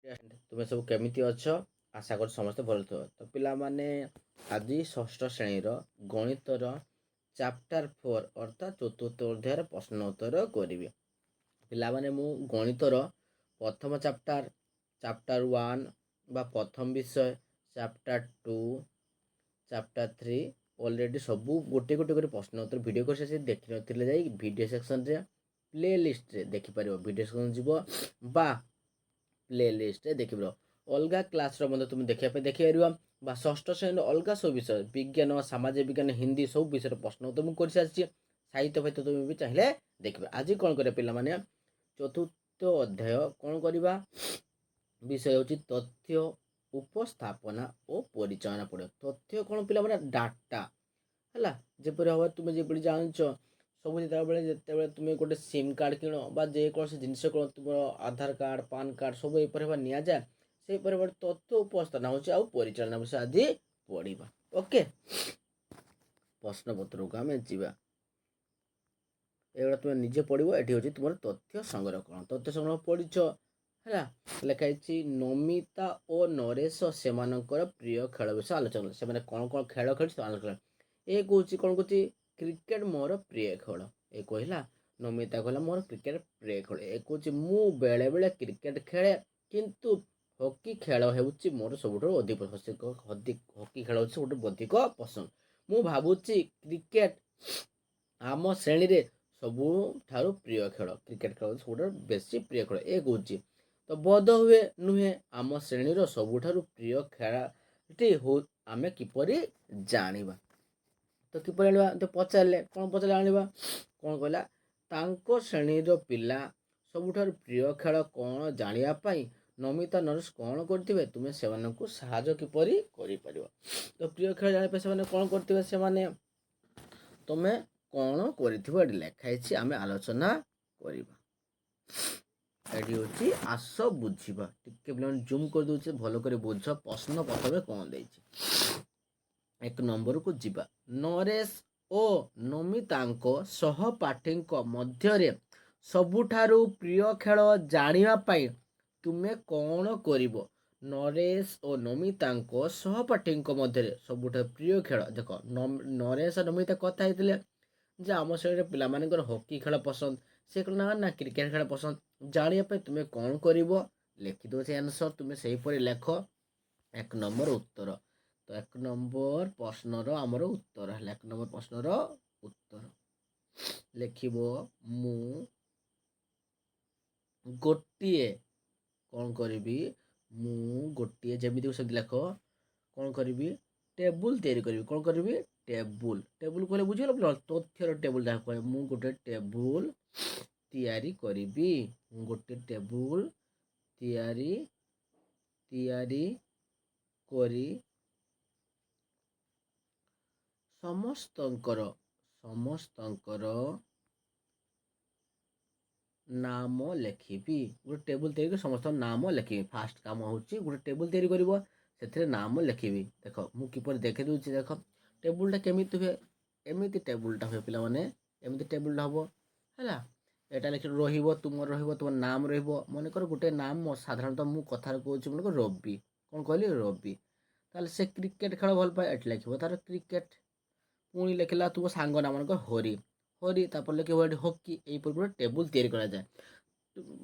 ତୁମେ ସବୁ କେମିତି ଅଛ? ଆଶା କରୁଛି ସମସ୍ତେ ଭଲ ଥିବ। ତ ପିଲାମାନେ ଆଜି ଷଷ୍ଠ ଶ୍ରେଣୀର ଗଣିତର ଚାପ୍ଟର 4 ଅର୍ଥାତ୍ ଚତୁର୍ଥ ଅଧ୍ୟାୟର ପ୍ରଶ୍ନ ଉତ୍ତର କରିବି। ପିଲାମାନେ ମୁଁ ଗଣିତର ପ୍ରଥମ ଚାପ୍ଟର 1 ବା ପ୍ରଥମ ବିଷୟ, ଚାପ୍ଟର 2, ଚାପ୍ଟର 3 ଅଲରେଡ଼ି ସବୁ ଗୋଟେ ଗୋଟେ କରି ପ୍ରଶ୍ନ ଉତ୍ତର ଭିଡ଼ିଓ କରିସାରିଛି। ଦେଖିନଥିଲେ ଯାଇ ଭିଡ଼ିଓ ସେକ୍ସନରେ ପ୍ଲେ ଲିଷ୍ଟରେ ଦେଖିପାରିବ। ଭିଡ଼ିଓ ସେକ୍ସନ ଯିବ ବା ପ୍ଲେ ଲିଷ୍ଟରେ ଦେଖିପାରିବ। ଅଲଗା କ୍ଲାସ୍ର ମଧ୍ୟ ତୁମେ ଦେଖିବା ପାଇଁ ଦେଖିପାରିବ ବା ଷଷ୍ଠ ଶ୍ରେଣୀର ଅଲଗା ସବୁ ବିଷୟ, ବିଜ୍ଞାନ, ସାମାଜିକ ବିଜ୍ଞାନ, ହିନ୍ଦୀ ସବୁ ବିଷୟରେ ପ୍ରଶ୍ନ ଉତ୍ତର ମୁଁ କରିସାରିଛି। ସାହିତ୍ୟ ଫାହିତ୍ୟ ତୁମେ ବି ଚାହିଁଲେ ଦେଖିବା। ଆଜି କ'ଣ କରିବା ପିଲାମାନେ? ଚତୁର୍ଥ ଅଧ୍ୟାୟ କ'ଣ କରିବା? ବିଷୟ ହେଉଛି ତଥ୍ୟ ଉପସ୍ଥାପନା ଓ ପରିଚାଳନା ପଡ଼ିବ। ତଥ୍ୟ କ'ଣ ପିଲାମାନେ? ଡାଟା ହେଲା। ଯେପରି ଭାବରେ ତୁମେ ଯେପରି ଜାଣିଛ ସବୁ ଯେତେବେଳେ ତୁମେ ଗୋଟେ ସିମ୍ କାର୍ଡ଼ କିଣ ବା ଯେକୌଣସି ଜିନିଷ କିଣ, ତୁମର ଆଧାର କାର୍ଡ଼, ପାନ୍ କାର୍ଡ଼ ସବୁ ଏହିପରି ଭାବରେ ନିଆଯାଏ। ସେହିପରି ଭାବରେ ତଥ୍ୟ ଉପସ୍ଥାପନା ହେଉଛି ଆଉ ପରିଚାଳନା ବିଷୟ ଆଜି ପଢ଼ିବା। ଓକେ, ପ୍ରଶ୍ନପତ୍ରକୁ ଆମେ ଯିବା। ଏଗୁଡ଼ା ତୁମେ ନିଜେ ପଢ଼ିବ। ଏଠି ହେଉଛି ତୁମର ତଥ୍ୟ ସଂଗ୍ରହ। ତଥ୍ୟ ସଂଗ୍ରହ ପଢ଼ିଛ ହେଲା। ଲେଖା ହେଇଛି ନମିତା ଓ ନରେଶ ସେମାନଙ୍କର ପ୍ରିୟ ଖେଳ ବିଷୟ ଆଲୋଚନା କଲେ। ସେମାନେ କ'ଣ କ'ଣ ଖେଳ ଖେଳିଛି ଆଲୋଚନା କଲେ। ଏ କହୁଛି କ'ଣ କହୁଛି? କ୍ରିକେଟ ମୋର ପ୍ରିୟ ଖେଳ। ଏ କହିଲା ନମିତା କହିଲା ମୋର କ୍ରିକେଟ ପ୍ରିୟ ଖେଳ। ଏ କହୁଛି ମୁଁ ବେଳେବେଳେ କ୍ରିକେଟ ଖେଳେ, କିନ୍ତୁ ହକି ଖେଳ ହେଉଛି ମୋର ସବୁଠାରୁ ଅଧିକ ପସନ୍ଦ। ହକି ଖେଳ ହେଉଛି ସବୁଠାରୁ ଅଧିକ ପସନ୍ଦ। ମୁଁ ଭାବୁଛି କ୍ରିକେଟ ଆମ ଶ୍ରେଣୀରେ ସବୁଠାରୁ ପ୍ରିୟ ଖେଳ। କ୍ରିକେଟ ଖେଳ ହେଉଛି ସବୁଠାରୁ ବେଶୀ ପ୍ରିୟ ଖେଳ। ଏ କହୁଛି ତ ବୋଧ ହୁଏ ନୁହେଁ, ଆମ ଶ୍ରେଣୀର ସବୁଠାରୁ ପ୍ରିୟ ଖେଳଟି ଆମେ କିପରି ଜାଣିବା? ତ କିପରି ଆଣିବା? ତ ପଚାରିଲେ କ'ଣ ପଚାରିଲେ ଆଣିବା? କ'ଣ କହିଲା? ତାଙ୍କ ଶ୍ରେଣୀର ପିଲା ସବୁଠାରୁ ପ୍ରିୟ ଖେଳ କ'ଣ ଜାଣିବା ପାଇଁ ନମିତା ନରେଶ କ'ଣ କରିଥିବେ? ତୁମେ ସେମାନଙ୍କୁ ସାହାଯ୍ୟ କିପରି କରିପାରିବ? ତ ପ୍ରିୟ ଖେଳ ଜାଣିବା ପାଇଁ ସେମାନେ କ'ଣ କରିଥିବେ? ସେମାନେ ତୁମେ କ'ଣ କରିଥିବ ଏଠି ଲେଖା ହେଇଛି, ଆମେ ଆଲୋଚନା କରିବା। ଏଠି ହେଉଛି ଆସ ବୁଝିବା। ଟିକେ ପିଲାମାନେ ଜୁମ୍ କରିଦେଉଛି, ଭଲ କରି ବୁଝ। ପ୍ରଶ୍ନ ପ୍ରଥମେ କ'ଣ ଦେଇଛି? 1 ନମ୍ବରକୁ ଯିବା। ନରେଶ ଓ ନମିତାଙ୍କ ସହପାଠୀଙ୍କ ମଧ୍ୟରେ ସବୁଠାରୁ ପ୍ରିୟ ଖେଳ ଜାଣିବା ପାଇଁ ତୁମେ କ'ଣ କରିବ? ନରେଶ ଓ ନମିତାଙ୍କ ସହପାଠୀଙ୍କ ମଧ୍ୟରେ ସବୁଠାରୁ ପ୍ରିୟ ଖେଳ। ଦେଖ, ନରେଶ ଓ ନମିତା କଥା ହେଇଥିଲେ ଯେ ଆମ ଶ୍ରେଣୀରେ ପିଲାମାନଙ୍କର ହକି ଖେଳ ପସନ୍ଦ। ସେ କହିଲେ ନା କ୍ରିକେଟ ଖେଳ ପସନ୍ଦ। ଜାଣିବା ପାଇଁ ତୁମେ କ'ଣ କରିବ? ଲେଖିଦେଉଛି ଆନ୍ସର। ତୁମେ ସେହିପରି ଲେଖ 1 ନମ୍ବର ଉତ୍ତର। ତ 1 ନମ୍ବର ପ୍ରଶ୍ନର ଆମର ଉତ୍ତର ହେଲା। 1 ନମ୍ବର ପ୍ରଶ୍ନର ଉତ୍ତର ଲେଖିବ ମୁଁ ଗୋଟିଏ କ'ଣ କରିବି? ମୁଁ ଗୋଟିଏ, ଯେମିତି ସେମିତି ଲେଖ। କ'ଣ କରିବି? ଟେବୁଲ ତିଆରି କରିବି। କ'ଣ କରିବି? ଟେବୁଲ। ଟେବୁଲ କହିଲେ ବୁଝିଗଲ? ତଥ୍ୟର ଟେବୁଲ ଯାହା କହିବେ। ମୁଁ ଗୋଟେ ଟେବୁଲ ତିଆରି କରିବି। ମୁଁ ଗୋଟେ ଟେବୁଲ ତିଆରି କରି ସମସ୍ତଙ୍କର ନାମ ଲେଖିବି। ଗୋଟେ ଟେବୁଲ ତିଆରି କରି ସମସ୍ତଙ୍କ ନାମ ଲେଖିବି। ଫାଷ୍ଟ କାମ ହେଉଛି ଗୋଟେ ଟେବୁଲ ତିଆରି କରିବ, ସେଥିରେ ନାମ ଲେଖିବି। ଦେଖ ମୁଁ କିପରି ଦେଖି ଦେଉଛି। ଦେଖ ଟେବୁଲଟା କେମିତି ହୁଏ? ଏମିତି ଟେବୁଲଟା ହୁଏ ପିଲାମାନେ। ଏମିତି ଟେବୁଲଟା ହେବ ହେଲା। ଏଇଟା ଲେଖି ରହିବ, ତୁମର ନାମ ରହିବ। ମନେକର ଗୋଟେ ନାମ, ସାଧାରଣତଃ ମୁଁ କଥାରେ କହୁଛି, ମନେକର ରବି। କ'ଣ କହିଲି? ରବି। ତାହେଲେ ସେ କ୍ରିକେଟ ଖେଳ ଭଲ ପାଏ, ଏଠି ଲେଖିବ ତାର କ୍ରିକେଟ। ପୁଣି ଲେଖିଲା ତୁମ ସାଙ୍ଗ ନାମ, ମନେକର ହରି। ତାପରେ ଲେଖିବ ଏଠି ହକି। ଏହିପରି ଗୋଟେ ଟେବୁଲ ତିଆରି କରାଯାଏ।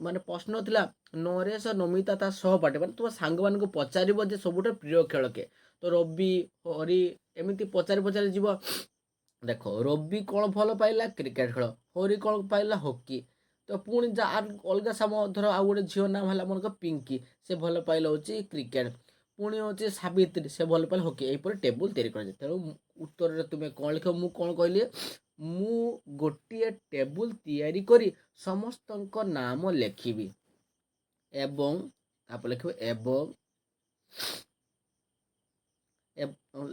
ମାନେ ପ୍ରଶ୍ନ ଥିଲା ନରେଶ ନମିତା ତା ସହପାଠୀ, ମାନେ ତୁମ ସାଙ୍ଗମାନଙ୍କୁ ପଚାରିବ ଯେ ସବୁଠାରୁ ପ୍ରିୟ ଖେଳ କିଏ? ତ ରବି, ହରି ଏମିତି ପଚାରି ଯିବ। ଦେଖ ରବି କ'ଣ ଭଲ ପାଇଲା? କ୍ରିକେଟ ଖେଳ। ହରି କ'ଣ ପାଇଲା? ହକି। ତ ପୁଣି ଅଲଗା ଧର ଆଉ ଗୋଟେ ଝିଅ ନାମ ହେଲା ମନେକର ପିଙ୍କି, ସେ ଭଲ ପାଇଲା ହେଉଛି କ୍ରିକେଟ। ପୁଣି ହେଉଛି ସାବିତ୍ରୀ, ସେ ଭଲ ପାଇଲା ହକି। ଏହିପରି ଟେବୁଲ ତିଆରି କରାଯାଏ। ତେଣୁ ଉତ୍ତରରେ ତୁମେ କ'ଣ ଲେଖିବ? ମୁଁ କ'ଣ କହିଲି? ମୁଁ ଗୋଟିଏ ଟେବୁଲ ତିଆରି କରି ସମସ୍ତଙ୍କ ନାମ ଲେଖିବି। ଏବଂ ତାପରେ ଲେଖିବ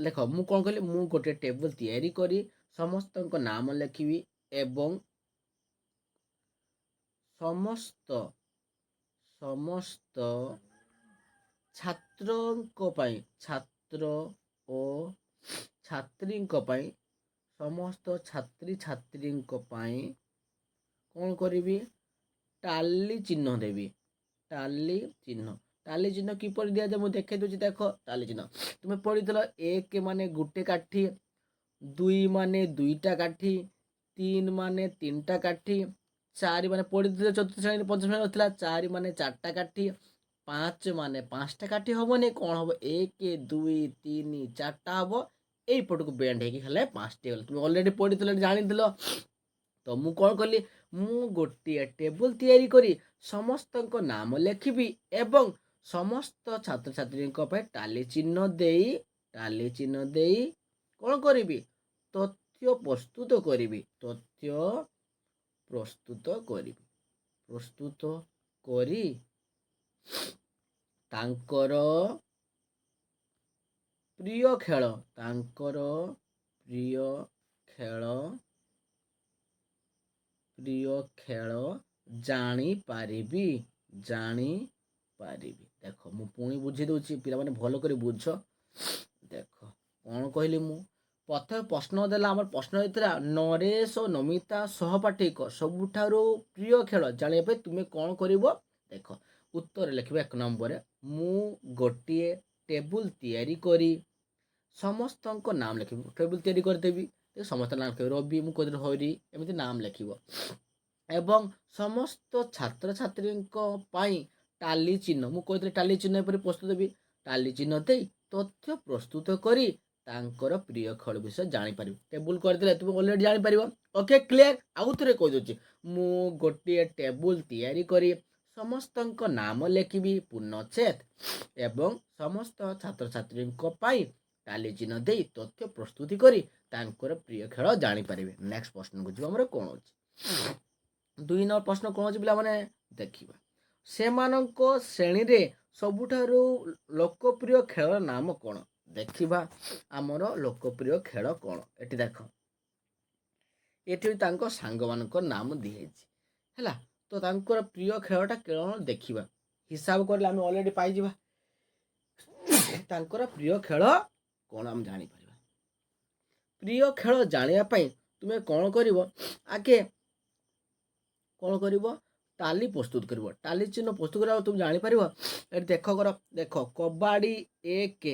ଲେଖ ମୁଁ କ'ଣ କହିଲି? ମୁଁ ଗୋଟିଏ ଟେବୁଲ ତିଆରି କରି ସମସ୍ତଙ୍କ ନାମ ଲେଖିବି ଏବଂ ସମସ୍ତ ଛାତ୍ରଙ୍କ ପାଇଁ, ଛାତ୍ର ଓ ଛାତ୍ରୀଙ୍କ ପାଇଁ, ସମସ୍ତ ଛାତ୍ରୀଙ୍କ ପାଇଁ କ'ଣ କରିବି? ଟାଲି ଚିହ୍ନ ଦେବି। ଟାଲି ଚିହ୍ନ। टाली चिन्ह किपर दिया जाए मुझे देखे दूसरी देख टाली चिन्ह तुम्हें पढ़ी एक माने गोटे काठी दुई माने दुईटा काठी तीन माने तीनटा काठी चारि माने पढ़ी चतुर्थ श्रेणी पंचम श्रेणी था चारि माने चारटा काठी पाँच माने पाँचटा काठी हेनी कौन हम एक दुई तीन चारटा हम यपट को बेंड होगी पाँचटी गल तुम अलरेडी पढ़ी जानी तो मु कौन कली मु गोटे टेबुल तैयारी करी समस्त नाम लिखी एवं समस्त छात्र छात्री टाली चिन्ह दे कौन करी तथ्य प्रस्तुत करी तथ्य प्रस्तुत करी तांकर प्रिय खेल जानी पारिबी देख मु पुणी बुझी दूची पिला माने भल कर बुझ देख कौन कहली मु प्रथम प्रश्न देला आम प्रश्न होता नरेश और नमिता सहपाठी सबुठारु प्रिय खेल जाना तुम्हें कौन कर देख उत्तर लिखा एक नंबर मु गोटे टेबुल तैयारी करी समस्त नाम लिख टेबुल तैयारी करदेवी समस्त नाम लिख रवि मुझे हरी एमती नाम लिख एवं समस्त छात्र छात्री टाली चिन्ह मुझे टाली चिन्ह पर प्रस्तुत देवी टाली चिन्ह दे तथ्य प्रस्तुत करी तांकर प्रिय खेल विषय जापर टेबुल करदे तुम अलरेडी जापर ओके क्लियर आउ थे कहीदे मु गोटे टेबुल तैयारी करी समस्त नाम लिखी पूर्णच्छेद एवं समस्त छात्र छात्री टाली चिन्ह दे तथ्य प्रस्तुति करी तांकर प्रिय खेल जापर नेक्स्ट प्रश्न को जी कौन अच्छे 2 नंबर प्रश्न कौन अच्छे पिला माने देखिबा सेमानंको श्रेणी रे सबुठारु लोकप्रिय खेल नाम कौन देखिबा आमर लोकप्रिय खेल कौन एटी देख एटी तांको सांग मानक नाम दिहेछि हैला तो तांकर प्रिय खेलटा कौन देखिबा हिसाब करले आम ऑलरेडी पाई जिबा तांकर प्रिय खेल कौन आम जानी परिबा प्रिय खेल जानिया पई तुमे कौन करिवो आगे कौन करिवो टाली प्रस्तुत करिवो टाली चिन्ह प्रस्तुत करा तुम जानि परिबो एटी देख कबाडी एक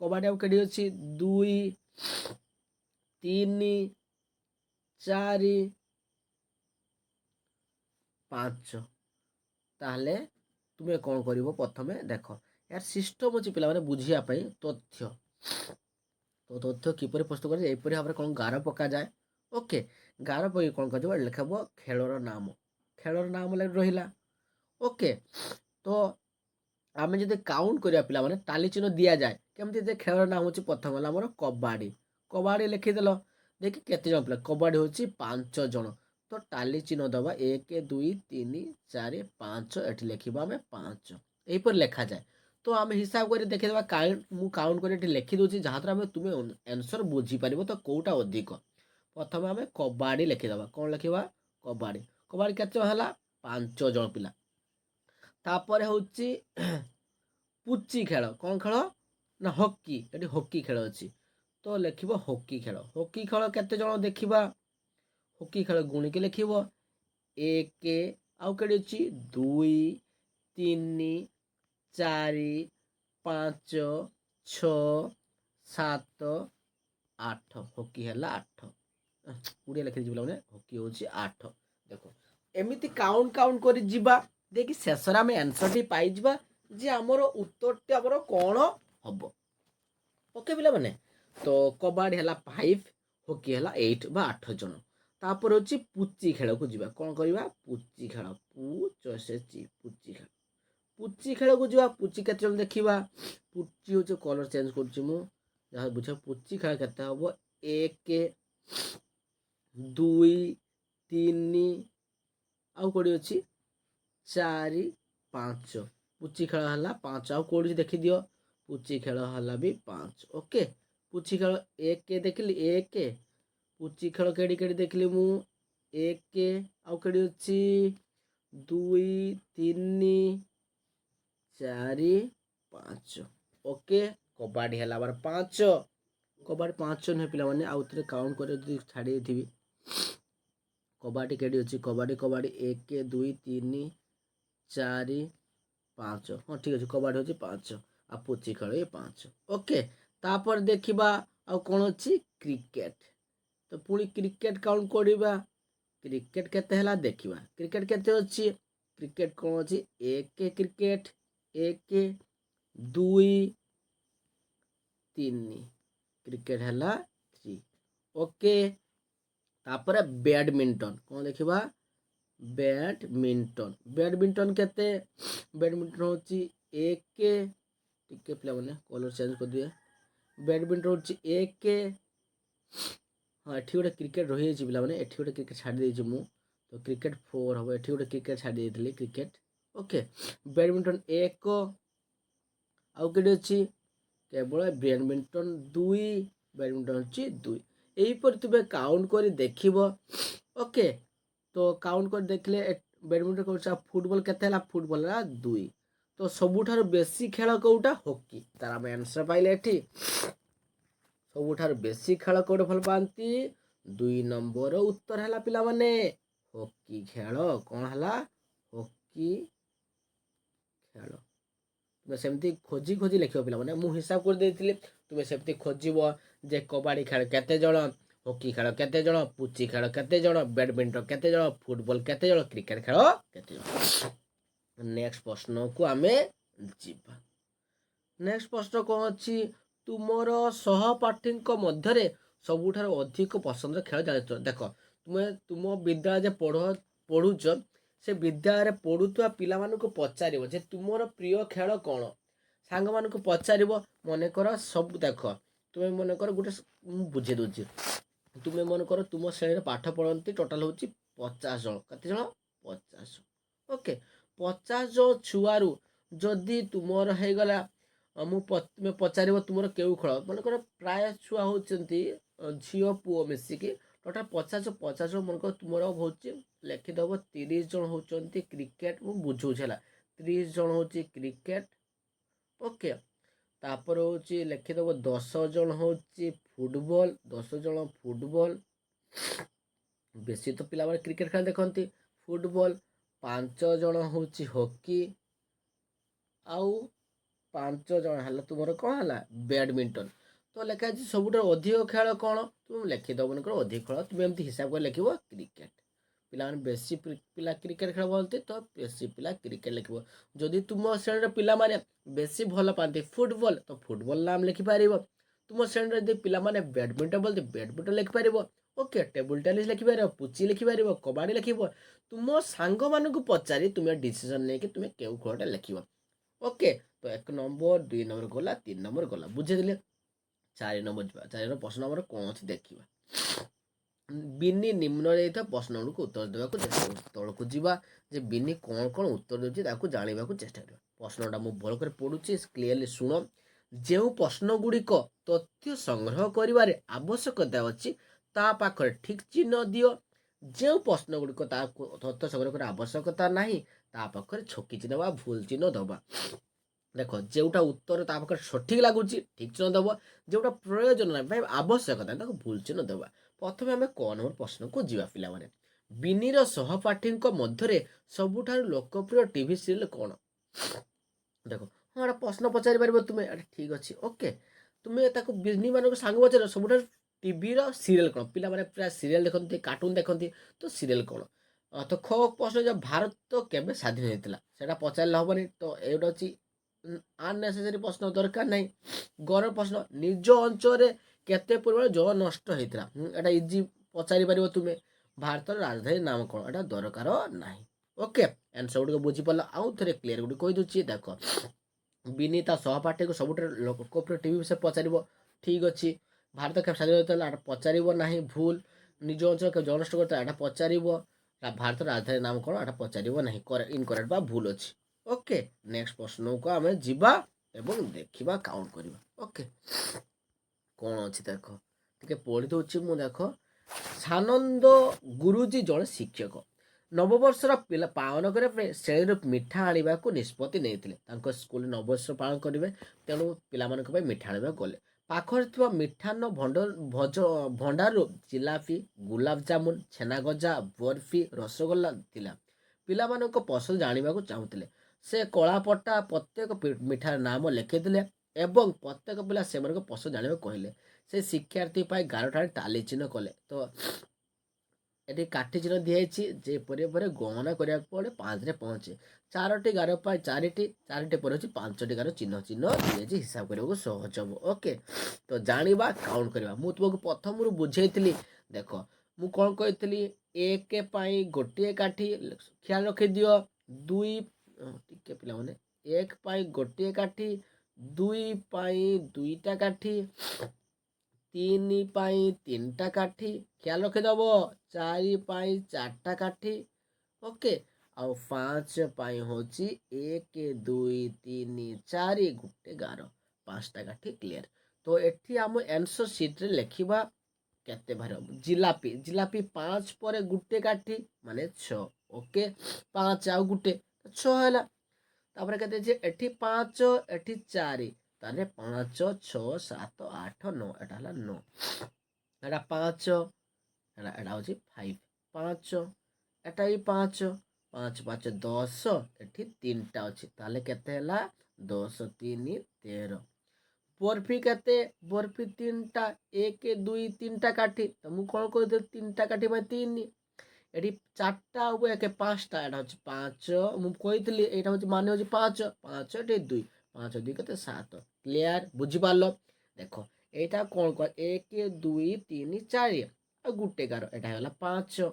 कबाडी आउ केडी अछि 2 3 4 5 ताहले तुमे कौन करिवो प्रथमे देख यार सिस्टम अच्छी पिला माने बुझिया पई तथ्य तो तथ्य किपर प्रस्तुत कर एपरि भाव कौन गार पका जाए ओके गार पक कौन कर लिखब खेलर नाम रहा ओके तो आम जब काउंट करिया पिला माने टाली चिन्ह दि जाए केमती खेलर नाम होची प्रथम वाला हमर कबाडी लिखिदेल देखि केते जन पिला कबाडी होची 5 जन तो टाली चिन्ह दबा 1 2 3 4 5 एठी लिखिबा हमें 5 एपर लिखा जाए तो आम हिसाब कर देखिदेवा काउंट कर लिखि दूसरी जहाँ आम तुम्हें आंसर बुझीपर तो कौटा अधिक प्रथम आम कबाडी लिखिदेवा कौन लिखा कबाडी केते है 5 जन पिला तापर होची पुची खेल कौन खेल ना हॉकी ये हॉकी खेल अच्छी तो लिखिब हॉकी खेल केते जन देखिबा हॉकी खेल गुणिकी लिखिब 1 आउ केडी अछि 2 3 4 5 6 7 8 हॉकी है 8 उड़िया लिखि दिबला माने हॉकी होची 8 देखो एमिति काउंट कर जिबा देखि शेषर आम आंसर टी पाई जिबा जे हमर उत्तर टी हमर कोन हबो ओके पिला माने तो कबाडी है 5 हॉकी है 8 बा 8 जन तापर होची पुची खेल को जिबा कोन करबा पुची खेल पुची खेल को जिबा पुची केते जन देखिबा पुची होचे कलर चेंज करछि मु जहाँ बुझ पुची खेल केते हबो 1 2 3 आउ कोडी अछि 4 5 पुची खेल हला 5 आउ कोडी देखि दियो पुची खेल हला भी 5 ओके पुची खेल 1 देखिली 1 पुची खेल केडी केडी देखिली मु 1 आउ केडी अछि 2 3 4 5 ओके कबाडी है 5 कबाडी 5 नुहे पिला माने आउ थे काउंट कर छाड़ी थी कबाडी केडी अच्छी कबाडी 1 2 3 4 5 हाँ ठीक अच्छे कबाड़ी हूँ 5 आ पुची खेल ये 5 ओके तापर देखा आउ कौन अच्छी क्रिकेट तो पुणी क्रिकेट काउंट करवा क्रिकेट केते देखा क्रिकेट केते अच्छी क्रिकेट कौन अच्छी एक क्रिकेट 1 2 3 क्रिकेट है 3 ओके तापर बैडमिंटन कौन देखा बैडमिंटन बैडमिंटन केते बैडमिंटन होची 1 टिके पिला माने कलर चेंज कर दिए बैडमिंटन होची 1 हाँ एठी गोटे क्रिकेट रही जाइए पिला माने एठी गोटे क्रिकेट छाड़ी देइछि मु तो क्रिकेट 4 हम एठी गोटे क्रिकेट छाड़ी देइथिली क्रिकेट ओके बैडमिंटन 1 आउ केडी अछि केवल बैडमिंटन 2 बैडमिंटन होची 2 एहीपर तुमे काउंट करी देखिबो ओके तो काउंट कर देखले बैडमिंटन कौन फुटबॉल केते फुटबॉल 2 तो सबुठार बेसी खेल कौटा हॉकी तार आम आंसर पाइले एठी सबुठार बेसी खेल कौटे भल पाती 2 नंबर उत्तर है पिला माने हॉकी खेल कौन है हॉकी खेल तुम सेमती खोजी खोजी लिख पिला माने मु हिसाब कर देइथिले तुम सेमती खोजिबो जे कबाड़ी खेल केते जण हॉकी खेल केते जण पुची खेल केते जण बैडमिंटन केते जण फुटबॉल केते जण क्रिकेट खेल केते जण नेक्स्ट प्रश्न को आमे जीवा नेक्स्ट प्रश्न कौन अच्छी तुमर सहपाठी मध्य सबुठार अधिक पसंद खेल जान देख तुम्हें तुम विद्यालय पढ़ुच से विद्यालय पढ़ुवा पिला पचार जे तुमर प्रिय खेल कौन सांग मान पचार मनकर सब देख तुम्हें मनकर गोटे बुझे दूसरी तुम्हें मनकर तुम श्रेणी पाठ पढ़ती टोटाल हूँ 50 जन कते जन 50 ओके 50 जन छुआरू जदि तुमर हो गला तुम्हें पचार तुम केउ खेल मनकर प्राय छुआ होती झील पुओ मिसिकी टोटाल 50 मनकर तुम हूँ लिखिदेव 30 जन होती क्रिकेट मु बुझाऊँ है 30 जन हूँ क्रिकेट ओके तापर हूँ लिखिदेव 10 जन हूँ फुटबॉल 10 जन फुटबॉल बेसी तो पिला क्रिकेट खेल देखती फुटबॉल 5 जन हूँ हॉकी आउ 5 जन है तुम कौन है बैडमिंटन तो लिखा सब अधिक खेल कौन तुम लिखिदेव मनकर अधिक खेल तुम एमती हिसाब कर लिख क्रिकेट पिला बेसी पिला क्रिकेट खेल बोलते तो बेसी पिला क्रिकेट लिख जदि तुम श्रेणी पिला माने बेसी भल पाती फुटबॉल तो फुटबॉल नाम लिखिपार तुम श्रेणी जब पिला माने बैडमिंटन बोलते बैडमिंटन लिखिपार ओके टेबुल टेनिस लिखिपार पुची लिखिपार कबाड़ी लिख तुम सांग मान पचारि तुम्हें डिसीजन नहीं कि तुम्हें केउ खेलटा लिख ओके तो 1 नंबर 2 नंबर गला 3 नंबर गला बुझेदे 4 नंबर 4 प्रश्न नंबर कौन अच्छी देखा बिनी निम्न प्रश्न को उत्तर देवाक चेष्टा तौक जावा जे बिनी कौन कौन उत्तर देती जाना चेष्टा कर प्रश्नटा मुझे भल कर पढ़ुची क्लीयरली शुण जो प्रश्न गुड़िक तथ्य संग्रह कर आवश्यकता अच्छी ता पाखरे ठीक चिन्ह दियो जो प्रश्न गुड़िक तथ्य संग्रह कर आवश्यकता नहीं ता पाखरे छकी चिन्ह बा भूल चिन्ह दबा देख जोटा उत्तर ता पाखरे सठिक लगुच ठीक चिन्ह दब जोटा प्रयोजन ना आवश्यकता भूल चिन्ह दबा प्रथम आम क नंबर प्रश्न को जीवा पिला माने बिनीर सहपाठी मध्य सबुठारु लोकप्रिय टीवी सीरियल कौन देख हाँ एटा प्रश्न पचारि पार तुम्हें ठीक अच्छे ओके तुम्हें बिनी मान सांग पचार सबुठ टीवी सीरियल कौन पिला माने प्राय सीरियल देखते कार्टून देखते तो सीरियल कौन तो ख प्रश्न जो भारत तो केबे स्वाधीन होता है पचारे हेनी तो एटा अच्छी अननेसेसरी प्रश्न दरकार ना गौर प्रश्न निज अंचल केते परिमाण जल नष्ट होता है इजी पचारि पार तुम्हें भारत राजधानी नाम कौन एटा दरकार ना ओके आंसर गुड़ बुझीपार आउ थे क्लीयर गुड़ कहीदे देख बिनी ता सहपाठी को सब लोकप्रिय टीवी विषय पचार ठीक अच्छे भारत के स्वाधीन होता है पचार ना भूल निज अंचल के जल नष्ट करता है पचार भारत राजधानी नाम कौन एटा पचार ना इनकरेक्ट बा भूल अच्छी ओके नेक्स्ट प्रश्न को आम जीवा एवं देखा काउंट करवा ओके कौन अच्छी देख टे पढ़ी दूसरी मुझ देख सानंद गुरुजी जड़े शिक्षक नववर्षर पिला पालन करने श्रेणी मिठा आने को निष्पत्ति नहीं स्कूल नववर्ष पालन करेंगे तेणु पिला मिठा आने गले पाखरे मिठान भंडार जिलापी गुलाब जामुन छेना गजा बर्फी रसगोल्ला थिला पिला पसंद जाना चाहूले ସେ କଳାପଟା ପ୍ରତ୍ୟେକ ମିଠାର ନାମ ଲେଖିଥିଲେ ଏବଂ ପ୍ରତ୍ୟେକ ପିଲା ସେମାନଙ୍କ ପସନ୍ଦ ଜାଣିବାକୁ କହିଲେ। ସେ ଶିକ୍ଷାର୍ଥୀ ପାଇଁ ଗାରଠାରେ ଟାଲି ଚିହ୍ନ କଲେ। ତ ଏଠି କାଠି ଚିହ୍ନ ଦିଆଯାଇଛି ଯେପରି ଭାବରେ ଗଣନା କରିବାକୁ ପଡ଼େ 5ରେ ପହଞ୍ଚେ। 4ଟି ଗାର ପାଇଁ 4ଟି, 4ଟି ପରେ ହେଉଛି 5ଟି ଗାର ଚିହ୍ନ ଦିଆଯାଇଛି, ହିସାବ କରିବାକୁ ସହଜ ହେବ। ଓକେ, ତ ଜାଣିବା କାଉଣ୍ଟ କରିବା। ମୁଁ ତୁମକୁ ପ୍ରଥମରୁ ବୁଝେଇଥିଲି। ଦେଖ ମୁଁ କ'ଣ କହିଥିଲି, 1 ପାଇଁ ଗୋଟିଏ କାଠି, ଖିଆଲ ରଖିଦିଅ। 2 ଟିକେ ପିଲାମାନେ, 1 ପାଇଁ ଗୋଟିଏ କାଠି, 2 ପାଇଁ 2ଟା କାଠି, 3 ପାଇଁ 3ଟା କାଠି, ଖିଆଲ ରଖିଦେବ। 4 ପାଇଁ 4ଟା କାଠି, ଓକେ। ଆଉ 5 ପାଇଁ ହେଉଛି 1 2 3 4 ଗୋଟେ ଗାର, 5ଟା କାଠି। କ୍ଲିୟର। ତ ଏଠି ଆମ ଆନ୍ସର ସିଟ୍ରେ ଲେଖିବା କେତେ ଭାର ହେବ। ଜିଲାପି 5 ପରେ ଗୋଟେ କାଠି ମାନେ 6, ଓକେ। 5 ଆଉ ଗୋଟେ 6 ହେଲା। ତାପରେ କେତେ ଅଛି, ଏଠି 5 ଏଠି 4, ତାହେଲେ 5 6 7 8 9, ଏଟା ହେଲା 9। ଏଟା 5, ଏଟା ହେଉଛି 5, 5 ଏଟା ବି 5, 5 5 10, ଏଠି 3ଟା ଅଛି, ତାହେଲେ କେତେ ହେଲା 10 3 13। ବରଫି କେତେ, ବରଫି 3ଟା, 1 2 3ଟା କାଠି, ତ ମୁଁ କ'ଣ କହିଥିଲି 3ଟା କାଠି ପାଇଁ 3। ଏଠି 4ଟା ଆଉ 1 5ଟା, ଏଟା ହେଉଛି 5, ମୁଁ କହିଥିଲି ଏଇଟା ହେଉଛି ମାନେ ହେଉଛି 5 5, ଏଠି 2 5 2 କେତେ 7। କ୍ଲିୟର, ବୁଝିପାରିଲ। ଦେଖ ଏଇଟା କ'ଣ କର, 1 2 3 4 ଆଉ ଗୋଟେ ଗାର, ଏଟା ହେଇଗଲା 5।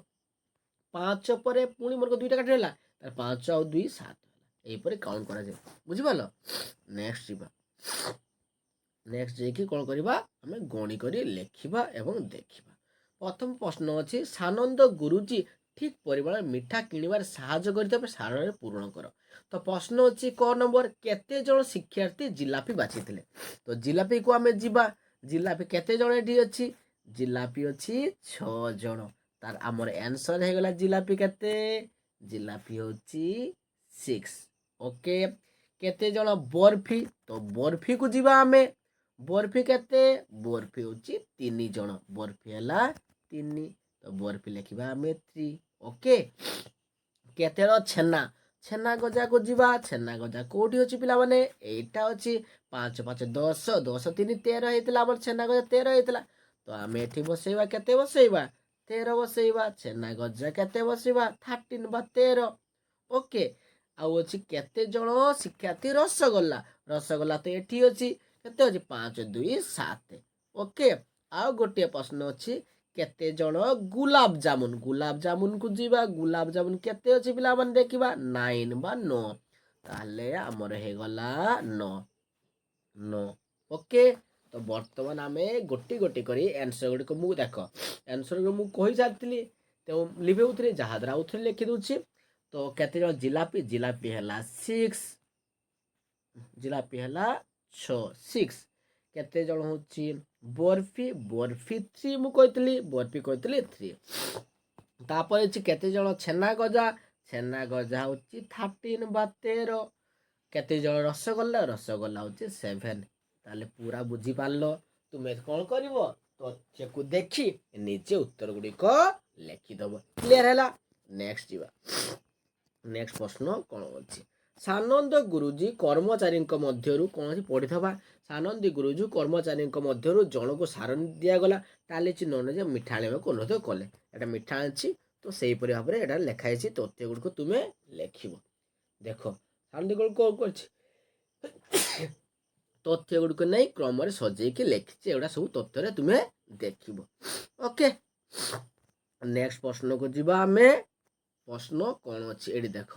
5 ପରେ ପୁଣି ମୋର 2ଟା କାଠି ହେଲା, ତାହେଲେ 5 ଆଉ 2 7 ହେଲା। ଏହିପରି କାଉଣ୍ଟ କରାଯାଏ, ବୁଝିପାରିଲ। ନେକ୍ସଟ ଯିବା। ନେକ୍ସଟ ଯାଇକି କ'ଣ କରିବା, ଆମେ ଗଣି କରି ଲେଖିବା ଏବଂ ଦେଖିବା। ପ୍ରଥମ ପ୍ରଶ୍ନ ଅଛି, ସାନନ୍ଦ ଗୁରୁଜୀ ଠିକ୍ ପରିମାଣରେ ମିଠା କିଣିବାରେ ସାହାଯ୍ୟ କରିଥିବା ସାରଣୀରେ ପୂରଣ କର। ତ ପ୍ରଶ୍ନ ଅଛି କ ନମ୍ବର, କେତେ ଜଣ ଶିକ୍ଷାର୍ଥୀ ଜିଲାପି ବାଛିଥିଲେ। ତ ଜିଲାପିକୁ ଆମେ ଯିବା। ଜିଲାପି କେତେ ଜଣ ଏଠି ଅଛି, ଜିଲାପି ଅଛି 6 ଜଣ। ତାର ଆମର ଆନ୍ସର ହେଇଗଲା ଜିଲାପି କେତେ, ଜିଲାପି ହେଉଛି 6, ଓକେ। କେତେ ଜଣ ବରଫି, ତ ବରଫିକୁ ଯିବା ଆମେ। ବରଫି କେତେ, ବରଫି ହେଉଛି 3 ଜଣ, ବରଫି ହେଲା 3, ତ ବରଫି ଲେଖିବା ଆମେ 3, ଓକେ। କେତେର ଛେନା, ଛେନା ଗଜାକୁ ଯିବା। ଛେନା ଗଜା କୋଉଠି ଅଛି ପିଲାମାନେ, ଏଇଟା ଅଛି। 5 5 10, 10 3 13 ହେଇଥିଲା, ଆମର ଛେନା ଗଜା 13 ହେଇଥିଲା। ତ ଆମେ ଏଠି ବସେଇବା, କେତେ ବସେଇବା 13 ବସେଇବା। ଛେନା ଗଜା କେତେ ବସେଇବା 13 ବା 13, ଓକେ। ଆଉ ଅଛି କେତେ ଜଣ ଶିକ୍ଷାର୍ଥୀ ରସଗୋଲା, ରସଗୋଲା ତ ଏଠି ଅଛି, କେତେ ଅଛି 5 2 7, ଓକେ। ଆଉ ଗୋଟିଏ ପ୍ରଶ୍ନ ଅଛି, କେତେ ଜଣ ଗୁଲାବ ଜାମୁନ, ଗୁଲାବ ଜାମୁନକୁ ଯିବା। ଗୁଲାବ ଜାମୁନ କେତେ ଅଛି ପିଲାମାନେ ଦେଖିବା, 9 ବା 9, ତାହେଲେ ଆମର ହେଇଗଲା 9, ଓକେ। ତ ବର୍ତ୍ତମାନ ଆମେ ଗୋଟି ଗୋଟି କରି ଆନ୍ସର ଗୁଡ଼ିକ, ମୁଁ ଦେଖ ଆନ୍ସର ଗୁଡ଼ିକ ମୁଁ କହିସାରିଥିଲି, ତ ଲିଭେଉଥିଲି, ଯାହାଦ୍ୱାରା ଆଉଥରେ ଲେଖିଦେଉଛି। ତ କେତେ ଜଣ ଜିଲାପି, ଜିଲାପି ହେଲା 6, ଜିଲାପି ହେଲା 6 6। କେତେ ଜଣ ହେଉଛି ବରଫି, ବରଫି 3, ମୁଁ କହିଥିଲି ବରଫି କହିଥିଲି 3। ତାପରେ ଅଛି କେତେ ଜଣ ଛେନା ଗଜା, ଛେନା ଗଜା ହେଉଛି 13 ବା 13। କେତେ ଜଣ ରସଗୋଲା, ରସଗୋଲା ହେଉଛି 7। ତାହେଲେ ପୁରା ବୁଝିପାରିଲ। ତୁମେ କ'ଣ କରିବ, ତଥ୍ୟକୁ ଦେଖି ନିଜେ ଉତ୍ତର ଗୁଡ଼ିକ ଲେଖିଦେବ। କ୍ଲିୟର ହେଲା। ନେକ୍ସଟ ଯିବା। ନେକ୍ସଟ ପ୍ରଶ୍ନ କ'ଣ ଅଛି, ସାନନ୍ଦ ଗୁରୁଜୀ କର୍ମଚାରୀଙ୍କ ମଧ୍ୟରୁ କୌଣସି ପଢ଼ିଥିବା। ସାନନ୍ଦୀ ଗୁରୁଜୀ କର୍ମଚାରୀଙ୍କ ମଧ୍ୟରୁ ଜଣକୁ ସାରଣୀ ଦିଆଗଲା, ଟାଲି ଚିହ୍ନ ଅନୁଯାୟୀ ମିଠା ଆଣିବାକୁ ଅନୁରୋଧ କଲେ। ଏଟା ମିଠା ଆଣିଛି, ତ ସେହିପରି ଭାବରେ ଏଟା ଲେଖା ହେଇଛି। ତଥ୍ୟ ଗୁଡ଼ିକୁ ତୁମେ ଲେଖିବ। ଦେଖ ସାନନ୍ଦୀ ଗୁରୁ କ'ଣ କରିଛି, ତଥ୍ୟ ଗୁଡ଼ିକୁ ନେଇ କ୍ରମରେ ସଜେଇକି ଲେଖିଛି। ଏଗୁଡ଼ା ସବୁ ତଥ୍ୟରେ ତୁମେ ଦେଖିବ, ଓକେ। ନେକ୍ସଟ ପ୍ରଶ୍ନକୁ ଯିବା ଆମେ। ପ୍ରଶ୍ନ କ'ଣ ଅଛି ଏଠି ଦେଖ।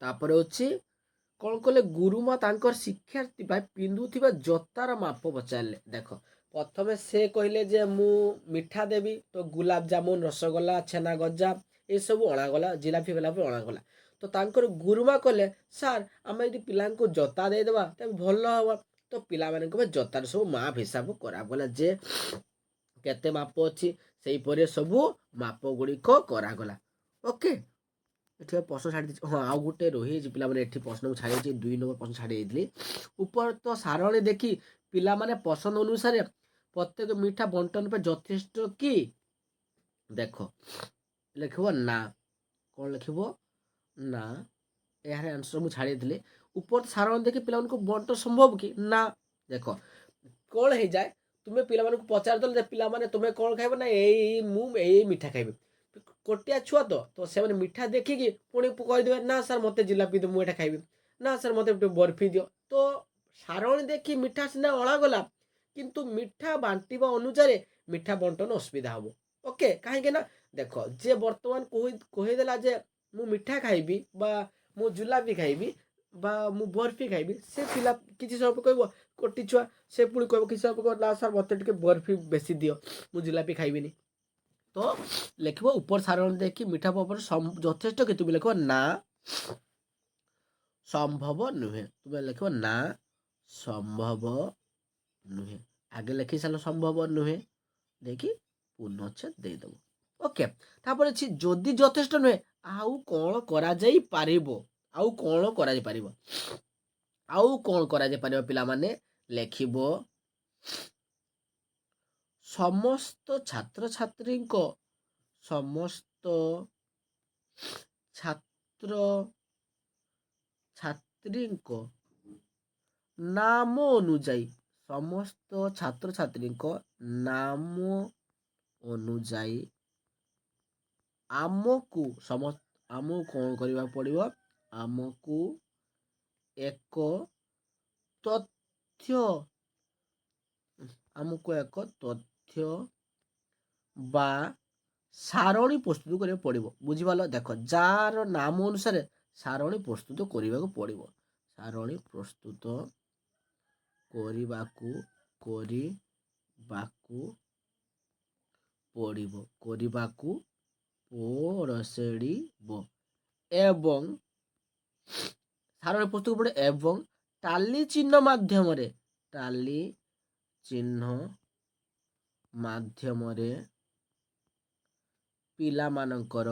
ତାପରେ ଅଛି କ'ଣ କଲେ, ଗୁରୁମା ତାଙ୍କର ଶିକ୍ଷାର୍ଥୀ ପାଇଁ ପିନ୍ଧୁଥିବା ଜୋତାର ମାପ ପଚାରିଲେ। ଦେଖ ପ୍ରଥମେ ସେ କହିଲେ ଯେ ମୁଁ ମିଠା ଦେବି, ତ ଗୁଲାବ ଜାମୁନ, ରସଗୋଲା, ଛେନା ଗଜା ଏସବୁ ଅଣାଗଲା, ଜିଲାପି ଫିଲାପି ଅଣାଗଲା। ତ ତାଙ୍କର ଗୁରୁମା କହିଲେ, ସାର୍ ଆମେ ଯଦି ପିଲାଙ୍କୁ ଜୋତା ଦେଇଦେବା ତେବେ ଭଲ ହେବ। ତ ପିଲାମାନଙ୍କ ପାଇଁ ଜୋତାର ସବୁ ମାପ ହିସାବ କରାଗଲା, ଯେ କେତେ ମାପ ଅଛି ସେହିପରି ସବୁ ମାପ ଗୁଡ଼ିକ କରାଗଲା, ଓକେ। ଏଠି ପ୍ରଶ୍ନ ଛାଡ଼ି ଦେଇଛି, ହଁ ଆଉ ଗୋଟେ ରହିଯାଇଛି ପିଲାମାନେ, ଏଠି ପ୍ରଶ୍ନକୁ ଛାଡ଼ି ଦେଇଛି, 2 ନମ୍ବର ପ୍ରଶ୍ନ ଛାଡ଼ି ଦେଇଥିଲି। ଉପରୋକ୍ତ ସାରଣୀ ଦେଖି ପିଲାମାନେ ପସନ୍ଦ ଅନୁସାରେ ପ୍ରତ୍ୟେକ ମିଠା ବଣ୍ଟନ ପାଇଁ ଯଥେଷ୍ଟ କି। ଦେଖ ଲେଖିବ ନା, କ'ଣ ଲେଖିବ ନା ଏହାର ଆନ୍ସର ମୁଁ ଛାଡ଼ିଥିଲି। ଉପର ସାରଣ ଦେଖି ପିଲାମାନଙ୍କୁ ବଣ୍ଟନ ସମ୍ଭବ କି ନା? ଦେଖ କ'ଣ ହେଇଯାଏ, ତୁମେ ପିଲାମାନଙ୍କୁ ପଚାରିଦେଲ ଯେ ପିଲାମାନେ ତୁମେ କ'ଣ ଖାଇବ, ନା ମୁଁ ଏଇ ମିଠା ଖାଇବି। କୋଟିଆ ଛୁଆ ତ ସେମାନେ ମିଠା ଦେଖିକି ପୁଣି କହିଦେବେ ନା ସାର୍ ମୋତେ ଜିଲାପି ଦିଅ, ମୁଁ ଏଇଟା ଖାଇବି, ନା ସାର୍ ମୋତେ ଟିକେ ବର୍ଫି ଦିଅ। ତ ସାରଣୀ ଦେଖି ମିଠା ସିନା ଅଣାଗଲା, କିନ୍ତୁ ମିଠା ବାଣ୍ଟିବା ଅନୁସାରେ ମିଠା ବଣ୍ଟନ ଅସୁବିଧା ହେବ। ଓକେ, କାହିଁକି ନା ଦେଖ ଯିଏ ବର୍ତ୍ତମାନ କହିଦେଲା ଯେ ମୁଁ ମିଠା ଖାଇବି ବା ମୁଁ ଜିଲାପି ଖାଇବି ବା ମୁଁ ବର୍ଫି ଖାଇବି, ସେ ପିଲା କିଛି ସମୟ କହିବ କୋଟି ଛୁଆ, ସେ ପୁଣି କହିବ କିଛି ସମୟ କହିବ ନା ସାର୍ ମୋତେ ଟିକେ ବର୍ଫି ବେଶୀ ଦିଅ, ମୁଁ ଜିଲାପି ଖାଇବିନି। ତ ଲେଖିବ ଉପର ସାରଣ ଦେଖି ମିଠା ପବନ ଯଥେଷ୍ଟ କି ତୁମେ ଲେଖିବ ନା ସମ୍ଭବ ନୁହେଁ। ତୁମେ ଲେଖିବ ନା ସମ୍ଭବ ନୁହେଁ। ଆଗେ ଲେଖି ସାରିଲ ସମ୍ଭବ ନୁହେଁ ଦେଇକି ପୂର୍ଣ୍ଣଚ୍ଛେଦ ଦେଇଦେବ। ଓକେ, ତାପରେ ଅଛି ଯଦି ଯଥେଷ୍ଟ ନୁହେଁ ଆଉ କ'ଣ କରାଯାଇପାରିବ? ଆଉ କ'ଣ କରାଯାଇପାରିବ? ଆଉ କ'ଣ କରାଯାଇପାରିବ ପିଲାମାନେ? ଲେଖିବ ସମସ୍ତ ଛାତ୍ରଛାତ୍ରୀଙ୍କ ନାମ ଅନୁଯାୟୀ, ସମସ୍ତ ଛାତ୍ରଛାତ୍ରୀଙ୍କ ନାମ ଅନୁଯାୟୀ ଆମକୁ କ'ଣ କରିବାକୁ ପଡ଼ିବ? ଆମକୁ ଏକ ତଥ୍ୟ ବା ସାରଣୀ ପ୍ରସ୍ତୁତ କରିବାକୁ ପଡ଼ିବ। ବୁଝିପାରିଲ? ଦେଖ ଯାର ନାମ ଅନୁସାରେ ସାରଣୀ ପ୍ରସ୍ତୁତ କରିବାକୁ ପଡ଼ିବ। ସାରଣୀ ପ୍ରସ୍ତୁତ କରିବାକୁ ପଡ଼ିବ ଏବଂ ସାରଣୀ ପ୍ରସ୍ତୁତ ପଡ଼ିବ ଏବଂ ଟାଲି ଚିହ୍ନ ମାଧ୍ୟମରେ ପିଲାମାନଙ୍କର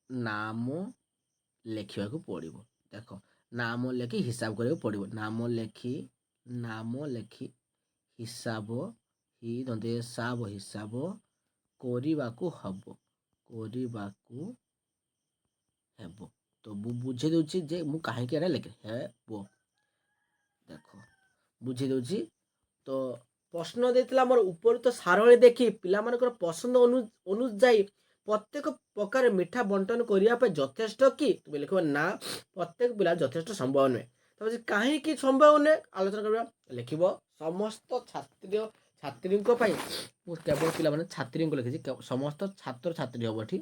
ନାମ ଲେଖିବାକୁ ପଡ଼ିବ। ଦେଖ ନାମ ଲେଖି ହିସାବ କରିବାକୁ ପଡ଼ିବ। ନାମ ଲେଖି ହିସାବ କରିବାକୁ ହେବ। ତ ମୁଁ ବୁଝେଇ ଦେଉଛି ଯେ ମୁଁ କାହିଁକି ଏଇଟା ଲେଖେ ହେବ। ଦେଖ ବୁଝେଇ ଦେଉଛି। ତ ପ୍ରଶ୍ନ ଦେଇଥିଲା ଆମର ଉପରୋକ୍ତ ସାରଣୀ ଦେଖି ପିଲାମାନଙ୍କର ପସନ୍ଦ ଅନୁଯାୟୀ ପ୍ରତ୍ୟେକ ପ୍ରକାର ମିଠା ବଣ୍ଟନ କରିବା ପାଇଁ ଯଥେଷ୍ଟ କି? ତୁମେ ଲେଖିବ ନା ପ୍ରତ୍ୟେକ ପିଲା ଯଥେଷ୍ଟ ସମ୍ଭବ ନୁହେଁ। ତାପରେ କାହିଁକି ସମ୍ଭବ ନୁହେଁ ଆଲୋଚନା କରିବା। ଲେଖିବ ସମସ୍ତ ଛାତ୍ରୀଙ୍କ ପାଇଁ, ମୁଁ କେବଳ ପିଲାମାନେ ଛାତ୍ରୀଙ୍କୁ ଲେଖିଛି, ସମସ୍ତ ଛାତ୍ରଛାତ୍ରୀ ହେବ ଏଠି।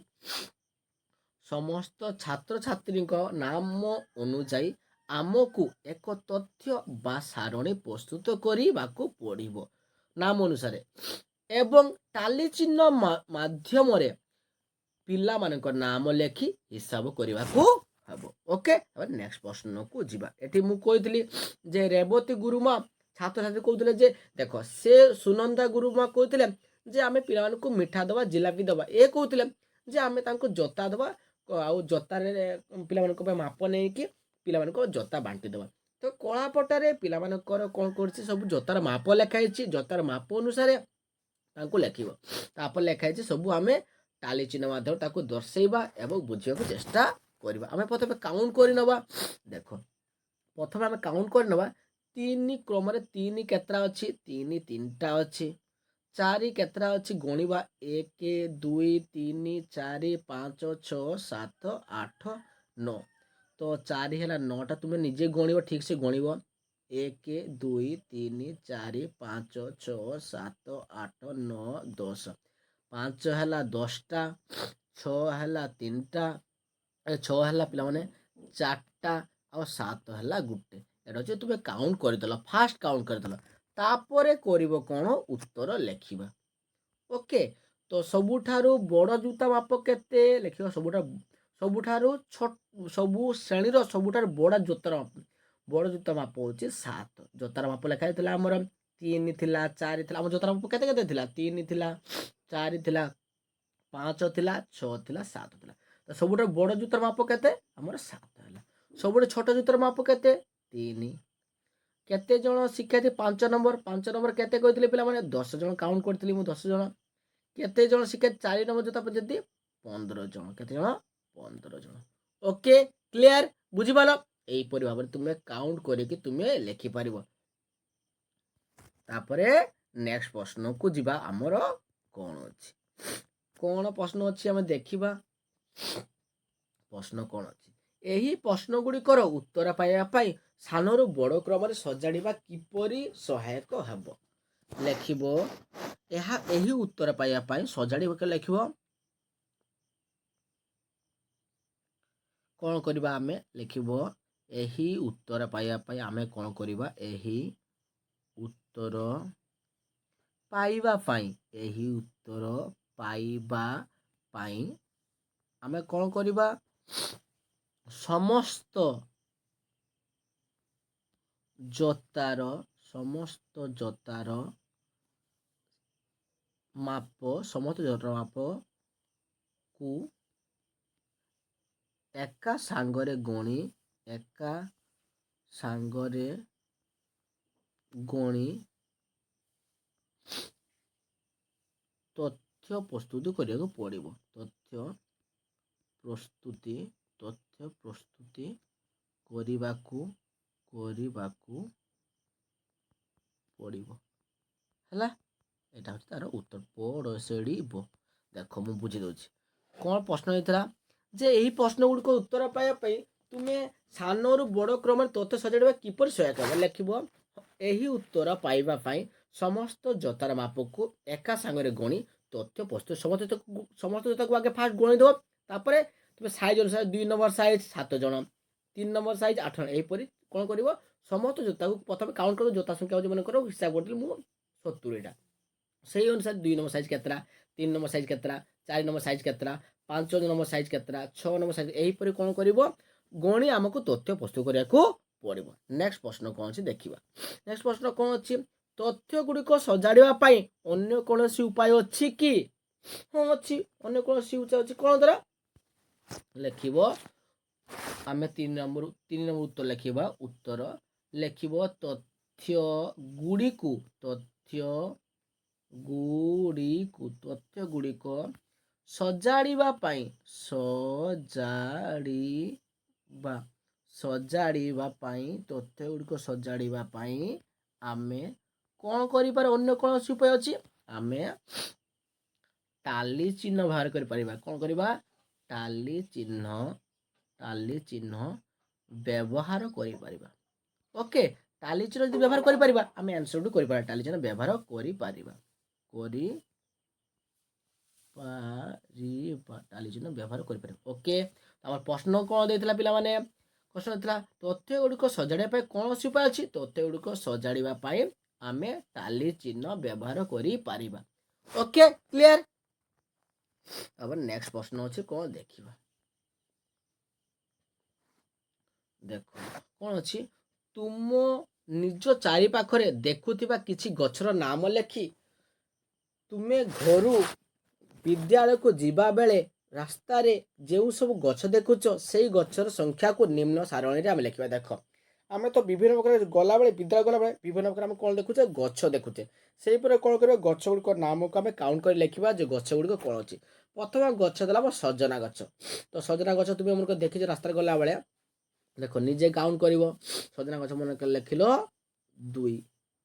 ସମସ୍ତ ଛାତ୍ରଛାତ୍ରୀଙ୍କ ନାମ ଅନୁଯାୟୀ ଆମକୁ ଏକ ତଥ୍ୟ ବା ସାରଣୀ ପ୍ରସ୍ତୁତ କରିବାକୁ ପଡ଼ିବ ନାମ ଅନୁସାରେ ଏବଂ ଟାଲି ଚିହ୍ନ ମାଧ୍ୟମରେ ପିଲାମାନଙ୍କ ନାମ ଲେଖି ହିସାବ କରିବାକୁ ହେବ। ଓକେ, ଏବେ ନେକ୍ସଟ ପ୍ରଶ୍ନକୁ ଯିବା। ଏଠି ମୁଁ କହିଥିଲି ଯେ ରେବତୀ ଗୁରୁମା ଛାତ୍ରଛାତ୍ରୀ କହୁଥିଲେ ଯେ ଦେଖ ସେ ସୁନନ୍ଦା ଗୁରୁମା କହୁଥିଲେ ଯେ ଆମେ ପିଲାମାନଙ୍କୁ ମିଠା ଦେବା, ଜିଲାପି ଦେବା। ଏ କହୁଥିଲେ ଯେ ଆମେ ତାଙ୍କୁ ଜୋତା ଦେବା, ଆଉ ଜୋତାରେ ପିଲାମାନଙ୍କ ପାଇଁ ମାପ ନେଇକି ପିଲାମାନଙ୍କ ଜୋତା ବାଣ୍ଟି ଦେବା। ତ କଳାପଟାରେ ପିଲାମାନଙ୍କର କ'ଣ କରୁଛି, ସବୁ ଜୋତାର ମାପ ଲେଖା ହେଇଛି। ଜୋତାର ମାପ ଅନୁସାରେ ତାଙ୍କୁ ଲେଖିବ। ତାପରେ ଲେଖା ହେଇଛି ସବୁ ଆମେ ଟାଲି ଚିହ୍ନ ମାଧ୍ୟମରେ ତାକୁ ଦର୍ଶେଇବା ଏବଂ ବୁଝିବାକୁ ଚେଷ୍ଟା କରିବା। ଆମେ ପ୍ରଥମେ କାଉଣ୍ଟ କରିନେବା। ଦେଖ ପ୍ରଥମେ ଆମେ କାଉଣ୍ଟ କରିନେବା। 3 କ୍ରମରେ 3 କେତେଟା ଅଛି? 3 3ଟା ଅଛି। 4 କେତେଟା ଅଛି? ଗଣିବା 1 2 3 4 5 6 7 8 9। ତ 4 ହେଲା 9ଟା। ତୁମେ ନିଜେ ଗଣିବ, ଠିକ୍ ସେ ଗଣିବ। 1 2 3 4 5 6 7 8 9 10। 5 ହେଲା 10ଟା, 6 ହେଲା 3ଟା, 6 ହେଲା ପିଲାମାନେ 4ଟା, ଆଉ 7 ହେଲା 1। ଏଇଟା ହচ্ছে ତୁମେ କାଉଣ୍ଟ କରିଦେଲ, ଫାଷ୍ଟ କାଉଣ୍ଟ କରିଦେଲ। ତାପରେ କରିବ କ'ଣ? ଉତ୍ତର ଲେଖିବା। ଓକେ, ତ ସବୁଠାରୁ ବଡ଼ ଜୋତା ମାପ କେତେ? ଲେଖିବ ସବୁଠାରୁ ଛୋଟ, ସବୁ ଶ୍ରେଣୀର ସବୁଠାରୁ ବଡ଼ ଜୋତା ମାପ ହେଉଛି 7। ଜୋତାର ମାପ ଲେଖା ହେଇଥିଲା ଆମର 3 ଥିଲା, 4 ଥିଲା। ଆମ ଜୋତାର ମାପ କେତେ କେତେ ଥିଲା? 3 ଥିଲା, 4 ଥିଲା, 5 ଥିଲା, 6 ଥିଲା, 7 ଥିଲା। ତ ସବୁଠାରୁ ବଡ଼ ଜୋତାର ମାପ କେତେ? ଆମର 7 ହେଲା। ସବୁଠୁ ଛୋଟ ଜୋତାର ମାପ କେତେ? 3। କେତେ ଜଣ ଶିକ୍ଷାର୍ଥୀ? 5 ନମ୍ବର। 5 ନମ୍ବର କେତେ କହିଥିଲେ ପିଲାମାନେ? 10 ଜଣ କାଉଣ୍ଟ କରିଥିଲି ମୁଁ, 10 ଜଣ। केते जन शिक्षक 4 नंबर जोता पचती 15 जन केते जन 15 जन ओके क्लियर बुझी पालो एहीपरि भाव तुम काउंट करके तुम लिखिपार तापरे नेक्स्ट प्रश्न को जीवा आमर कौन अच्छी कौन प्रश्न अच्छी आम देखा प्रश्न कौन अच्छी यही प्रश्न गुड़िकर उत्तर पाइबापी सानू बड़ क्रम सजाड़ा किपरि सहायक हेब लेखिब यही उत्तर पाइबापी सजाड़ लिख कौन करवा आम लिखब यही उत्तर पाइबापी आम कौन करवा यही उत्तर पाइबापी यही उत्तर पाइबापी आम कौन करवा समस्त जोतार माप समस्त जोतार माप को एका सांगरे गणी एका सांगरे गणी तथ्य प्रस्तुति करने पड़ो तथ्य प्रस्तुति करने पड़ो है यहाँ हूँ तार उत्तर पड़ से देख मुझे बुझी दूसरी कौन प्रश्न होता जे यही प्रश्न गुड़िक उत्तर पाइबापी तुम्हें सानू बड़ क्रम तथ्य सजाड़ा किपर सहायक हे लिख यही उत्तर पाइबापी समस्त जोतार माप को एका सांगरे गणी तथ्य प्रस्तुत समस्त जोता को आगे फास्ट गणिद तापर तुम साइज अनुसार 2 नंबर साइज 7 जन 3 नंबर साइज 8 जन यहीपरि कौन कर समस्त जोता को प्रथम काउंट कर जोता संख्या मन कर हिसाब कर मुझे 70टा से अनुसार 2 नंबर साइज केतरा 3 नंबर साइज केतरा 4 नंबर साइज केतरा 5 नंबर साइज केतरा 6 नंबर साइज यहीपरि कौन कर गणी आमको तथ्य प्रस्तुत करने को पड़ो नेक्स्ट प्रश्न कौन अच्छी देखा नेक्स्ट प्रश्न कौन अच्छी तथ्य गुड़िक सजाड़ापी अन्य कौन उपाय अच्छी कि हाँ अच्छी अन्य कौन उपाय अच्छी कौन द्वारा लिख आम 3 नंबर उत्तर लिखा उत्तर लिख तथ्य गुड़िक सजाड़ापी तथ्य गुड़िक सजाड़ापी आम कौन कर अन्य कौन उपाय अच्छी आम टाली चिन्ह बाहर कर कौन करवा टाली चिन्ह व्यवहार कर ओके टाली चिन्ह जो व्यवहार कर आम आंसर टू कर टाली चिन्ह व्यवहार टाली चिन्ह व्यवहार कर ओके प्रश्न कौन देता पिला माने प्रश्न देता तथ्य गुड़िक सजाड़ा कौन उपाय अच्छी तथ्य गुड़िक सजाड़ापी आम टाली चिन्ह व्यवहार कर ओके क्लियर अब नेक्स्ट प्रश्न अच्छे कौन देखा देख कौन अच्छी तुम निज चारि पाखरे देखुथिबा किछि गछर नाम लेखि तुम्हें घर विद्यालय को जीवा बेले रास्ता रे जो सब गछ देखुच से गछर संख्या को निम्न सारणी आम लिखा देख आम तो विभिन्न प्रकार गला बेले विद्यालय गला बेले विभिन्न प्रकार आम कौन देखुचे गछ देखुचे से कौन कर गछ गुड़िक नाम को आम काउंट कर लिखा जो गछ गुड़िक कौन अच्छी प्रथम गछ देला सजना गछ तो सजना गछ तुम्हें मन देखी रास्ता गला बेले देख निजे काउंट कर सजना गछ मन लिखिल 2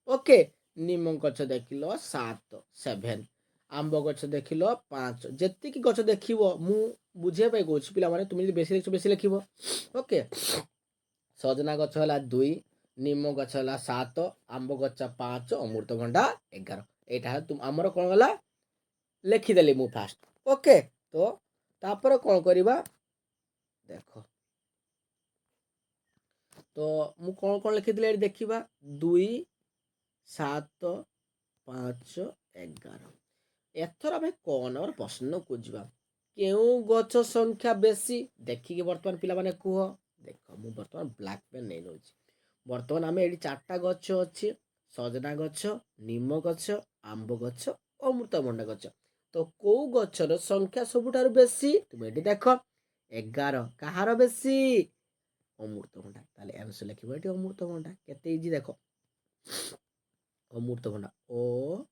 ओके निम गछ देखिल 7 7 आंब गछ देखिल 5 जेतिकी गछ देख मु बुझे कौच पे तुम बेसी देख बेसी लिख ओके सजना गछ है 2 निम गछ है 7 आंब गछ 5 अमृतभंडा 11 यहाँ तुम आमर कौन गला लिखिदेली मु फास्ट ओके तो तापर कौन करवा देख तो मु कौन कौन लिखिदी देखा 2 7 5 11 एथर आम कौन और प्रश्न को जीवा क्यों गछ संख्या बेसी देखिए बर्तमान पिला माने कह देख मु बर्तमान ब्लैक पेन नहीं नौ बर्तमान आम ये 4टा गछ अच्छी सजना गछ निम गछ आंब गछ अमृतभंडा गछ तो कौ गछर संख्या सबुठार बेसी तुम ये देख 11 कहार बेसी अमृतभंडा ताले आंसर लिखिबो एटी अमृतभंडा केते इजी देख अमृतभंडा ओ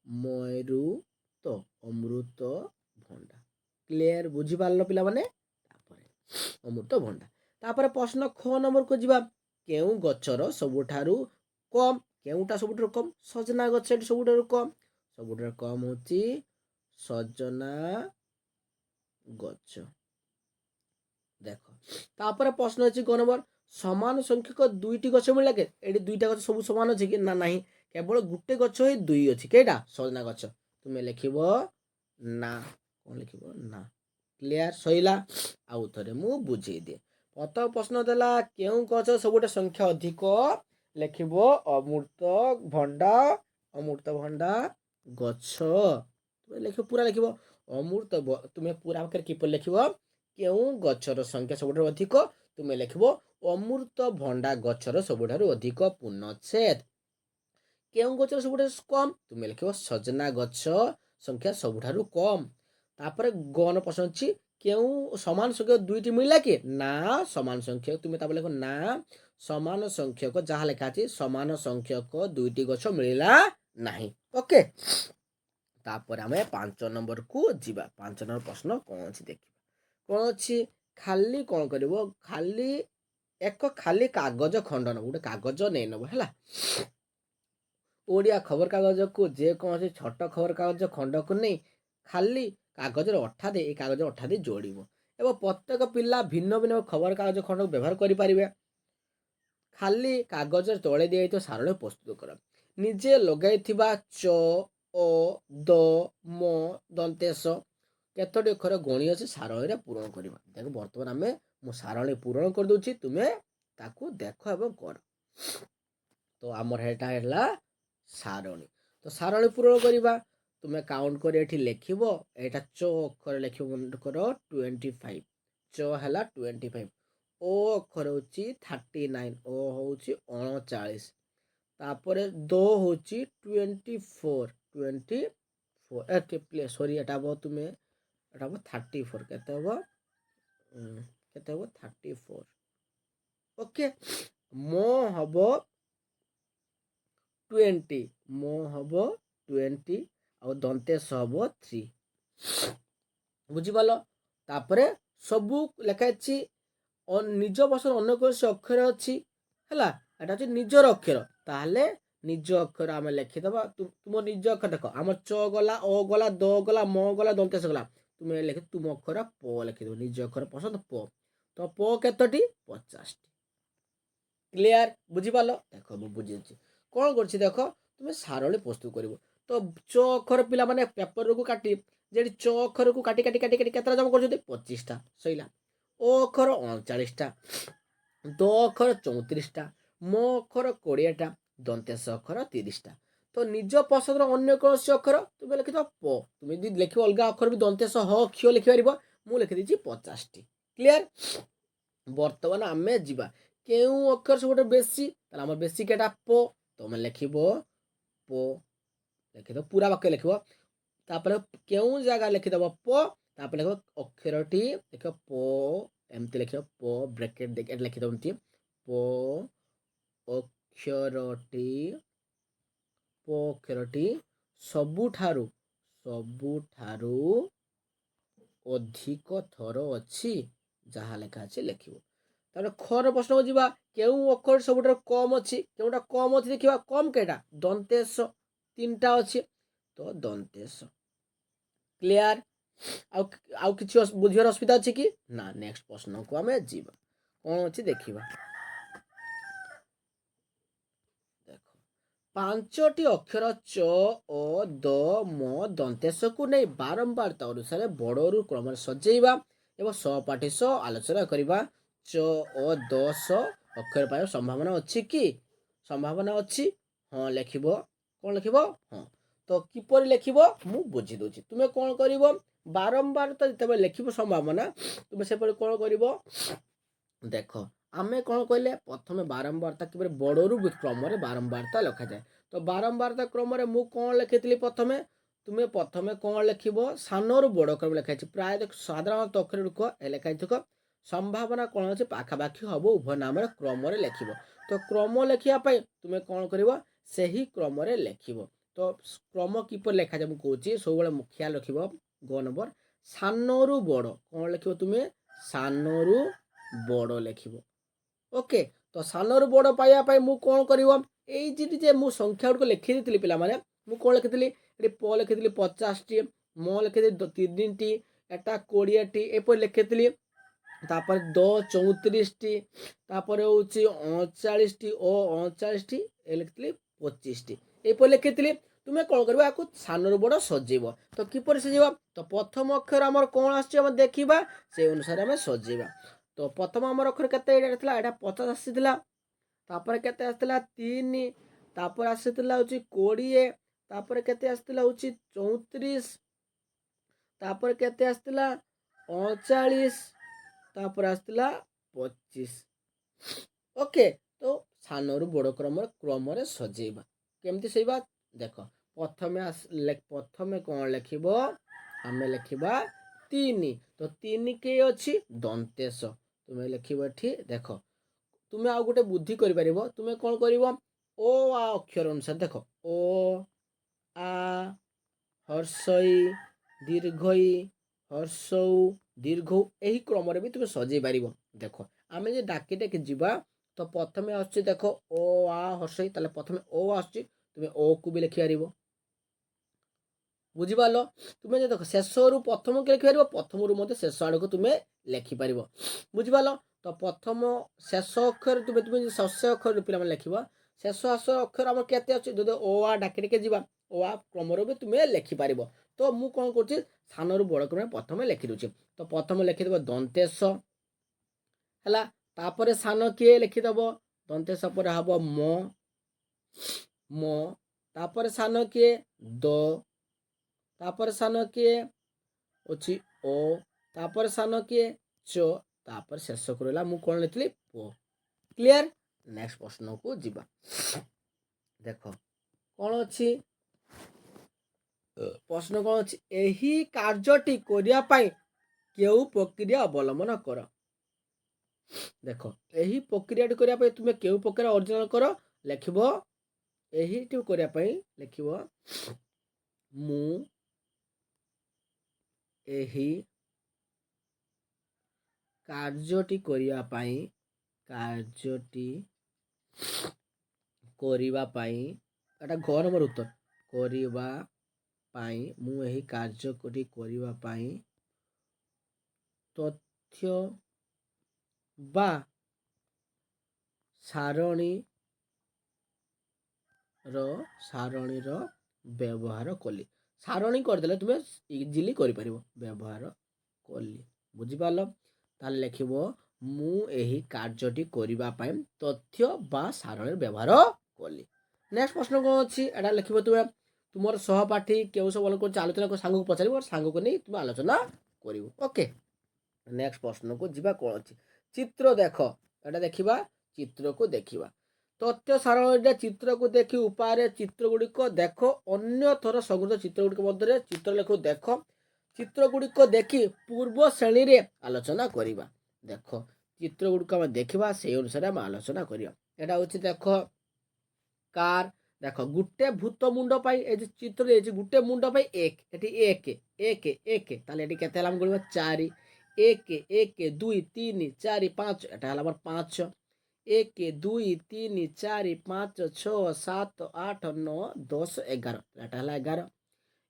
मयरू ତ ଅମୃତଭଣ୍ଡା। କ୍ଲିୟର ବୁଝିପାରିଲ ପିଲାମାନେ? ତାପରେ ଅମୃତଭଣ୍ଡା। ତାପରେ ପ୍ରଶ୍ନ ଖ ନମ୍ବରକୁ ଯିବା। କେଉଁ ଗଛର ସବୁଠାରୁ କମ୍? କେଉଁଟା ସବୁଠାରୁ କମ୍? ସଜନା ଗଛ ଏଠି ସବୁଠାରୁ କମ୍। ସବୁଠାରୁ କମ୍ ହେଉଛି ସଜନା ଗଛ। ଦେଖ ତାପରେ ପ୍ରଶ୍ନ ଅଛି ଗ ନମ୍ବର। ସମାନ ସଂଖ୍ୟକ ଦୁଇଟି ଗଛ ମିଳିଲା କେ? ଏଠି ଦୁଇଟା ଗଛ ସବୁ ସମାନ ଅଛି କି? ନା ନାହିଁ, କେବଳ ଗୋଟେ ଗଛ ହିଁ ଦୁଇ ଅଛି। କେଇଟା? ସଜନା ଗଛ। ତୁମେ ଲେଖିବ ନା। କ'ଣ ଲେଖିବ? ନା। କ୍ଲିୟର? ସଇଲା। ଆଉ ଥରେ ମୁଁ ବୁଝେଇ ଦିଏ। ପ୍ରଥମ ପ୍ରଶ୍ନ ଦେଲା କେଉଁ ଗଛ ସବୁଠୁ ସଂଖ୍ୟା ଅଧିକ? ଲେଖିବ ଅମୃତଭଣ୍ଡା। ଅମୃତଭଣ୍ଡା ଗଛ। ତୁମେ ଲେଖିବ, ପୁରା ଲେଖିବ ତୁମେ ପୁରା ଆକାରରେ କିପରି ଲେଖିବ? କେଉଁ ଗଛର ସଂଖ୍ୟା ସବୁଠାରୁ ଅଧିକ? ତୁମେ ଲେଖିବ ଅମୃତଭଣ୍ଡା ଗଛର ସବୁଠାରୁ ଅଧିକ ପୂର୍ଣ୍ଣଚ୍ଛେଦ। କେଉଁ ଗଛର ସବୁଠାରୁ କମ୍? ତୁମେ ଲେଖିବ ସଜନା ଗଛ ସଂଖ୍ୟା ସବୁଠାରୁ କମ୍। ତାପରେ ଗନ ପ୍ରଶ୍ନ ଅଛି କେଉଁ ସମାନ ସଂଖ୍ୟକ ଦୁଇଟି ମିଳିଲା କି? ନା ସମାନ ସଂଖ୍ୟକ। ତୁମେ ତାପରେ ଲେଖ ନା ସମାନ ସଂଖ୍ୟକ। ଯାହା ଲେଖା ଅଛି ସମାନ ସଂଖ୍ୟକ ଦୁଇଟି ଗଛ ମିଳିଲା ନାହିଁ। ଓକେ। ତାପରେ ଆମେ 5 ନମ୍ବରକୁ ଯିବା। 5 ନମ୍ବର ପ୍ରଶ୍ନ କ'ଣ ଅଛି ଦେଖିବା। କ'ଣ ଅଛି? ଖାଲି କ'ଣ କରିବ? ଖାଲି କାଗଜ ଖଣ୍ଡ ନେବ। ଗୋଟେ କାଗଜ ନେଇ ନେବ ହେଲା। ଓଡ଼ିଆ ଖବରକାଗଜକୁ ଯେକୌଣସି ଛୋଟ ଖବରକାଗଜ ଖଣ୍ଡକୁ ନେଇ ଖାଲି କାଗଜରେ ଅଠା ଦେଇ, ଏଇ କାଗଜ ଅଠା ଦେଇ ଯୋଡ଼ିବ। ଏବଂ ପ୍ରତ୍ୟେକ ପିଲା ଭିନ୍ନ ଭିନ୍ନ ଖବରକାଗଜ ଖଣ୍ଡକୁ ବ୍ୟବହାର କରିପାରିବେ। ଖାଲି କାଗଜରେ ତଳେ ଦିଆଯାଇଥିବା ସାରଣୀ ପ୍ରସ୍ତୁତ କର। ନିଜେ ଲଗାଇଥିବା ଚ, ଅ, ଦ, ମ, ଦନ୍ତେଶ କେତୋଟି ଅକ୍ଷର ଗଣି ଅଛି ସାରଣୀରେ ପୂରଣ କରିବା। ଦେଖ ବର୍ତ୍ତମାନ ମୁଁ ସାରଣୀ ପୂରଣ କରିଦେଉଛି, ତୁମେ ତାକୁ ଦେଖ ଏବଂ କର। ତ ଆମର ଏଇଟା ହେଲା ସାରଣୀ। ତ ସାରଣୀ ପୂରଣ କରିବା। ତୁମେ କାଉଣ୍ଟ କରି ଏଠି ଲେଖିବ। ଏଇଟା ଚ ଅକ୍ଷର ଲେଖିବ, ମନେ କର 25। ଚ ହେଲା 25। ଓ ଅକ୍ଷର ହେଉଛି 39। ଓ ହେଉଛି 39। ତାପରେ ଦ ହେଉଛି 24। ସରି ଏଟା ହେବ ତୁମେ এটা হব 34। কেতে হব? কেতে হব? 34। ওকে। ম হব 20। ম হব 20 ଆଉ ଦନ୍ତେଶ ହବ 3। ବୁଝିପାରିଲ? ତାପରେ ସବୁ ଲେଖା ଅଛି। ନିଜ ବସର ଅନ୍ୟ କୌଣସି ଅକ୍ଷର ଅଛି ହେଲା, ଏଟା ହେଉଛି ନିଜର ଅକ୍ଷର। ତାହେଲେ ନିଜ ଅକ୍ଷର ଆମେ ଲେଖିଦେବା। ତୁମ ନିଜ ଅକ୍ଷର ଦେଖ, ଆମର ଚ ଗଲା, ଅ ଗଲା, ଦ ଗଲା, ମ ଗଲା, ଦନ୍ତେଶ ଗଲା। ତୁମେ ଲେଖି ତୁମ ଅକ୍ଷର ପ ଲେଖିଦେବ। ନିଜ ଅକ୍ଷର ପସନ୍ଦ ପ। ତ ପ କେତୋଟି? 50ଟି। କ୍ଲିୟର? ବୁଝିପାରିଲ? ଦେଖ ମୁଁ ବୁଝେଇଛି। କ'ଣ କରୁଛି ଦେଖ, ତୁମେ ସାରଣୀ ପ୍ରସ୍ତୁତ କରିବ। ତ ଚ ଅକ୍ଷର ପିଲାମାନେ ପେପରକୁ କାଟି ଯେଠି ଚ ଅକ୍ଷରକୁ କାଟି କାଟି କାଟି କାଟି କେତେଟା ଜମା କରୁଛନ୍ତି? 25ଟା। ସଇଲା। ଓ ଅକ୍ଷର 39ଟା। ଦ ଅକ୍ଷର 34ଟା। ମ ଅକ୍ଷର 20ଟା। ଦନ୍ତେଶ ଅକ୍ଷର 30ଟା। ତ ନିଜ ପସନ୍ଦର ଅନ୍ୟ କୌଣସି ଅକ୍ଷର ତୁମେ ଲେଖିଥିବ ପ। ତୁମେ ଯଦି ଲେଖିବ ଅଲଗା ଅକ୍ଷର ବି ଦନ୍ତେଶ ହ କ୍ଷ ଲେଖିପାରିବ। ମୁଁ ଲେଖିଦେଇଛି 50ଟି। କ୍ଲିୟର? ବର୍ତ୍ତମାନ ଆମେ ଯିବା କେଉଁ ଅକ୍ଷର ସବୁଠୁ ବେଶୀ? ତାହେଲେ ଆମର ବେଶୀ କେଟା? ପ। ତମେ ଲେଖିବ ପ। ଲେଖିଦେବ, ପୁରା ବାକ୍ୟ ଲେଖିବ। ତାପରେ କେଉଁ ଜାଗା ଲେଖିଦେବ ପ। ତାପରେ ଲେଖିବ ଅକ୍ଷରଟି, ଲେଖିବ ପ। ଏମିତି ଲେଖିବ ପ ବ୍ରେକେଟ୍ ଦେଇକି ଏଠି ଲେଖିଦେବ ଏମିତି ପ ଅକ୍ଷରଟି ସବୁଠାରୁ ଅଧିକ ଥର ଅଛି ଯାହା ଲେଖା ଅଛି ଲେଖିବ। ତାପରେ ଖର ପ୍ରଶ୍ନକୁ ଯିବା। କେଉଁ ଅକ୍ଷର ସବୁଠାରୁ କମ୍ ଅଛି? କେଉଁଟା କମ୍ ଅଛି ଦେଖିବା। କମ୍ କେଟା? ଦନ୍ତେଶ 3ଟା ଅଛି। ତ ଦନ୍ତେଶ। କ୍ଲିୟର? ଆଉ କିଛି ବୁଝିବାର ଅସୁବିଧା ଅଛି କି? ନା। ନେକ୍ସଟ ପ୍ରଶ୍ନକୁ ଆମେ ଯିବା। କ'ଣ ଅଛି ଦେଖିବା। ଦେଖ 5ଟି ଅକ୍ଷର ଚ, ଅ, ଦ, ମ, ଦନ୍ତେଶକୁ ନେଇ ବାରମ୍ବାର ଅନୁସାରେ ବଡ଼ରୁ କ୍ରମରେ ସଜେଇବା ଏବଂ ସହପାଠୀ ସହ ଆଲୋଚନା କରିବା। ଚ, ଅ, ଦ, ସ ଅକ୍ଷର ପାଇବା ସମ୍ଭାବନା ଅଛି କି? ସମ୍ଭାବନା ଅଛି। ହଁ ଲେଖିବ। କ'ଣ ଲେଖିବ? ହଁ। ତ କିପରି ଲେଖିବ ମୁଁ ବୁଝି ଦେଉଛି। ତୁମେ କ'ଣ କରିବ? ବାରମ୍ବାର ତ ଯେତେବେଳେ ଲେଖିବ ସମ୍ଭାବନା, ତୁମେ ସେପରି କ'ଣ କରିବ? ଦେଖ ଆମେ କ'ଣ କହିଲେ ପ୍ରଥମେ ବାରମ୍ବାରତା କିପରି ବଡ଼ରୁ କ୍ରମରେ ବାରମ୍ବାରତା ଲେଖାଯାଏ। ତ ବାରମ୍ବାରତା କ୍ରମରେ ମୁଁ କ'ଣ ଲେଖିଥିଲି ପ୍ରଥମେ? ତୁମେ ପ୍ରଥମେ କ'ଣ ଲେଖିବ? ସାନରୁ ବଡ଼ କ୍ରମ ଲେଖାଯାଇଛି। ପ୍ରାୟ ସାଧାରଣତଃ ଅକ୍ଷର ଗୁଡ଼ିକ ଲେଖାଯାଇଥିବ। ସମ୍ଭାବନା କ'ଣ ଅଛି? ପାଖାପାଖି ହେବ। ଉଭୟ ନାମରେ କ୍ରମରେ ଲେଖିବ। ତ କ୍ରମ ଲେଖିବା ପାଇଁ ତୁମେ କ'ଣ କରିବ? ସେହି କ୍ରମରେ ଲେଖିବ। तो क्रम किपर लिखा जाए मुझे सब ख्याल रख ग नंबर सानू बड़ कौन लिख तुम्हें सानू बड़ लिख ओके तो सानू बड़ पाइबापी मुझे कौन कर ये मुझे संख्या गुड़ लिखी दी पे मुझे कौन लिखी ये प लिखी 50 टी म लिखी 3 टी एटा 20 टी एपर लिखी तापर द 34 टी तापर हूँ 39 टी ओ 39 टी लिखी 25 टी एपर लिखी तुम्हें कौन कर सानू बड़ सजेब तो किपर सजेबा तो प्रथम अक्षर आमर कौन आम देखा से अनुसार आम सजेबा तो प्रथम आमर अक्षर केते 50 आसीला तापर केते आसीला 3 तापर आसीला होची 20 तापर केते आसीला होची 34 तापर केते आसीला 39 तापर आसीला 25 ओके तो सानू बड़ क्रम सजेबा केमती सजेबा देख प्रथमे कौन लिख आम लिखा 3 तो 3 के अच्छी दंतेश तुम्हें लिख देख तुम्हें आउ गोटे बुद्धि कर तुम्हें कौन कर ओ आ अक्षर अनुसार देख ओ आ हर्षई दीर्घई हर्षौ दीर्घ यही क्रम भी तुम्हें सजे पार देख आम जो डाकी डाकी जीवा तो प्रथमे आस देख ओ आ हर्षई ताले प्रथमे ओ आस तुम्हें ओ को भी लिखिपार बुझिपार तुम्हें देख शेष रु प्रथम के लिखिपार प्रथम रु शेष आड़ को तुम्हें लिखिपार बुझिपार तो प्रथम शेष अक्षर तुम्हें तुम्हें शेष अक्षर पे लिख शेष अक्षर आम के जो ओ आ डाकी डाकी जीवा ओ आ क्रम भी तुम्हें लिखिपार तो मुझे कौन कर सानू बड़ क्रम प्रथम लिखि दूसरी तो प्रथम लिखिदेव दंतेश है तापर सान किए लिखिदेव दंतेश पर हम म तापर सान किए द तापर सान किए अच्छी ओ तापर सान किए च तापर शेष करला मु कौन लिखली पो क्लियर नेक्स्ट प्रश्न को जीवा देख कौन अच्छी प्रश्न कौन अच्छी यही कार्यटी करने केउ प्रक्रिया अवलंबन कर देख यही प्रक्रिया करने तुम्हें केउ प्रक्रिया अर्जन कर लिख यही करने लिख मु यही कार्यटी एटा घ नंबर उत्तर करने मु यही कार्यटी करने तथ्य बा सारणी व्यवहार कली सारणी करदे तुम्हें इजिली कर व्यवहार कली बुझिपार ताले लिख मु यही कार्यटी करने तथ्य बा सारणी व्यवहार कली नेक्स्ट प्रश्न कौन अच्छी एटा लिख तुम्हें तुम सहपाठी केउ सब आलोचना कर सांग को पचार सांग को नहीं तुम आलोचना कर ओके नेक्स्ट प्रश्न को जीवा कौन अच्छी चित्र देख एटा देखा चित्र को देखा तथ्य सारणी चित्र को देखी उपाय चित्र गुड़िक देख अन्य थर संगृत चित्र गुड़िक मध्य चित्र लेख देख चित्र गुड़िक देखी पूर्व श्रेणी रे आलोचना करवा देख चित्र गुड़िक आम देखा से अनुसार आम आलोचना करवा एटा हूँ देख कार देख गुटे भूत मुंड चित्र गुटे मुंड एक एक एक एक ताले केते आम गणिबा 4 1 1 2 3 4 5 एटा हला 5 1 2 3 4 5 6 7 8 9 10 11 एटा हला 11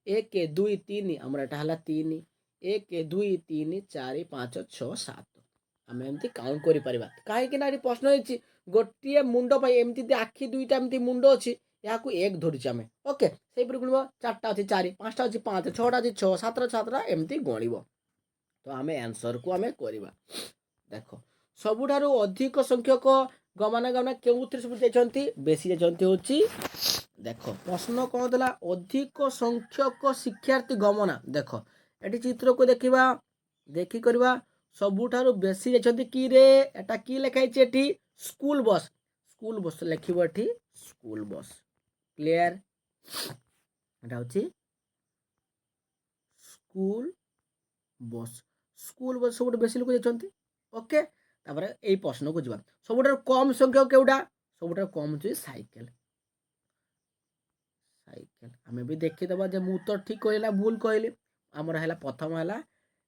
1 2 3 आमर एटा हला 3 1 2 3 4 5 6 7 आम एमती काउंट करि परिबा काहे ना प्रश्न होइछि गोटे मुंड एमती आखि दुईटा एमती मुंड अच्छी या एक धरचे आम ओके से गुण 4टा अच्छी 4 5टा अच्छी 5 6टा अच्छी 6 7टा एमती गणव तो आम आंसर को आम करवा देख सबुठार अधिक संख्यक गमनागमन के सब जाती बेसी जाती हूँ देख प्रश्न कौन था अधिक संख्यक शिक्षार्थी गमना देख ये चित्र को देखा देखी करवा सबुठार बेसी जाती कि रे एटा कि लिखाई स्कूल बस लिख स्कूल बस क्लियर एटा हूँ स्कूल बस सब बेसी लोक जाती ओके तापर यही प्रश्न को जीवा सबुठार कम संख्यक केउटा सबुठार कम होची साइकेल ସାଇକେଲ। ଆମେ ବି ଦେଖିଦେବା ଯେ ମୁଁ ତ ଠିକ୍ କହିଲି ନା ଭୁଲ କହିଲି। ଆମର ହେଲା ପ୍ରଥମ ହେଲା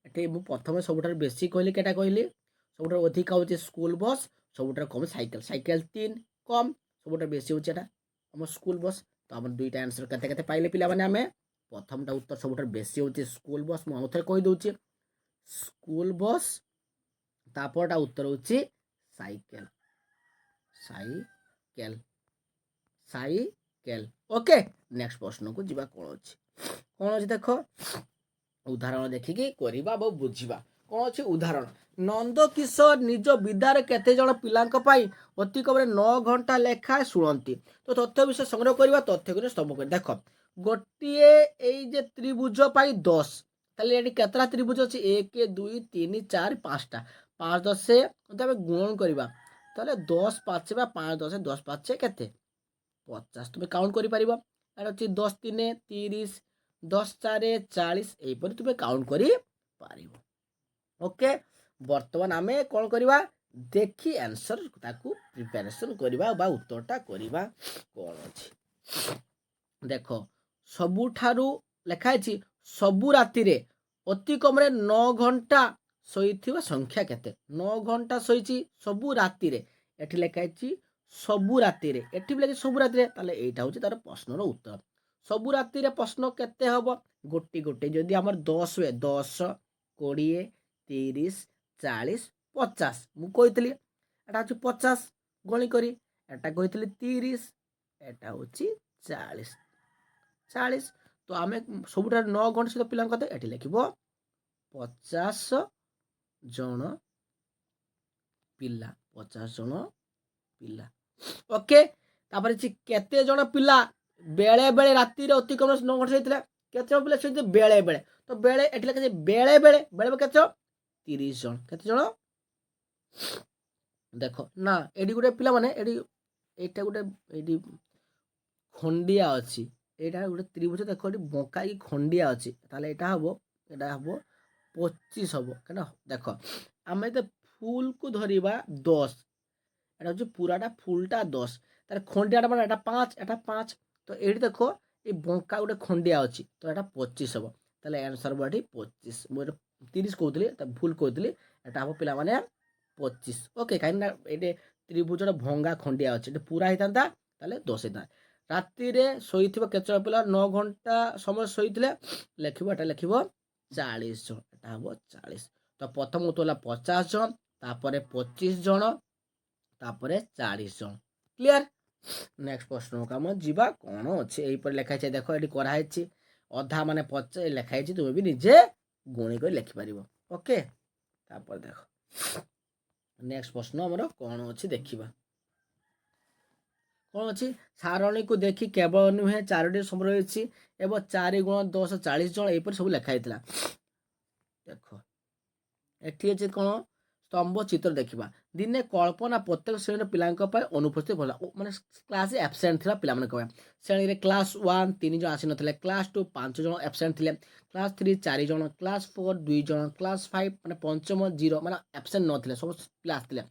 ଏଠି ମୁଁ ପ୍ରଥମେ ସବୁଠାରୁ ବେଶୀ କହିଲି କେଟା କହିଲି ସବୁଠାରୁ ଅଧିକା ହେଉଛି ସ୍କୁଲ ବସ୍, ସବୁଠାରୁ କମ୍ ସାଇକେଲ। ସାଇକେଲ 3 କମ୍, ସବୁଠାରୁ ବେଶୀ ହେଉଛି ଏଟା ଆମ ସ୍କୁଲ ବସ୍। ତ ଆମର ଦୁଇଟା ଆନ୍ସର କେତେ କେତେ ପାଇଲେ ପିଲାମାନେ? ଆମେ ପ୍ରଥମଟା ଉତ୍ତର ସବୁଠାରୁ ବେଶୀ ହେଉଛି ସ୍କୁଲ ବସ୍। ମୁଁ ଆଉଥରେ କହିଦେଉଛି ସ୍କୁଲ ବସ୍, ତାପରଟା ଉତ୍ତର ହେଉଛି cycle. Cycle cycle. Okay, next ପ୍ରଶ୍ନକୁ ଯିବା। କ'ଣ ଅଛି ଦେଖ, ଉଦାହରଣ ଦେଖିକି କରିବା ବା ବୁଝିବା। କ'ଣ ଅଛି ଉଦାହରଣ? ନନ୍ଦକିଶୋର ନିଜ ବିଦ୍ୟାଳୟରେ କେତେ ଜଣ ପିଲାଙ୍କ ପାଇଁ ଅତି କମରେ 9 ଘଣ୍ଟା ଲେଖାଏଁ ଶୁଣନ୍ତି? ତ ତଥ୍ୟ ବିଷୟ ସଂଗ୍ରହ କରିବା, ତଥ୍ୟକୁ ସ୍ତମ୍ଭ କରି ଦେଖ। ଗୋଟିଏ ଏଇ ଯେ ତ୍ରିଭୁଜ ପାଇଁ 10, ତାହେଲେ ଏଠି କେତେଟା ତ୍ରିଭୁଜ ଅଛି? 1 2 3 4 5ଟା। 5 10 ଆମେ ଗୁଣନ କରିବା, ତାହେଲେ 10 5 ବା 5 10 10 5 କେତେ? 50। তুমি কাউন্ট କରିପାରିବ। এটা হচ্ছে 10 3 30, 10 4 40, এইপରି তুমি কাউন্ট କରିପାରିବ। ଓକେ, ବର୍ତ୍ତମାନ ଆମେ କ'ଣ କରିବା? ଦେଖି ଆନ୍ସର ତାକୁ ପ୍ରିପାରେସନ୍ କରିବା ବା ଉତ୍ତରଟା କରିବା। କ'ଣ ଅଛି ଦେଖ, ସବୁଠାରୁ ଲେଖା ହେଇଛି ସବୁ ରାତିରେ ଅତି କମରେ 9 ଘଣ୍ଟା ଶୋଇଥିବା ସଂଖ୍ୟା କେତେ? 9 ଘଣ୍ଟା ଶୋଇଛି ସବୁ ରାତିରେ, ଏଠି ଲେଖା ହେଇଛି ସବୁ ରାତିରେ, ଏଠି ବି ଲେଖା ସବୁ ରାତିରେ, ତାହେଲେ ଏଇଟା ହେଉଛି ତାର ପ୍ରଶ୍ନର ଉତ୍ତର। ସବୁ ରାତିରେ ପ୍ରଶ୍ନ କେତେ ହେବ? ଗୋଟି ଗୋଟି ଯଦି ଆମର 10 ହୁଏ, 10 20 30 40 50, ମୁଁ କହିଥିଲି ଏଟା ହେଉଛି 50 ଗଣି କରି, ଏଟା କହିଥିଲି 30, ଏଟା ହେଉଛି 40। ତ ଆମେ ସବୁଠାରୁ 9 ଘଣ୍ଟା ସହିତ ପିଲାଙ୍କ କଥା ଏଠି ଲେଖିବ 50 ଜଣ ପିଲା, 50 ଜଣ ପିଲା। ଓକେ, ତାପରେ କେତେ ଜଣ ପିଲା ବେଳେ ବେଳେ ରାତିରେ ଅତି କମ୍ 9 ଘଣ୍ଟା ଶୋଇଥିଲା? କେତେ ଜଣ ପିଲା ଶୋଇଥିଲେ ବେଳେ ବେଳେ? ତ ବେଳେ ଏଠି ଲେଖାଯାଏ ବେଳେ ବେଳେ, ବେଳେ ବେଳେ କେତେ ଜଣ? 30 ଜଣ। କେତେ ଜଣ? ଦେଖ ନା ଏଠି ଗୋଟେ ପିଲାମାନେ ଏଠି ଏଇଟା ଗୋଟେ ଏଠି ଖଣ୍ଡିଆ ଅଛି, ଏଇଟା ଗୋଟେ ତ୍ରିଭୁଜ ଦେଖ, ଏଠି ବଙ୍କା କି ଖଣ୍ଡିଆ ଅଛି, ତାହେଲେ ଏଇଟା ହେବ 25 ହେବ। କାରଣ ଦେଖ ଆମେ ତ ଫୁଲକୁ ଧରିବା 10, এটা হচ্ছে পুরাটা ফুলটা 10, তার খন্ডিয়াটা মানে এটা 5, এটা 5। তো এইটি দেখো এই বঙ্কা গোটে খন্ডিয়া ଅଛି, তো এটা 25 ହେବ। তাহলে आंसर ହେବ এটি 25। ମୁଁ এটা 30 କହୁଥିଲି, ତା ଭୁଲ କହିଥିଲି, এটা ହେବ ପିଲାମାନେ 25। ଓକେ, କାହିଁକି ନା ଏଇଠି ତ୍ରିଭୁଜର ଭଙ୍ଗା ଖଣ୍ଡିଆ ଅଛି, ଏଠି ପୁରା ହେଇଥାନ୍ତା ତାହେଲେ 10 ହେଇଥାନ୍ତା। ରାତିରେ ଶୋଇଥିବା କେତେ ଜଣ ପିଲା 9 ଘଣ୍ଟା ସମୟ ଶୋଇଥିଲେ? ଲେଖିବ, ଏଟା ଲେଖିବ 40 ଜଣ, ଏଟା ହେବ 40। ତ ପ୍ରଥମ ଉତ୍ତର ହେଲା 50 ଜଣ, ତାପରେ 25 ଜଣ, ତାପରେ 40 ଜଣ। କ୍ଲିୟର? ନେକ୍ସଟ ପ୍ରଶ୍ନକୁ ଆମେ ଯିବା। କ'ଣ ଅଛି ଏଇପରି ଲେଖା ହେଇଛି, ଦେଖ ଏଠି କରାହେଇଛି ଅଧା ମାନେ 50 ଲେଖା ହେଇଛି, ତୁମେ ବି ନିଜେ ଗୁଣି କରି ଲେଖିପାରିବ। ଓକେ, ତାପରେ ଦେଖ ନେକ୍ସଟ ପ୍ରଶ୍ନ ଆମର କ'ଣ ଅଛି ଦେଖିବା। କ'ଣ ଅଛି? ସାରଣୀକୁ ଦେଖି କେବଳ ନୁହେଁ 4ଟି ସମ୍ବର ରହିଛି ଏବଂ 4 × 10 40 ଜଣ, ଏହିପରି ସବୁ ଲେଖା ହେଇଥିଲା। ଦେଖ ଏଠି ଅଛି କ'ଣ? স্তম্ভ ଚିତ୍ର ଦେଖିବା। ଦିନେ କଳ୍ପନା ପ୍ରତ୍ୟେକ ଶ୍ରେଣୀର ପିଲାଙ୍କ ପାଇଁ ଅନୁପସ୍ଥିତ ଭଲ, ମାନେ କ୍ଲାସ୍ ଆବସେଣ୍ଟ ଥିଲା ପିଲାମାନଙ୍କ ପାଇଁ। ଶ୍ରେଣୀରେ କ୍ଲାସ୍ 1 3 ଜଣ ଆସିନଥିଲେ, କ୍ଲାସ୍ 2 5 ଜଣ ଆବସେଣ୍ଟ ଥିଲେ, କ୍ଲାସ୍ 3 4 ଜଣ, କ୍ଲାସ୍ 4 2 ଜଣ, କ୍ଲାସ୍ 5 ମାନେ ପଞ୍ଚମ 0 ମାନେ ଆବସେଣ୍ଟ ନଥିଲେ, ସବୁ ପିଲା ଆସିଥିଲେ।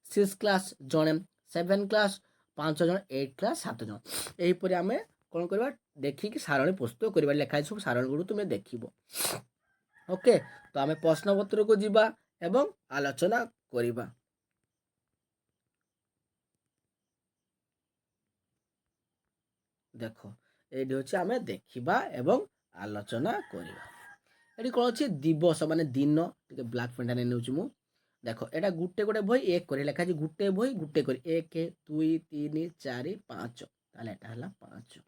6 କ୍ଲାସ୍ ଜଣେ, 7 କ୍ଲାସ୍ 5 ଜଣ, 8 କ୍ଲାସ୍ 7 ଜଣ। ଏହିପରି ଆମେ କ'ଣ କରିବା? ଦେଖିକି ସାରଣୀ ପ୍ରସ୍ତୁତ କରିବା। ଲେଖା ହେଇଛି ସବୁ ସାରଣୀ ଗୁଡ଼ିକୁ ତୁମେ ଦେଖିବ। ଓକେ, ତ ଆମେ ପ୍ରଶ୍ନପତ୍ରକୁ ଯିବା ଏବଂ ଆଲୋଚନା କରିବା। ଦେଖ ଏଇଠି ଅଛି ଆମେ ଦେଖିବା ଏବଂ ଆଲୋଚନା କରିବା। ଏଠି କ'ଣ ଅଛି? ଦିବସ ମାନେ ଦିନ, ଟିକେ ବ୍ଲାକ୍ ପେନ୍ଟା ନେଉଛି ମୁଁ। ଦେଖ ଏଇଟା ଗୋଟେ ଗୋଟେ ବହି 1 କରି ଲେଖା ଅଛି, ଗୋଟେ ବହି ଗୋଟେ କରି 1 2 3 4 5, ତାହେଲେ ଏଟା ହେଲା 5।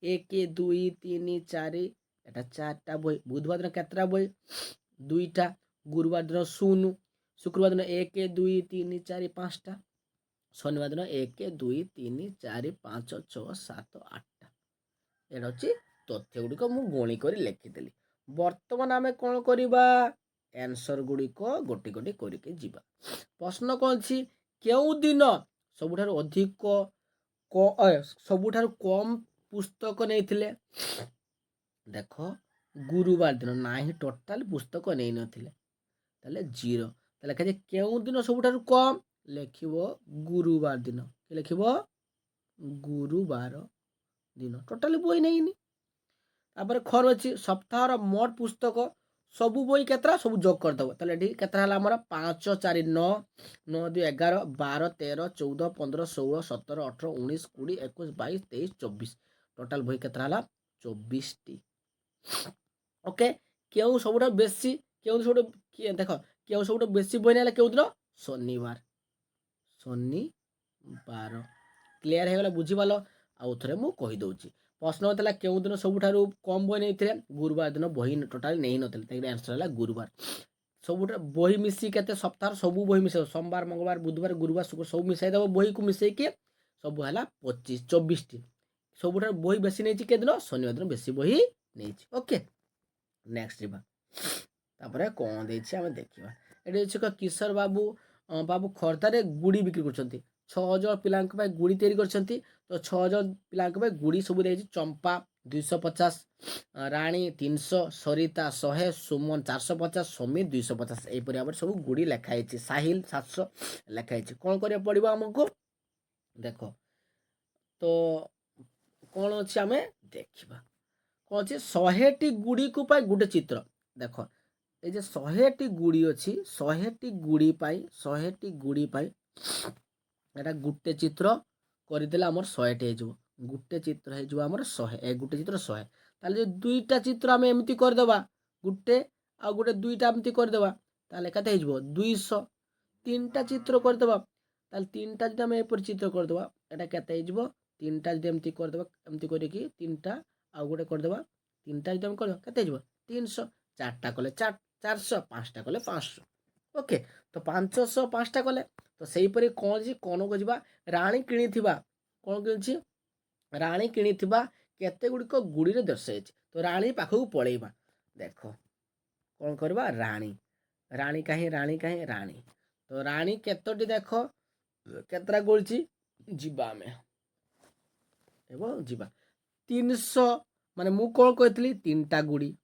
1 2 3 4, এটা 4টা বই। বুধবার দিন কেতটা বই? 2টা। গুরুবার দিন 0, শুক্রবার দিন 1 2 3 4 5টা, শনিবার দিন 1 2 3 4 5 6 7 8টা। এটা হচ্ছে তথ্য গুড়িক মু গণি করে লিখিদেলি। বর্তমান আমি কোণ করিবা? आंसर गुड़िक गोटी गोटी करके जीवा। प्रश्न कौन अच्छी? केउ दिन सबुठारु अधिक सबुठारु कम पुस्तक नहीं? देख गुरुवार दिन ना ही टोटाल पुस्तक नहीं नथिले, ताले 0। ताले कहे केउ दिन सबुठारु कम? लिखिबो गुरुवार दिन। लिखिबो गुरुवार दिन टोटाली बही नहीं तापर खर अच्छी सप्ताहर मोट पुस्तक ସବୁ ବହି କେତେଟା ସବୁ ଯୋଗ କରିଦେବ ତାହେଲେ ଏଠି କେତେଟା ହେଲା ଆମର 5 4 9 9 2 11 12 13 14 15 16 17 18 19 20 21 22 23 24 ଟୋଟାଲ ବହି କେତେଟା ହେଲା 24ଟି ଓକେ କେଉଁ ସବୁଠୁ ବେଶୀ କେଉଁ ସବୁଠୁ ଦେଖ କେଉଁ ସବୁଠୁ ବେଶୀ ବହି ନେଲା କେଉଁ ଦିନ ଶନିବାର କ୍ଲିୟର ହେଇଗଲା ବୁଝିପାରିଲ ଆଉ ଥରେ ମୁଁ କହିଦେଉଛି प्रश्न होता केउं दिन सबुठारु कम बही नहीं गुरुवार दिन बही टोटाल नहीं नथिले आंसर है गुरुवार सब बही मिसी केते सप्ताह सब बही मिसे सोमवार मंगलवार बुधवार गुरुवार शुक्र सब मिसाई देव बही को मिसेकी सब है 25 24 टी सबुठार बही बेसी नहीं के दिन शनिवार दिन बेसी बही नहीं ओके नेक्स्ट जीवा तापर कौन देछि हमें देखिबा एडी अछि किशोर बाबू बाबू खर्दारे गुड़ी बिक्री करछंती 6 जण पिलांक भाई गुड़ी तैयारी करछंती तो 6 जण पिलांक भाई गुड़ी सब देछि चंपा 250 रानी 300 सरिता 100 सुमन 450 समीर 250 एई परि सब गुड़ी लिखाई छि साहिल 700 लिखाई छि कोन करिया पड़िबो हमको देखो तो कौन अच्छे आम देखा कौन अच्छे 100 टी गुड़ी को पाई गोटे चित्र देख ये 100 टी गुड़ी अच्छी 100 टी गुड़ी पाई 100 टी गुड़ी पाई एटा गोटे चित्र करदेला आमर 100 टी हो गोटे चित्र हो आमर 100 ए गोटे चित्र 100 ताले दुईटा चित्र आम एमती करदेबा गोटे आ गोटे दुईटा एमती करदेबा ताले केते हो 200 तीनटा चित्र करदेबा ताले तीनटा जदि आम एपर चित्र करदेबा एटा केते हो तीनटा जदि एमती करदेबा एमती करिकी तीनटा आ गोटे करदेबा तीनटा जदि आम करबा केते हो 300 चारटा कले 400 पांचटा कले 500 ओके तो 500 पांचटा कले तो सही परि कौन जी कौन को जीवा रानी किणी थिबा कौन किछि रानी किणी थिबा केते गुडी को गुडी रे दर्शाइ तो रानी पाखु पळेबा देखो कौन करबा रानी रानी काहे रानी तो रानी केतोटी देखो केतरा गोलची जीवा में एवं जीवा 300 माने मु कौन कहतली तीनटा गुडी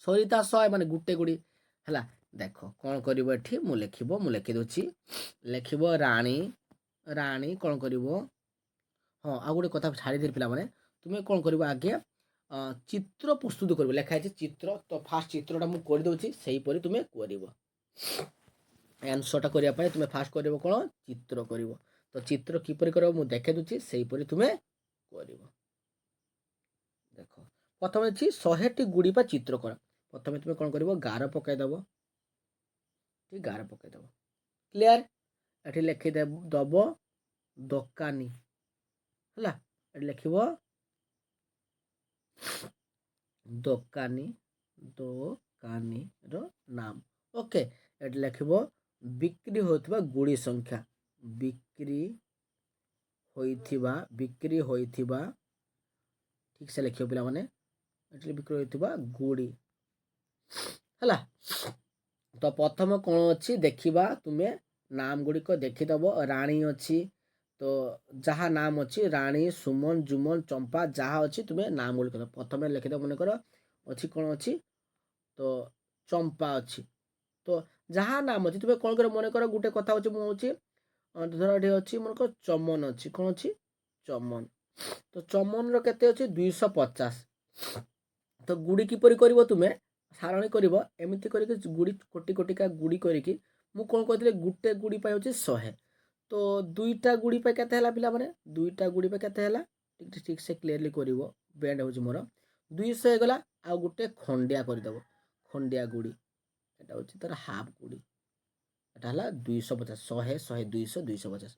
सरिता 100 माने गुटे गुडी हला देखो कौन करिवो एठी मु लिखि दोछि लिखिबो रानी रानी कौन करिवो हाँ आ गोटे कथा छाड़ी दे पिला माने तुमे कौन करिवो आगे चित्र प्रस्तुत करिवो लेखा है चित्र तो फास्ट चित्रटा मु कर दोछि सही परि तुमे करिवो आंसरटा करिया पाए तुमे फास्ट करिवो कोन चित्र करिवो तो चित्र किपरि करिवो मु देखे दोछि सही परि तुमे करिवो देखो प्रथम अछि 100 टी गुडी पा चित्र कर प्रथम तुमे कोन करिवो गार पकाय दबो ठीक गार पकाय दबो क्लियर एठी लिखि दबो दोकानी हला एठी लिखिबो दोकानी दोकानी रो नाम ओके एठी लिखिबो बिक्री होइथिबा गुडी संख्या बिक्री होइथिबा ठीक से लिखियो पिला माने एठी बिक्री होइथिबा गुडी हला तो प्रथम कौन अच्छी देखा तुम्हें नाम गुड़िक देखीदब रानी अच्छी तो जहाँ नाम अच्छी रानी सुमन जुमन चंपा जहाँ अच्छी तुम्हें नाम गुड़िक प्रथम लिखिदब मन कर अच्छी कौन अच्छी तो चंपा अच्छी तो जहाँ नाम अच्छी तुम्हें कौन कर मन कर गोटे कथा अच्छे मुझे धर ये अच्छी मन कर चमन अच्छी कौन अच्छी चमन तो चमन रे अच्छी 250 तो गुड़ी किपरि कर तुम्हें सारणी कर एमती कर गुड़ी कोटी कोटिका गुड़ी करी मु कौन कहते गोटे गुड़ी पे होची 100 तो दुईटा गुड़ी पे केते हला पिला माने दुईटा गुड़ी पे केते हला ठीक से क्लियरली करिवो बेंड होची मोर 200 हे गला आ गोटे खंडिया कर दबो खंडिया गुड़ी एटा होची तार हाफ गुड़ी एटा हला 250 100 100 200 250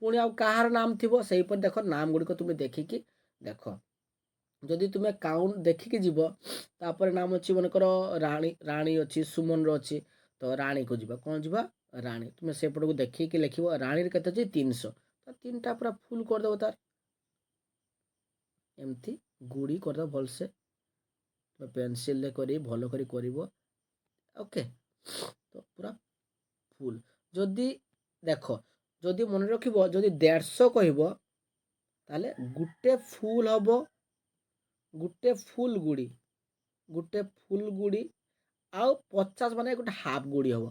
पुणी आ कहार नाम थिबो सही पर देखो नाम गुड़ी को तुम देखिकी देखो जदि तुम्हें काउंट देखिकी जीव तापर नाम अच्छी मनकर रानी रानी अच्छी सुमन अच्छी तो रानी को जीवा कौन जीवा रानी तुम्हें सेपट को देखिकी लिखिब रानी केते अच्छी 300 तो तीनटा पूरा फुल करदेव तार एमती गुड़ी करदेव भलसे तो पेनसिल कर भल कर ओके तो पूरा फुल जदि देख जदि मन रखिब जदि 150 कहब ताले गुटे फुल हम गोटे फुल गुड़ी आउ 50 माने गोटे हाफ गुड़ी हम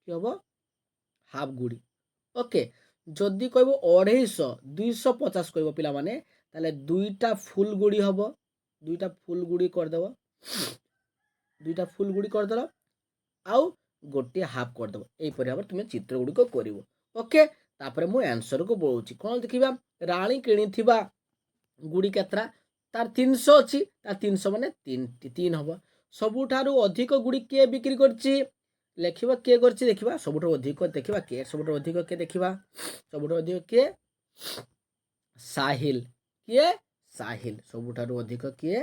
कि हम हाफ गुड़ी ओके जदि कहब 250 250 कहब पिला माने তাহলে দুইটা ফুল গুড়ি হব, দুইটা ফুল গুড়ি କରିଦେବ, দুইটা ফুল গুড়ি କରିଦେଲ ଆଉ ଗୋଟିଏ ହାଫ୍ କରିଦେବ। ଏହିପରି ଭାବରେ ତୁମେ ଚିତ୍ର ଗୁଡ଼ିକ କରିବ। ଓକେ, ତାପରେ ମୁଁ ଆନ୍ସରକୁ ବଳଉଛି। କ'ଣ ଦେଖିବା, ରାଣୀ କିଣିଥିବା ଗୁଡ଼ି କେତେଟା, ତାର 300 ଅଛି, ତାର 300 ମାନେ 3 ହବ। ସବୁଠାରୁ ଅଧିକ ଗୁଡ଼ି କିଏ ବିକ୍ରି କରିଛି, ଲେଖିବା କିଏ କରିଛି ଦେଖିବା। ସବୁଠାରୁ ଅଧିକ ଦେଖିବା କିଏ, ସବୁଠାରୁ ଅଧିକ କିଏ ଦେଖିବା, ସବୁଠାରୁ ଅଧିକ କିଏ, ସାହିଲ। କିଏ, ସାହିଲ। ସବୁଠାରୁ ଅଧିକ କିଏ,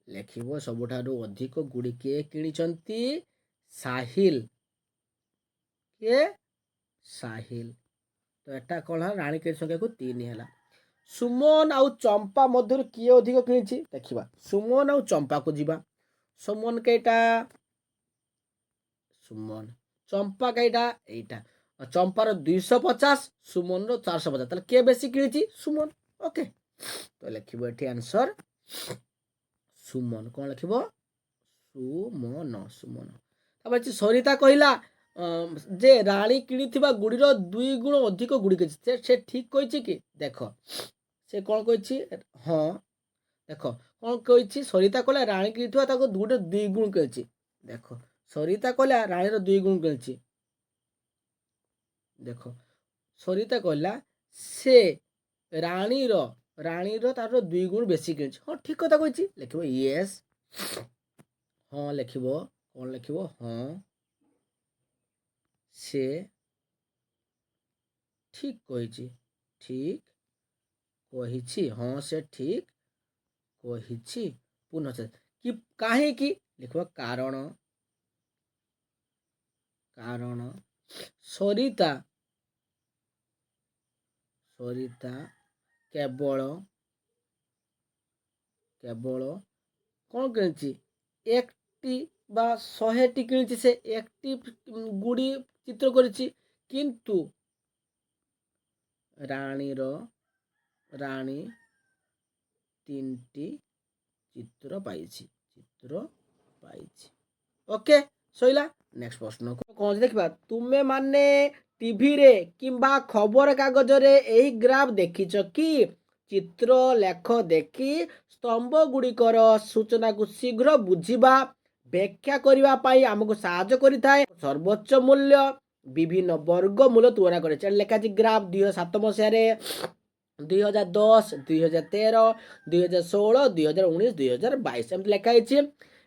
ଲେଖିବ ସବୁଠାରୁ ଅଧିକ ଗୁଡ଼ି କିଏ କିଣିଛନ୍ତି, ସାହିଲ। କିଏ, ସାହିଲ। ତ ଏଟା କ'ଣ ହେଲା, ରାଣୀ କିଣି ସଂଖ୍ୟାକୁ 3 ହେଲା। ସୁମନ ଆଉ ଚମ୍ପା ମଧ୍ୟରୁ କିଏ ଅଧିକ କିଣିଛି ଦେଖିବା। ସୁମନ ଆଉ ଚମ୍ପାକୁ ଯିବା। ସୁମନ କେଇଟା, ସୁମନ। ଚମ୍ପା କେଇଟା, ଏଇଟା। ଚମ୍ପାର 250, ସୁମନର 450, ତାହେଲେ କିଏ ବେଶୀ କିଣିଛି, ସୁମନ। ଓକେ, ତ ଲେଖିବ ଏଠି ଆନ୍ସର ସୁମନ। କ'ଣ ଲେଖିବ, ସୁମନ, ସୁମନ। ତାପରେ ସରିତା କହିଲା ଯେ ରାଣୀ କିଣିଥିବା ଗୁଡ଼ିର 2 ଗୁଣ ଅଧିକ ଗୁଡ଼ି କିଣିଛି। ସେ ଠିକ୍ କହିଛି କି, ଦେଖ ସେ କ'ଣ କହିଛି, ହଁ ଦେଖ କ'ଣ କହିଛି, ସରିତା କହିଲା ରାଣୀ କିଣିଥିବା ତାକୁ ଗୋଟେ 2 ଗୁଣ କିଣିଛି। ଦେଖ ସରିତା କହିଲା ରାଣୀର 2 ଗୁଣ କିଣିଛି। ଦେଖ ସରିତା କହିଲା ସେ ରାଣୀର ତାର 2 ଗୁଣ ବେଶୀ କିଣିଛି। ହଁ ଠିକ୍ କଥା କହିଛି, ଲେଖିବ ୟେସ୍। ହଁ ଲେଖିବ, କ'ଣ ଲେଖିବ, ହଁ ସେ ଠିକ୍ କହିଛି, ଠିକ୍ କହିଛି, ହଁ ସେ ଠିକ୍ କହିଛି। ପୁନଃ କି କାହିଁକି, ଲେଖିବ କାରଣ, କାରଣ ସରିତା କେବଳ କ'ଣ କିଣିଛି, 1ଟି ବା 100ଟି କିଣିଛି। ସେ 1ଟି ଗୁଡ଼ି ଚିତ୍ର କରିଛି, କିନ୍ତୁ ରାଣୀ 3ଟି ଚିତ୍ର ପାଇଛି। ଓକେ, ସଇଲା। ନେକ୍ସଟ ପ୍ରଶ୍ନ କ'ଣ ଦେଖିବା। ତୁମେ ମାନେ ଟିଭିରେ କିମ୍ବା ଖବର କାଗଜରେ ଏହି ଗ୍ରାଫ ଦେଖିଛ କି? ଚିତ୍ର ଲେଖ ଦେଖି ସ୍ତମ୍ଭ ଗୁଡ଼ିକର ସୂଚନାକୁ ଶୀଘ୍ର ବୁଝିବା ବ୍ୟାଖ୍ୟା କରିବା ପାଇଁ ଆମକୁ ସାହାଯ୍ୟ କରିଥାଏ। ସର୍ବୋଚ୍ଚ ମୂଲ୍ୟ ବିଭିନ୍ନ ବର୍ଗ ମୂଲ୍ୟ ତୁଳନା କରେ। ଲେଖା ଅଛି ଗ୍ରାଫ 2007 ମସିହାରେ, 2010, 2013, 2016, 2019, 2022 ଏମିତି ଲେଖା ହେଇଛି।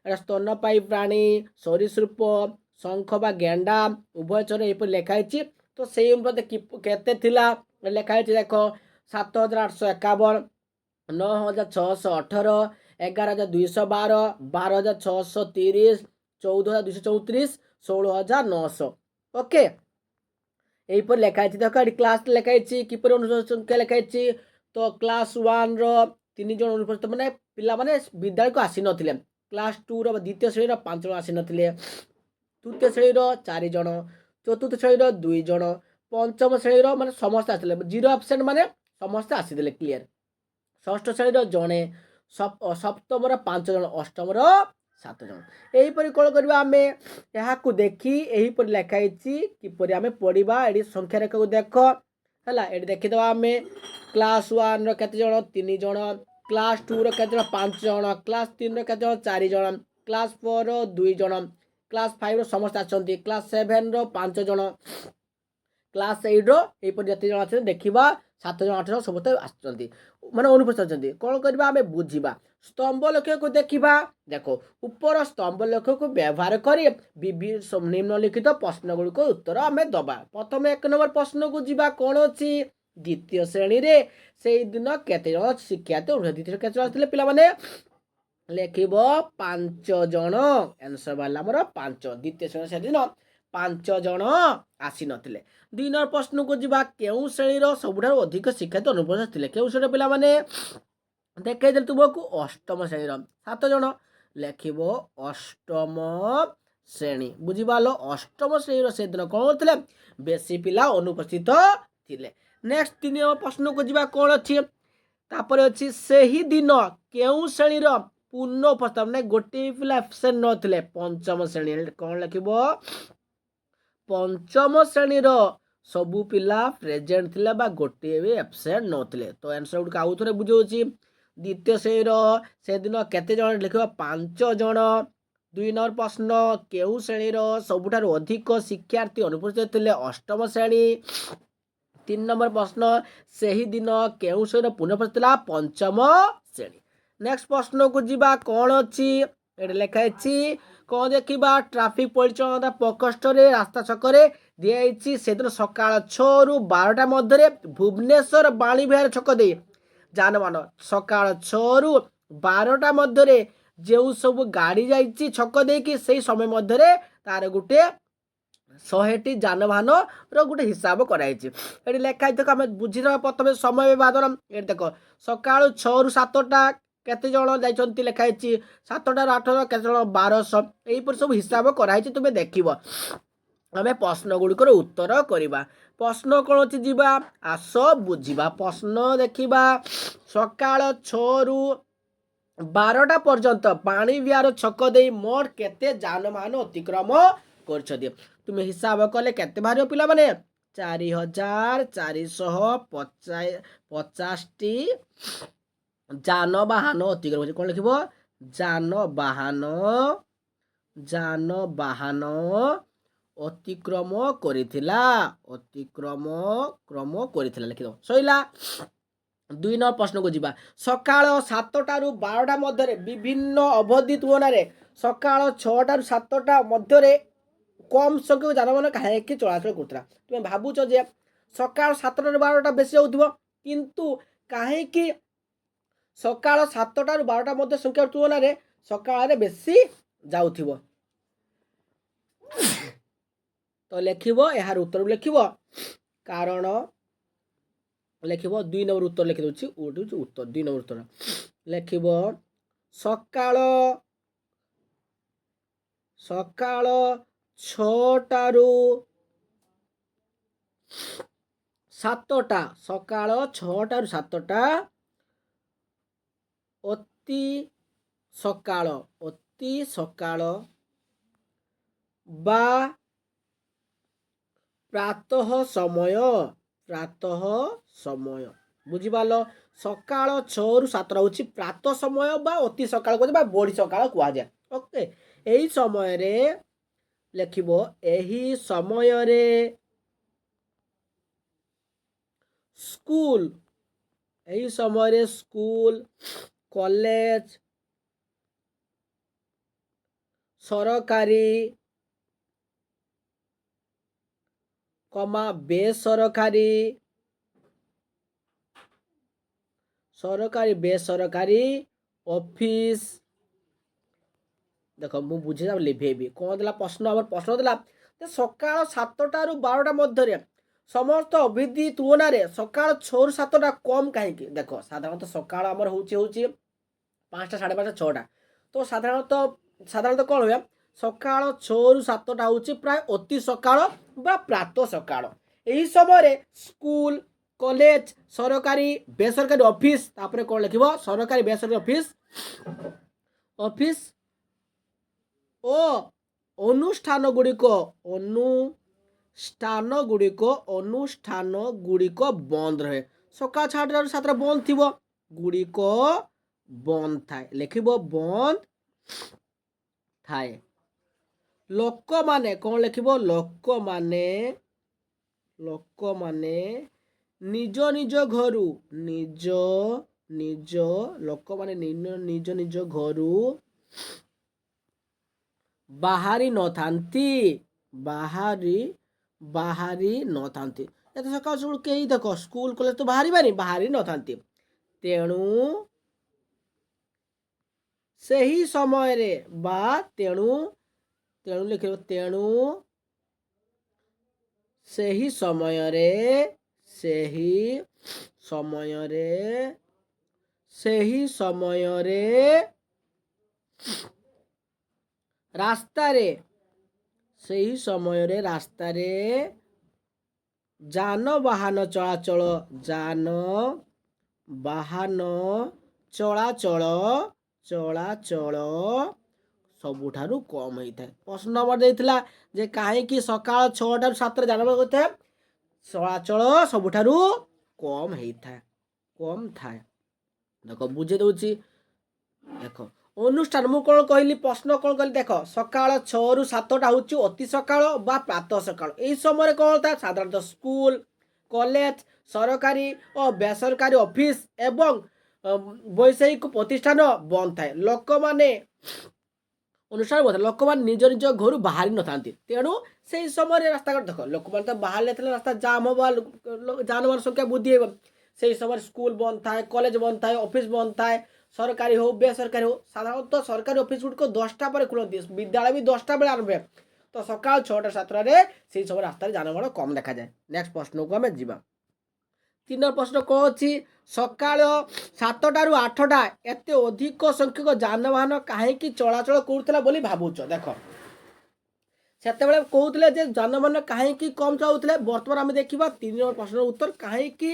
এটা স্তନ୍ୟପାୟୀ ପ୍ରାଣୀ, ସରୀସୃପ, ଶଙ୍ଖ ବା ଗେଣ୍ଡା, ଉଭୟଚର ଏହିପରି ଲେଖା ହେଇଛି। ତ ସେଇ ଅନୁପାତ କେତେ ଥିଲା ଲେଖା ହେଇଛି, ଦେଖ 7851, 9618, 11212, 12630, 14234, 16900। ଓକେ, ଏହିପରି ଲେଖା ହେଇଛି। ଦେଖ ଏଠି କ୍ଲାସ ଲେଖା ହେଇଛି, କିପରି ଅନୁସାର ସଂଖ୍ୟା ଲେଖା ହେଇଛି। ତ କ୍ଲାସ 1ର 3 ଜଣ ଅନୁପସ୍ଥିତ, ମାନେ ପିଲାମାନେ ବିଦ୍ୟାଳୟକୁ ଆସିନଥିଲେ। କ୍ଲାସ 2ର ଦ୍ୱିତୀୟ ଶ୍ରେଣୀର 5 ଜଣ ଆସିନଥିଲେ, ତୃତୀୟ ଶ୍ରେଣୀର 4 ଜଣ, ଚତୁର୍ଥ ଶ୍ରେଣୀର 2 ଜଣ, ପଞ୍ଚମ ଶ୍ରେଣୀର ମାନେ ସମସ୍ତେ ଆସିଥିଲେ, 0 ଆବସେଣ୍ଟ ମାନେ ସମସ୍ତେ ଆସିଥିଲେ। କ୍ଲିୟର। ଷଷ୍ଠ ଶ୍ରେଣୀର ଜଣେ, ସପ୍ତମର 5 ଜଣ, ଅଷ୍ଟମର 7 ଜଣ। ଏହିପରି କ'ଣ କରିବା, ଆମେ ଏହାକୁ ଦେଖି ଏହିପରି ଲେଖା ହେଇଛି କିପରି ଆମେ ପଢ଼ିବା। ଏଠି ସଂଖ୍ୟା ରେଖାକୁ ଦେଖ ହେଲା, ଏଠି ଦେଖିଦେବା ଆମେ। କ୍ଲାସ 1ର କେତେ ଜଣ, 3 ଜଣ, କ୍ଲାସ 2ର କେତେ ଜଣ, 5 ଜଣ, କ୍ଲାସ 3ର କେତେ ଜଣ, 4 ଜଣ, କ୍ଲାସ 4ର 2 ଜଣ, କ୍ଲାସ 5ର ସମସ୍ତେ ଆସନ୍ତି, କ୍ଲାସ 7ର 5 ଜଣ, କ୍ଲାସ 8ର ଏହିପରି ଯେତେ ଜଣ ଅଛନ୍ତି ଦେଖିବା 7 ଜଣ 8 ଜଣ ସମସ୍ତେ ଆସୁଛନ୍ତି, ମାନେ ଅନୁପସ୍ଥିତ ଅଛନ୍ତି। କ'ଣ କରିବା, ଆମେ ବୁଝିବା। ସ୍ତମ୍ଭ ଲକ୍ଷ୍ୟକୁ ଦେଖିବା। ଦେଖ ଉପର ସ୍ତମ୍ଭ ଲକ୍ଷ୍ୟକୁ ବ୍ୟବହାର କରି ନିମ୍ନଲିଖିତ ପ୍ରଶ୍ନ ଗୁଡ଼ିକ ଉତ୍ତର ଆମେ ଦେବା। ପ୍ରଥମେ 1 ନମ୍ବର ପ୍ରଶ୍ନକୁ ଯିବା। କ'ଣ ଅଛି, ଦ୍ୱିତୀୟ ଶ୍ରେଣୀରେ ସେଇଦିନ କେତେ ଜଣ ଶିକ୍ଷାର୍ଥୀ, ଦ୍ୱିତୀୟ କେତେ ଜଣ ଆସିଥିଲେ ପିଲାମାନେ, ଲେଖିବ 5 ଜଣ। ଆନ୍ସର ବାହାରିଲା ଆମର 5। ଦ୍ୱିତୀୟ ଶ୍ରେଣୀ ସେଦିନ 5 ଜଣ ଆସିନଥିଲେ। 2 ନମ୍ବର ପ୍ରଶ୍ନକୁ ଯିବା। କେଉଁ ଶ୍ରେଣୀର ସବୁଠାରୁ ଅଧିକ ଶିକ୍ଷାର୍ଥୀ ଅନୁପସ୍ଥିତ ଥିଲେ? କେଉଁ ଶ୍ରେଣୀର ପିଲାମାନେ, ଦେଖେଇଦେଲେ ତୁମକୁ 8ମ ଶ୍ରେଣୀର 7 ଜଣ, ଲେଖିବ 8ମ ଶ୍ରେଣୀ। ବୁଝିପାରିଲ, 8ମ ଶ୍ରେଣୀର ସେଦିନ କ'ଣ ଥିଲେ, ବେଶୀ ପିଲା ଅନୁପସ୍ଥିତ ଥିଲେ। ନେକ୍ସଟ 3 ନମ୍ବର ପ୍ରଶ୍ନକୁ ଯିବା। କ'ଣ ଅଛି, ତାପରେ ଅଛି ସେହି ଦିନ କେଉଁ ଶ୍ରେଣୀର ପୂର୍ଣ୍ଣ ଉପସ୍ଥିତ, ମାନେ ଗୋଟିଏ ପିଲା ଆବସେଣ୍ଟ ନଥିଲେ, 5ମ ଶ୍ରେଣୀ। କ'ଣ ଲେଖିବ, 5ମ ଶ୍ରେଣୀର सबु पिला प्रेजेंट थिले बा गोटे भी एब्सेंट नथिले। तो आंसर गुड आउ थरे बुझौछि द्वितीय श्रेणीर से दिन केते जण लिखिबा 5 जण। 2 नंबर प्रश्न केउ श्रेणीर सबुठारु अधिक शिक्षार्थी अनुपस्थित थिले अष्टम श्रेणी। 3 नंबर प्रश्न सही दिन केउ श्रेणी पुनः पंचम श्रेणी। नेक्स्ट प्रश्न को जीवा कौन अच्छी ये लिखाई कौन देखा ट्राफिक परिचालन प्रकोष्ठ रास्ता छकरे दिखाई से दिन सका 6 ରୁ 12ଟା मध्य भुवनेश्वर बाणीविहार छक दे जानवाहन सका 6 ରୁ 12ଟା मध्य जो सब गाड़ी जाइए छक देकी से समय मध्य तार गोटे 100ଟି जानवाहन रोटे हिसाब कराई लेखाई देख आम बुझीदा प्रथम समय विभाजन ये देख सका 6 ରୁ 7ଟା केते जण जाइछन्ती लिखाई 7टा ରୁ 8 केते जण 1200 एहीपर सब हिसाब कराई तुम देखिबो। आमे प्रश्न गुड़िकर उत्तर करवा। प्रश्न कौन अच्छी जीवा आस बुझा। प्रश्न देखा सका 6 ରୁ 12ଟା पर्यंत बाणीविहार छक दे मोट केते जानवाहन अतिक्रम कर तुम हिसाब कले केते बाहर पिला माने 4450टी जानवाहन अतिक्रम कौन लिख जानवाहन अतिक्रम करिथिला लिखिद सैला। 2 नंबर प्रश्न को जीवा सका 7ଟା ରୁ 12ଟା मध्य विभिन्न अवधि तुलन में सका 6ଟା ରୁ 7ଟା मध्य कम संख्यक जानवाहन कहीं चलाचल करूला। तुम भावुच जे सका 7ଟା ରୁ 12ଟା बेसी जाऊथिबो किंतु कहीं सका 7ଟା ରୁ 12ଟା मध्य संख्या तुलन में सका बेसी जाऊथिबो। तो लिखिबो यार उत्तर लिखिबो कारण लिखिबो 2 नंबर उत्तर लिखि दउछि उत्तर 2 नंबर उत्तर लिखिबो सकाळ 6ଟା ରୁ 7ଟା ସକାଳ 6ଟା ରୁ 7ଟା ଅତି ସକାଳ ବା प्रातः समय बुझिपाल सका 6 ରୁ 7ଟା हूँ प्रातः समय बा अति सकाळ कह बड़ी सकाळ कह जाए। ओके यही समय रे लिखिबो एही समय रे स्कूल यही समय रे स्कूल कॉलेज सरकारी बेसरकारी बेसरकारी ऑफिस देख मु बुझे लिभेबी कौन देला प्रश्न देला सका 7ଟା ରୁ 12ଟା मध्य समस्त अवधि तुलन में सका 6 ରୁ 7ଟା कम कहीं देख साधारणतः सका आमर हूँ 5टा 5:30 6टा तो साधारणतः कौन हुए सका 6 ରୁ 7ଟା हूँ प्राय अति सकाळ बा प्रातः सकाळ। यही समय स्कूल कॉलेज सरकारी बेसरकारी ऑफिस तापर कौन लिखिबो सरकारी बेसरकारी ऑफिस ओ अनुष्ठान गुड़िक बंद रहे सका 6टा ରୁ 7ଟା बंद थिबो गुड़िक बंद थाए लिखिबो बंद थाए। लोक माने कौन लिखिबो लोक माने निज निज घरु लोक माने निज घरु बाहरी न थांती एत सका कई देख स्कूल कॉलेज तो बाहरी न थांती तेणु सही समय रे बा तेणु लिख तेणु सही समय रे रास्ता रे जानवाहन चलाचल सबुठारु कम होता है। प्रश्न नंबर देथिला जे काहे कि सकाळ 6टा ରୁ 7ଟା जानवाहन होता है ଚଳାଚଳ ସବୁଠାରୁ କମ୍ ହେଇଥାଏ, କମ୍ ଥାଏ। ଦେଖ ବୁଝେଇ ଦେଉଛି। ଦେଖ ଅନୁଷ୍ଠାନ ମୁଁ କ'ଣ କହିଲି, ପ୍ରଶ୍ନ କ'ଣ କହିଲି, ଦେଖ ସକାଳ 6ରୁ 7ଟା ହେଉଛି ଅତି ସକାଳ ବା ପ୍ରାତଃ ସକାଳ। ଏହି ସମୟରେ କ'ଣ ଥାଏ, ସାଧାରଣତଃ ସ୍କୁଲ, କଲେଜ, ସରକାରୀ ଓ ବେସରକାରୀ ଅଫିସ ଏବଂ ବୈଷୟିକ ପ୍ରତିଷ୍ଠାନ ବନ୍ଦ ଥାଏ। ଲୋକମାନେ ଅନୁଷ୍ଠାନ ବନ୍ଦ, ଲୋକମାନେ ନିଜ ନିଜ ଘରୁ ବାହାରି ନଥାନ୍ତି। ତେଣୁ ସେହି ସମୟରେ ରାସ୍ତାଘାଟ ଦେଖ, ଲୋକମାନେ ତ ବାହାରିଲେ ଥିଲେ ରାସ୍ତା ଜାମ୍ ହେବ, ଯାନବାହନ ସଂଖ୍ୟା ବୃଦ୍ଧି ହେବ। ସେହି ସମୟରେ ସ୍କୁଲ ବନ୍ଦ ଥାଏ, କଲେଜ ବନ୍ଦ ଥାଏ, ଅଫିସ ବନ୍ଦ ଥାଏ, ସରକାରୀ ହେଉ ବେସରକାରୀ ହେଉ। ସାଧାରଣତଃ ସରକାରୀ ଅଫିସ ଗୁଡ଼ିକ 10ଟା ପରେ ଖୋଲନ୍ତି, ବିଦ୍ୟାଳୟ ବି 10ଟା ବେଳେ ଆରମ୍ଭ ହୁଏ। ତ ସକାଳ 6ଟା 7ଟାରେ ସେହି ସମୟ ରାସ୍ତାରେ ଯାନବାହନ କମ୍ ଦେଖାଯାଏ। ନେକ୍ସଟ ପ୍ରଶ୍ନକୁ ଆମେ ଯିବା। 3 ନମ୍ବର ପ୍ରଶ୍ନ କ'ଣ ଅଛି, ସକାଳ 7ଟାରୁ 8ଟା ଏତେ ଅଧିକ ସଂଖ୍ୟକ ଯାନବାହନ କାହିଁକି ଚଳାଚଳ କରୁଥିଲା ବୋଲି ଭାବୁଛ? ଦେଖ ସେତେବେଳେ କହୁଥିଲେ ଯେ ଯାନବାହନ କାହିଁକି କମ୍ ଚାଲୁଥିଲେ। ବର୍ତ୍ତମାନ ଆମେ ଦେଖିବା 3 ନମ୍ବର ପ୍ରଶ୍ନର ଉତ୍ତର, କାହିଁକି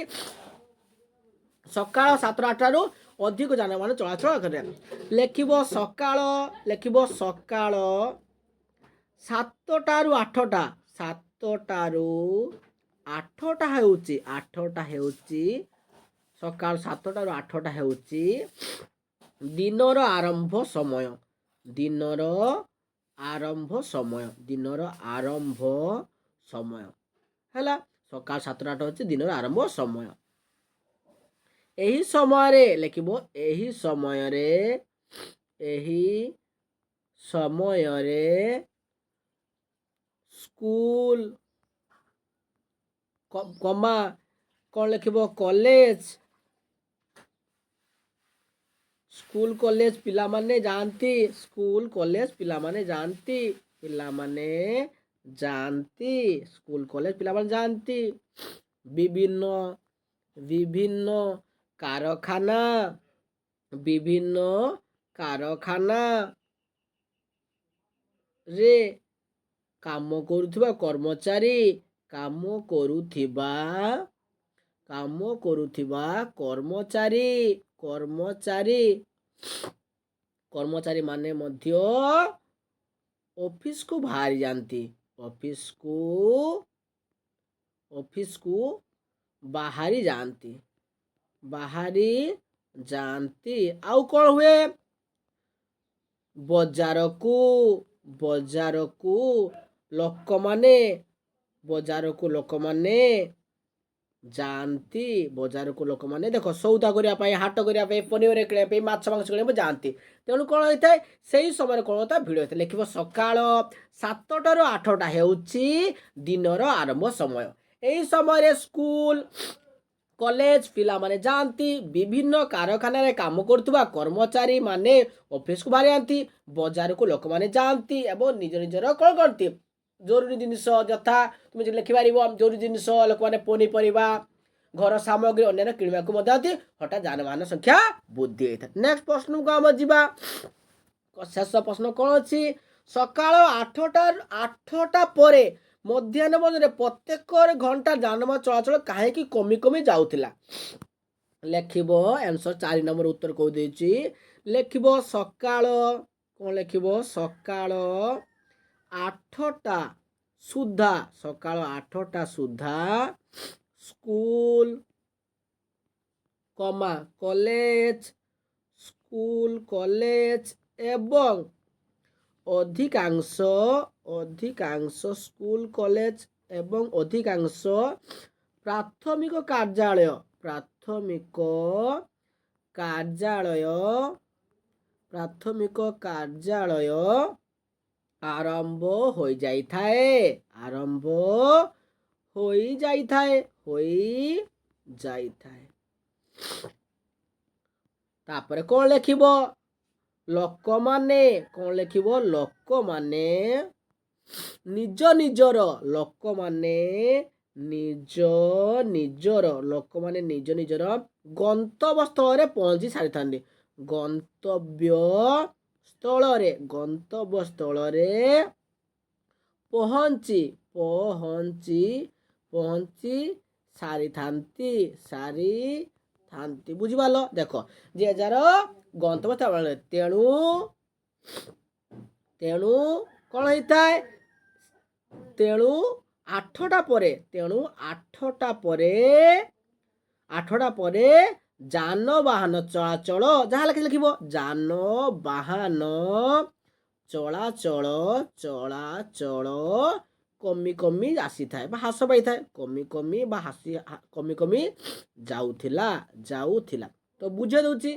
ସକାଳ 7ଟା 8ଟାରୁ ଅଧିକ ଯାନବାହନ ଚଳାଚଳ କରେ। ଲେଖିବ ସକାଳ 7ଟାରୁ 8ଟା, 7ଟାରୁ 8ଟା ହେଉଛି ସକାଳ 7ଟାରୁ 8ଟା ହେଉଛି ଦିନର ଆରମ୍ଭ ସମୟ, ଦିନର ଆରମ୍ଭ ସମୟ ହେଲା। ସକାଳ 7ଟା 8ଟା ହେଉଛି ଦିନର ଆରମ୍ଭ ସମୟ। ଏହି ସମୟରେ ଲେଖିବ, ଏହି ସମୟରେ ସ୍କୁଲ କମା କ'ଣ ଲେଖିବ, କଲେଜ, ସ୍କୁଲ କଲେଜ ପିଲାମାନେ ଯାଆନ୍ତି, ସ୍କୁଲ କଲେଜ ପିଲାମାନେ ଯାଆନ୍ତି, ସ୍କୁଲ କଲେଜ ପିଲାମାନେ ଯାଆନ୍ତି। ବିଭିନ୍ନ କାରଖାନାରେ କାମ କରୁଥିବା କର୍ମଚାରୀ ମାନେ ମଧ୍ୟ ଅଫିସକୁ ବାହାରି ଯାଆନ୍ତି, ଆଉ କ'ଣ ହୁଏ, ବଜାରକୁ ଲୋକମାନେ ଯାଆନ୍ତି, ଦେଖ ସଉଦା କରିବା ପାଇଁ, ହାଟ କରିବା ପାଇଁ, ପନିପରିବା କିଣିବା ପାଇଁ, ମାଛ ମାଂସ କିଣିବା ପାଇଁ ଯାଆନ୍ତି। ତେଣୁ କ'ଣ ହୋଇଥାଏ, ସେହି ସମୟରେ କ'ଣ ହୋଇଥାଏ, ଭିଡ଼ ହୋଇଥାଏ। ଲେଖିବ ସକାଳ 7ଟାରୁ 8ଟା ହେଉଛି ଦିନର ଆରମ୍ଭ ସମୟ। ଏହି ସମୟରେ ସ୍କୁଲ କଲେଜ ପିଲାମାନେ ଯାଆନ୍ତି, ବିଭିନ୍ନ କାରଖାନାରେ କାମ କରୁଥିବା କର୍ମଚାରୀ ମାନେ ଅଫିସକୁ ବାହାରି ଯାଆନ୍ତି, ବଜାରକୁ ଲୋକମାନେ ଯାଆନ୍ତି ଏବଂ ନିଜ ନିଜର କ'ଣ କରନ୍ତି, ଜରୁରୀ ଜିନିଷ ଯଥା ତୁମେ ଲେଖିପାରିବ, ଜରୁରୀ ଜିନିଷ ଲୋକମାନେ ପନିପରିବା, ଘର ସାମଗ୍ରୀ ଅନ୍ୟାନ୍ୟ କିଣିବାକୁ ମଧ୍ୟ ଯାଆନ୍ତି। ହଠାତ୍ ଯାନବାହନ ସଂଖ୍ୟା ବୃଦ୍ଧି ହୋଇଥାଏ। ନେକ୍ସଟ ପ୍ରଶ୍ନକୁ ଆମେ ଯିବା। ଶେଷ ପ୍ରଶ୍ନ କ'ଣ ଅଛି, ସକାଳ 8ଟା ପରେ ମଧ୍ୟାହ୍ନ ଭୋଜନରେ ପ୍ରତ୍ୟେକ ଘଣ୍ଟା ଯାନବାହନ ଚଳାଚଳ କାହିଁକି କମି କମି ଯାଉଥିଲା। ଲେଖିବ ଆନ୍ସର 4 ନମ୍ବର ଉତ୍ତର କହିଦେଇଛି। ଲେଖିବ ସକାଳ 8ଟା ସୁଦ୍ଧା ସ୍କୁଲ କଲେଜ ଏବଂ ଅଧିକାଂଶ ସ୍କୁଲ କଲେଜ ଏବଂ ଅଧିକାଂଶ ପ୍ରାଥମିକ କାର୍ଯ୍ୟାଳୟ ଆରମ୍ଭ ହୋଇଯାଇଥାଏ। ତାପରେ କ'ଣ ଲେଖିବ, ଲୋକମାନେ ନିଜ ନିଜର ଗନ୍ତବ୍ୟସ୍ଥଳରେ ପହଞ୍ଚି ସାରିଥାନ୍ତି। ଗନ୍ତବ୍ୟସ୍ଥଳରେ ପହଞ୍ଚି ସାରିଥାନ୍ତି। ବୁଝିପାରିଲ? ଦେଖ ଯେ ଯାର ଗନ୍ତବ୍ୟସ୍ଥଳରେ, ତେଣୁ କ'ଣ ହେଇଥାଏ, ତେଣୁ ଆଠଟା ପରେ, ତେଣୁ ଆଠଟା ପରେ ଯାନବାହନ ଚଳାଚଳ, ଯାହା ଲେଖିବ ଯାନବାହନ ଚଳାଚଳ କମି କମି ଆସିଥାଏ ବା ହ୍ରାସ ପାଇଥାଏ, କମି କମି ଯାଉଥିଲା। ତ ବୁଝେଇ ଦଉଛି,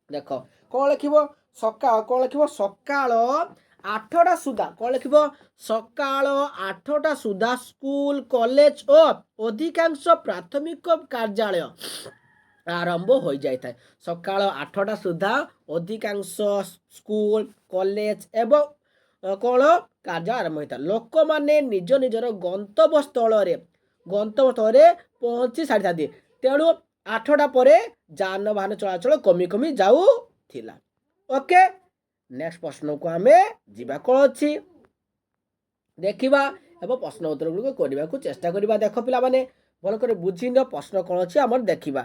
ଦେଖ କ'ଣ ଲେଖିବ, ସକାଳ 8ଟା ସୁଦ୍ଧା, କ'ଣ ଲେଖିବ, ସକାଳ 8ଟା ସୁଦ୍ଧା ସ୍କୁଲ, କଲେଜ ଓ ଅଧିକାଂଶ ପ୍ରାଥମିକ କାର୍ଯ୍ୟାଳୟ ଆରମ୍ଭ ହୋଇଯାଇଥାଏ। ସକାଳ 8ଟା ସୁଦ୍ଧା ଅଧିକାଂଶ ସ୍କୁଲ, କଲେଜ ଏବଂ କ'ଣ କାର୍ଯ୍ୟ ଆରମ୍ଭ ହୋଇଥାଏ। ଲୋକମାନେ ନିଜ ନିଜର ଗନ୍ତବ୍ୟସ୍ଥଳରେ ପହଞ୍ଚି ସାରିଥାନ୍ତି। ତେଣୁ 8ଟା ପରେ ଯାନବାହନ ଚଳାଚଳ କମି କମି ଯାଉଥିଲା। ଓକେ, ନେକ୍ସଟ ପ୍ରଶ୍ନକୁ ଆମେ ଯିବା, କ'ଣ ଅଛି ଦେଖିବା ଏବଂ ପ୍ରଶ୍ନ ଉତ୍ତର ଗୁଡ଼ିକ କରିବାକୁ ଚେଷ୍ଟା କରିବା। ଦେଖ ପିଲାମାନେ ଭଲ କରି ବୁଝିନିଅ ପ୍ରଶ୍ନ କ'ଣ ଅଛି ଆମର ଦେଖିବା।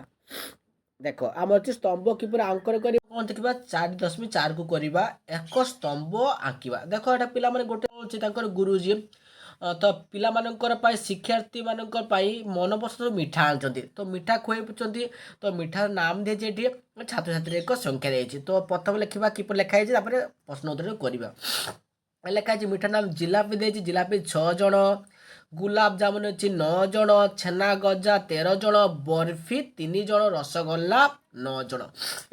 ଦେଖ ଆମର ଅଛି ସ୍ତମ୍ଭ କିପରି ଅଙ୍କନ କରିବା, କ'ଣ ଦେଖିବା 4.4କୁ କରିବା ଏକ ସ୍ତମ୍ଭ ଆଙ୍କିବା। ଦେଖ ଏଟା ପିଲାମାନେ ଗୋଟେ ଅଛି ତାଙ୍କର ଗୁରୁଜୀ, ତ ପିଲାମାନଙ୍କର ପାଇଁ, ଶିକ୍ଷାର୍ଥୀ ମାନଙ୍କର ପାଇଁ ମନପସନ୍ଦ ମିଠା ଆଣିଛନ୍ତି, ତ ମିଠା ଖୁଆଇଛନ୍ତି, ତ ମିଠାର ନାମ ଦେଇଛି ଏଠି ଛାତ୍ରଛାତ୍ରୀ ଏକ ସଂଖ୍ୟା ଦେଇଛି। ତ ପ୍ରଥମେ ଲେଖିବା କିପରି ଲେଖା ହେଇଛି, ତାପରେ ପ୍ରଶ୍ନ ଉତ୍ତର କରିବା। ଲେଖା ହେଇଛି ମିଠା ନାମ ଜିଲାପି ଦେଇଛି, ଜିଲାପି 6 ଜଣ, ଗୁଲାବ ଜାମୁନ ଅଛି 9 ଜଣ, ଛେନା ଗଜା 13 ଜଣ, ବର୍ଫି 3 ଜଣ, ରସଗୋଲା 9 ଜଣ।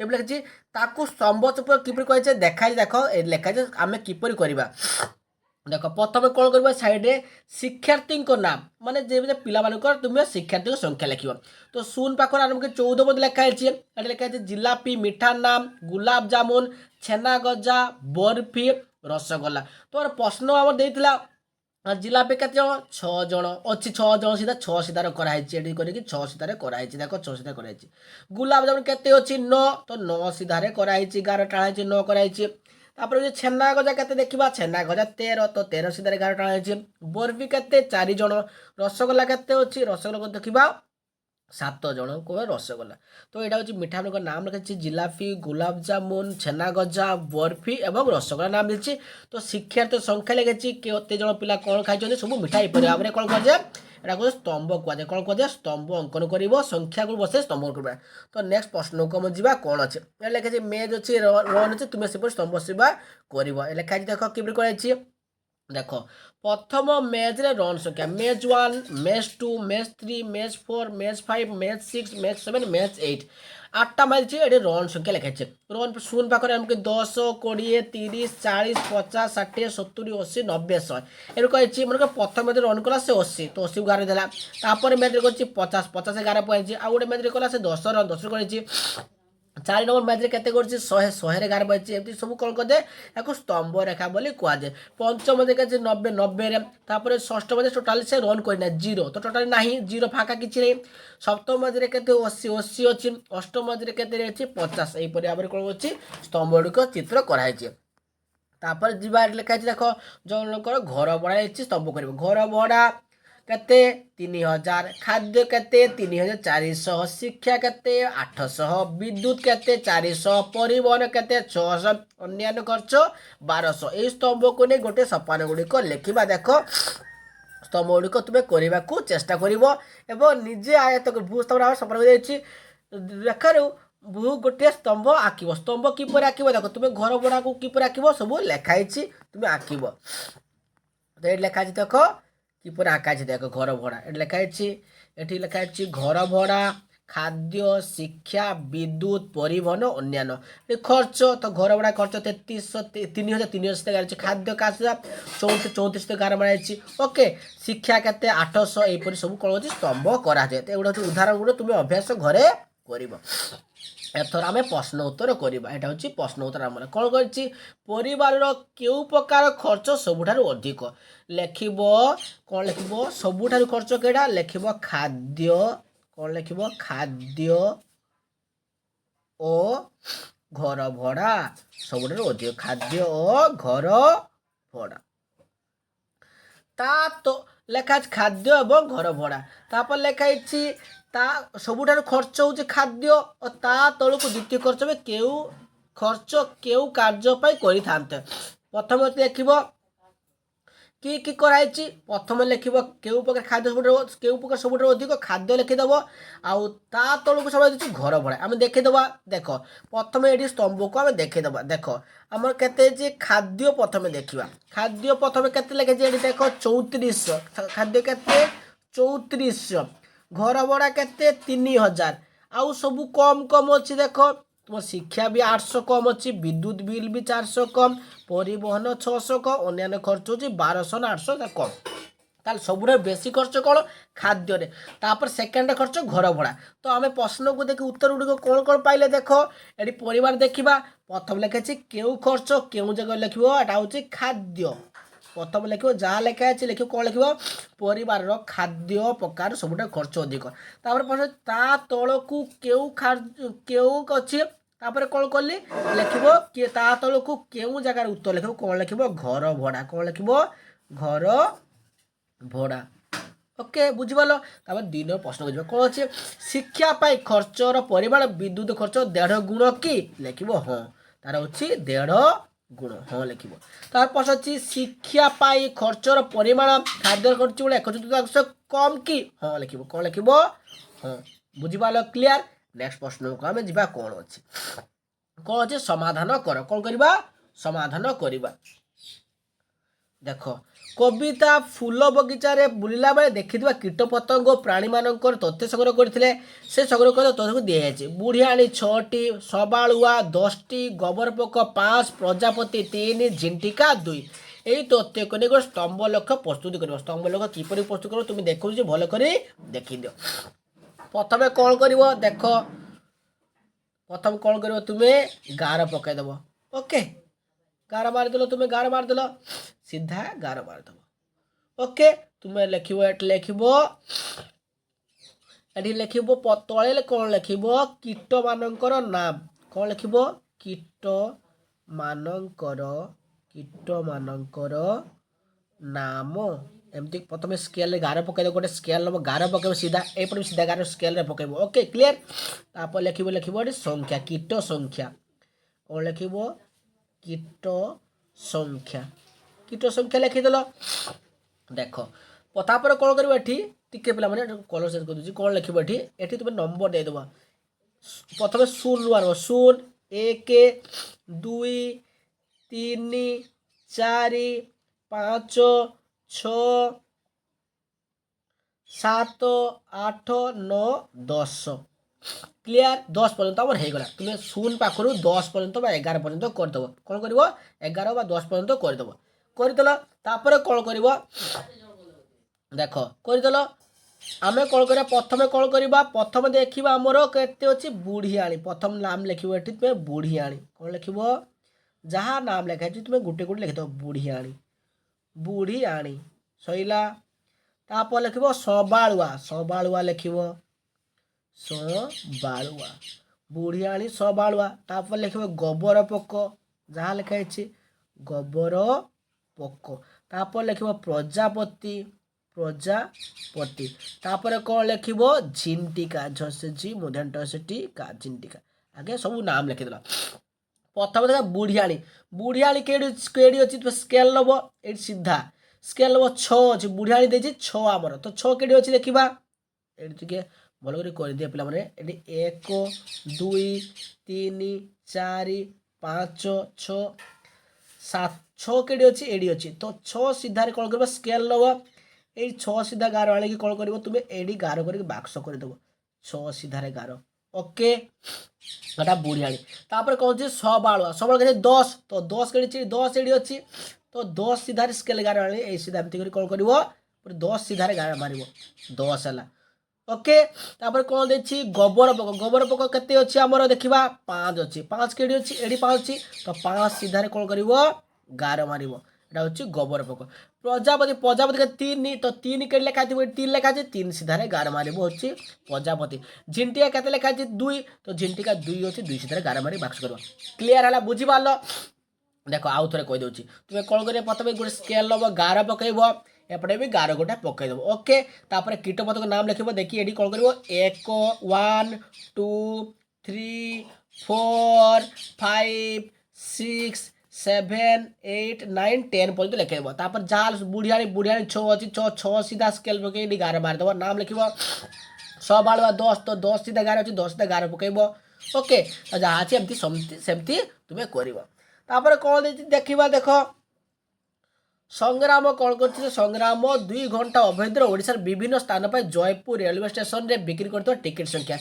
ଏବେ ଲେଖିଛି ତାକୁ ସ୍ତମ୍ଭ କିପରି କହିছে ଦେଖାଇ, ଦେଖ ଲେଖାଛି ଆମେ କିପରି କରିବା। ଦେଖ ପ୍ରଥମେ କ'ଣ କରିବା, ସାଇଡ୍ରେ ଶିକ୍ଷାର୍ଥୀଙ୍କ ନାମ, ମାନେ ଯେମିତି ପିଲାମାନଙ୍କର ତୁମେ ଶିକ୍ଷାର୍ଥୀଙ୍କ ସଂଖ୍ୟା ଲେଖିବ। ତ 0 ପାଖରେ ଆରମ୍ଭ କରି 14 ପର୍ଯ୍ୟନ୍ତ ଲେଖା ହେଇଛି। ଏଠି ଲେଖା ହେଇଛି ଜିଲାପି, ମିଠା ନାମ, ଗୁଲାବ ଜାମୁନ, ଛେନା ଗଜା, ବର୍ଫି, ରସଗୋଲା। ତ ପ୍ରଶ୍ନ ଆମର ଦେଇଥିଲା ଜିଲାପି କେତେ ଜଣ, 6 ଜଣ ଅଛି, 6 ଜଣ ସିଧା 6 ସିଧାରେ କରାହେଇଛି, ଏଠି କରିକି 6 ସିଧାରେ କରାହେଇଛି। ଦେଖ 6 ସିଧା କରାହେଇଛି। ଗୁଲାବ ଜାମୁନ କେତେ ଅଛି 9, ତ 9 ସିଧାରେ କରାହେଇଛି, 11 ଟାଣା ହେଇଛି, 9 କରାହେଇଛି। ତାପରେ ଛେନା ଗଜା କେତେ ଦେଖିବା, ଛେନା ଗଜା 13, ତ 13 ସିଧାରେ 11 ଟାଣା ହେଇଛି। ବର୍ଫି କେତେ 4 ଜଣ, ରସଗୋଲା କେତେ ଅଛି, ରସଗୋଲା ଦେଖିବା 7 ଜଣଙ୍କୁ ରସଗୋଲା। ତ ଏଇଟା ହେଉଛି ମିଠା ମାନଙ୍କ ନାମ ଲେଖିଛି ଜିଲାପି, ଗୁଲାବ ଜାମୁନ, ଛେନା ଗଜା, ବର୍ଫି ଏବଂ ରସଗୋଲା ନାମ ଦେଇଛି। ତ ଶିକ୍ଷାର୍ଥୀ ସଂଖ୍ୟା ଲେଖିଛି କେତେ ଜଣ ପିଲା କ'ଣ ଖାଇଛନ୍ତି, ସବୁ ମିଠା ଏପରି ଭାବରେ କ'ଣ କୁହାଯାଏ, এটা କୁହାଯାଏ ସ୍ତମ୍ଭ କୁହାଯାଏ। କ'ଣ କୁହାଯାଏ, ସ୍ତମ୍ଭ ଅଙ୍କନ କରିବ, ସଂଖ୍ୟାକୁ ବସେ ସ୍ତମ୍ଭ କରିବା। ତ ନେକ୍ସଟ ପ୍ରଶ୍ନକୁ ଆମେ ଯିବା, କ'ଣ ଅଛି ଲେଖାଛି ମେଜ୍ ଅଛି, ରନ୍ ଅଛି, ତୁମେ ସେପରି ସ୍ତମ୍ଭ ସେବା କରିବ। ଲେଖା ହେଇଛି ଦେଖ କିପରି କରାଯାଇଛି। ଦେଖ ପ୍ରଥମ ମେଜ୍ରେ ରନ୍ ସଂଖ୍ୟା maize 1, maize 2, maize 3, maize 4, maize 5, maize 6, maize 7, maize 8, 8ଟା ମାରିଛି। ଏଠି ରନ୍ ସଂଖ୍ୟା ଲେଖାଇছে। ରନ୍ 0 ପାଖରେ ଆମକୁ 10, 20, 30, 40, 50, 60, 70, 80, 90, 100 ଏଠି କହିଛି। ମନେକର ପ୍ରଥମ ମ୍ୟାଚରେ ରନ୍ କଲା ସେ 80, ତ 80କୁ 11 ଦେଲା। ତାପରେ ମ୍ୟାଚରେ କରିଛି 50, 50 11 ପକାଇଛି। ଆଉ ଗୋଟେ ମ୍ୟାଚରେ କଲା ସେ 10 ରନ୍, 10 କରିଛି। 4 ନମ୍ବର ମ୍ୟାଚରେ କେତେ କରିଛି 100, 100ରେ 11 ପାଇଛି। ଏମିତି ସବୁ କ'ଣ କରିଦିଏ, ଏହାକୁ ସ୍ତମ୍ଭ ରେଖା ବୋଲି କୁହାଯାଏ। ପଞ୍ଚମ ମ୍ୟାଚରେ କେତେ 90, 90ରେ। ତାପରେ ଷଷ୍ଠ ମ୍ୟାଚରେ ଟୋଟାଲି ସେ ରନ୍ କରିନାହିଁ 0, ତ ଟୋଟାଲି ନାହିଁ 0, ଫାଙ୍କା କିଛି ନାହିଁ। ସପ୍ତମ ମ୍ୟାଚରେ କେତେ 80, 80 ଅଛି। ଅଷ୍ଟମ ମ୍ୟାଚରେ କେତେ ଅଛି 50। ଏହିପରି ଭାବରେ କ'ଣ ଅଛି ସ୍ତମ୍ଭ ଗୁଡ଼ିକ ଚିତ୍ର କରାଯାଇଛି। ତାପରେ ଯିବା ଲେଖା ହେଇଛି ଦେଖ ଜଣଙ୍କର ଘର ଭଡ଼ା ହେଇଛି, ସ୍ତମ୍ଭ କରିବ। ଘର ଭଡ଼ା କେତେ 3000, ଖାଦ୍ୟ କେତେ 3400, ଶିକ୍ଷା କେତେ 800, ବିଦ୍ୟୁତ କେତେ 400, ପରିବହନ କେତେ 600, ଅନ୍ୟାନ୍ୟ ଖର୍ଚ୍ଚ 1200। ଏହି ସ୍ତମ୍ଭକୁ ନେଇ ଗୋଟେ ସୋପାନ ଗୁଡ଼ିକ ଲେଖିବା। ଦେଖ ସ୍ତମ୍ଭ ଗୁଡ଼ିକ ତୁମେ କରିବାକୁ ଚେଷ୍ଟା କରିବ ଏବଂ ନିଜେ ଆୟତ ଭୂସ୍ତମ୍ଭ ସୋପାନ ଯାଇଛି ରେଖାରୁ ଗୋଟିଏ ସ୍ତମ୍ଭ ଆঁକିବ। ସ୍ତମ୍ଭ କିପରି ଆঁକିବ, ଦେଖ ତୁମେ ଘର ଭଡ଼ାକୁ କିପରି ଆঁକିବ ସବୁ ଲେଖା ହେଇଛି, ତୁମେ ଆঁକିବ। ତ ଏଠି ଲେଖା ହେଇଛି ଦେଖ କିପରି ଆঁକା ହେଇଛି, ଦେଖ ଘର ଭଡ଼ା ଏଠି ଲେଖା ହେଇଛି। ଏଠି ଲେଖା ହେଇଛି ଘର ଭଡ଼ା, ଖାଦ୍ୟ, ଶିକ୍ଷା, ବିଦ୍ୟୁତ, ପରିବହନ, ଅନ୍ୟାନ୍ୟ। ଖର୍ଚ୍ଚ, ତ ଘର ଭଡ଼ା ଖର୍ଚ୍ଚ 3000 ଗାର ଅଛି। ଖାଦ୍ୟ କାଶ 34 ଗାର ମାରାଯାଇଛି। ଓକେ, ଶିକ୍ଷା କେତେ 800। ଏହିପରି ସବୁ କ'ଣ ଅଛି ସ୍ତମ୍ଭ କରାଯାଏ। ତ ଏଗୁଡ଼ା ହେଉଛି ଉଦାହରଣ ଗୁଡ଼ିକ ତୁମେ ଅଭ୍ୟାସ ଘରେ କରିବ। ଏଥର ଆମେ ପ୍ରଶ୍ନ ଉତ୍ତର କରିବା। ଏଇଟା ହେଉଛି ପ୍ରଶ୍ନ ଉତ୍ତର। ଆମର କ'ଣ କରିଛି, ପରିବାରର କେଉଁ ପ୍ରକାର ଖର୍ଚ୍ଚ ସବୁଠାରୁ ଅଧିକ ଲେଖିବ। କ'ଣ ଲେଖିବ, ସବୁଠାରୁ ଖର୍ଚ୍ଚ କେଉଁଟା ଲେଖିବ ଖାଦ୍ୟ। କ'ଣ ଲେଖିବ, ଖାଦ୍ୟ ଓ ଘର ଭଡ଼ା ସବୁଠାରୁ ଅଧିକ, ଖାଦ୍ୟ ଓ ଘର ଭଡ଼ା। ତା ତ ଲେଖା ଅଛି ଖାଦ୍ୟ ଏବଂ ଘର ଭଡ଼ା। ତାପରେ ଲେଖା ହେଇଛି ତା ସବୁଠାରୁ ଖର୍ଚ୍ଚ ହେଉଛି ଖାଦ୍ୟ ଓ ତା ତଳକୁ ଦ୍ୱିତୀୟ ଖର୍ଚ୍ଚ କେଉଁ ଖର୍ଚ୍ଚ କେଉଁ କାର୍ଯ୍ୟ ପାଇଁ କରିଥାନ୍ତେ। ପ୍ରଥମେ ଲେଖିବ कि कराई प्रथम लिख केउ प्रकार खाद्य केउ प्रकार सब अधिक खाद्य लिखिदेव आउ ता तलू सब घर भड़ा आम देखीदे देख प्रथम ये स्तंभ को आम देखीदे देख आम के खाद्य प्रथम देखा खाद्य प्रथम के लिखे देख 3400 खाद्य के 3400 घर भड़ा के 3000 आउ सब कम कम अच्छी देख तुम शिक्षा भी 800 कम अच्छी विद्युत बिल भी 400 कम परिवहन 600 कम अन्य खर्च हो 1200 ना 800 कम ताल सब बेसी खर्च कौन खाद्य तापर सेकेंड खर्च घर भड़ा तो आम प्रश्न को देखिए उत्तर गुड़िक कौन कौन पाइले देख ये परिवार देखा प्रथम लिखे केउ खर्च केउ जगह लिख एटा हूँ खाद्य प्रथम लिख जहाँ लिखा लिख कौन लिख परिवार खाद्य प्रकार सब खर्च अधिक तापर ता तल को केउ अच्छी तापर कौन कली लिख ता तल को केउ जगार उत्तर लिख कौन लिख घर भड़ा कौन लिख घर भड़ा ओके बुझीपाल तापर 2 नंबर प्रश्न को कौन अच्छे शिक्षा पाई खर्चर परिमाण विद्युत खर्च 1.5 गुण कि लिख हाँ तार अच्छी 1.5 गुण हाँ लिख तार प्रश्न अच्छी शिक्षा पाई खर्चर परिमाण खाद्य खर्च गुण 1/4 कम कि हाँ लिख कौन लिख हाँ बुझीपाल क्लियर नेक्स्ट प्रश्न को आम जा कौन अच्छी कौन अच्छे समाधान कर कौन करवा समाधान करवा देख कविता फूल बगीचार बुलला बेले देखी कीट पतंग प्राणी मान तथ्य संग्रह करते से संग्रह कर तथ्य को दिखाई बुढ़ियाणी 6टी सबालुआ 10टी गोबरपोक 5 प्रजापति 3 झिंटिका 2 यही तथ्य को नहीं स्तंभ लक्ष्य प्रस्तुत कर स्तंभ लक्ष्य किपर प्रस्तुत कर तुम देखो भल कर देखी दियो प्रथम कौन कर देख प्रथम कौन कर तुम्हें गार पकईदेव ओके गार मारिदेल तुम्हें गार मारिदेल सीधा गार मारिदेव ओके तुम्हें लिख लिख तले कौन लिख कीट मानकर नाम कौन लिख कीट मानकर नाम एमती प्रथम स्केल गार पकईदेव गोटे स्केल नब गार पकड़ सीधा एपटे सीधा गार स्केल पकड़ ओके क्लीयर तापर लिख संख्या कीट संख्या कौन लिख कीट संख्या लिखिदेल देख तापर कौन कर टिके पे कलर चेंज कर कौन लिख ये तुम नंबर देदेव प्रथम 0 आनब 0 1 2 3 4 5 6 7 8 9 10 क्लियर 10 पर्यंत आम होगा तुम्हें 0 पाखर 10 पर्यंत 11 पर्यंत करदेव कौन कर 11 बा 10 पर्यंत करदेव करदेल तापर कौन कर देख करदेल आम कौन कर प्रथम कौन करवा प्रथम देखा आमर केते अच्छी बुढ़ियाणी प्रथम नाम लिख तुम्हें बुढ़ियाणी कौन लिख जहाँ नाम लिखाई तुम्हें गोटे गोटे लिखिद बुढ़ियाणी बुढ़ियाणी सईला तापर लिख सबालुआ सबालुआ लिख सबालुआ बुढ़ियाणी सबालुआ तापर लिख गोबर पोक जहाँ लिखाई गोबर पोक तापर लिख प्रजापति प्रजापति तापर कौन लिख झिंटिका झसी मूर्धन्यका झिंटिका आगे सब नाम लिखिदेल प्रथम देखा बुढ़ियाणी बुढ़ियाणी केड़ी अच्छी तुम स्केल नब ये सीधा स्केल नब 6 अच्छी बुढ़ियाणी देती 6 आमर तो 6 केड़ी अच्छी देखा ये भल कर दिए पे 1 2 3 4 5 6 7 6 केड़ी अच्छी एडी अच्छी तो 6 सीधार कौन कर स्केल नब ये 6 सीधा गार आने कौन कर तुम्हें एडी गार कर बाक्स करदेव 6 सीधार गार ओके एटा बुढ़ियाणी तापर कौन सबालुआ सबालुआ 10 तो 10 के 10 एडी अच्छी तो 10 सीधार स्केल गार आने ये सीधा एमती कौन कर 10 सीधार गार मार 10 है ओके तापर कौन देखी गोबर पोक केते अच्छी आमर देखा 5 अच्छी 5 के अच्छी एडी 5 अच्छी तो 5 सीधार कौन कर गार मार एटा हूँ गोबर पोक प्रजापति प्रजापति के 3 तो 3 के लिखा 3 लिखा 3 सीधार गार मार हूँ प्रजापति झिंटिका के लिखा 2 तो झिंटिका 2 अच्छी 2 सीधार गार मारी बाक्स कर क्लीयर है बुझीपार देख आउ थे कहीदे तुम्हें कौन कर प्रथम गोटे स्केल नब गार पकईब एपटे भी गार गोटा पकईदेव ओके तापर कीट पतंग नाम लिख देखिए ये कौन कर 1 2 3 4 5 6 7 8 9 10 पर्यंत लिखेब तापर जाल बुढ़िया बुढ़िया 6 अच्छी 6 सीधा स्केल पकई 11 मारिदेव नाम लिख 6 बाड़ुआ 10 तो 10 सीधा 11 अच्छी 10 सीधा 11 पकईब ओके जहाँ अच्छी एमती सेमती तुम्हें कर कौन देखा देख संग्राम कौन कर संग्राम 2 घंटा अवैध ओडिशार विभिन्न स्थान पर जयपुर रेलवे स्टेशन रे बिक्री कर टिकेट संख्या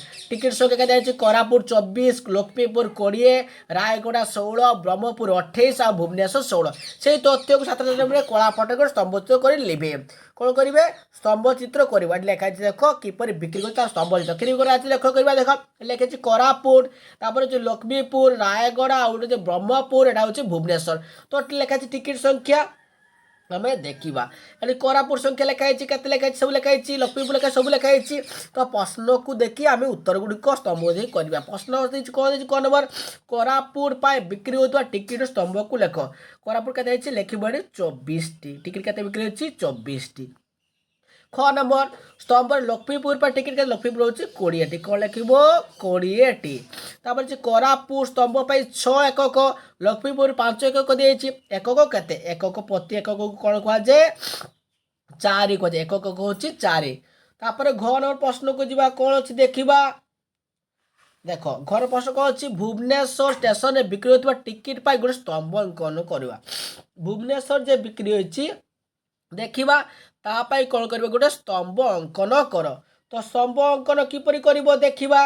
क्या कोरापुट 24 लक्ष्मीपुर 20 रायगड़ा 16 ब्रह्मपुर 28 और भुवनेश्वर 16 से तथ्य को छात्र छात्री कला फटक स्तंभ चित्र कर लिखे कौन करेंगे स्तंभ चित्र कर लिखाई देख किपर बिक्री कर स्तंभ चित्र लेख कर देख लिखे कोरापुट जो लक्ष्मीपुर रायगड़ा और ब्रह्मपुर यहाँ हूँ भुवनेश्वर तो लिखाई टिकेट संख्या आम देखा ये कोरापुट संख्या लिखाई के लिखाई सब लिखाई लक्ष्मीपुर लिखाई सब लिखाई तो प्रश्न को देखिए आम उत्तर गुड़िक स्तंभ करवा प्रश्न कौन कौन नंबर कोरापुट बिक्री होता टिकेट स्तंभ को लेख कोरापुट के लिख 24 टिकेट के बिक्री होती 24 ख नंबर स्तंभ लक्ष्मीपुर पर टिकेट लक्ष्मीपुर हूँ 20 कौन लिख 20 कोरापुट स्तंभ 6 एकक लक्ष्मीपुर 5 एकक दिए एकक के एकक प्रति एकक कौन कहुए 4 कहुए एकक हूँ 4 तापर घ नंबर प्रश्न को जीवा कौन अच्छी देखा देख घर प्रश्न कौन अच्छी भुवनेश्वर स्टेशन में बिक्री होता टिकेट पर गोटे स्तंभ अंकन करवा भुवनेश्वर जे बिक्री होती देखा तापाई कौन करेंगे गोटे स्तंभ अंकन कर तो स्तंभ अंकन किपरि करिवो देखिबा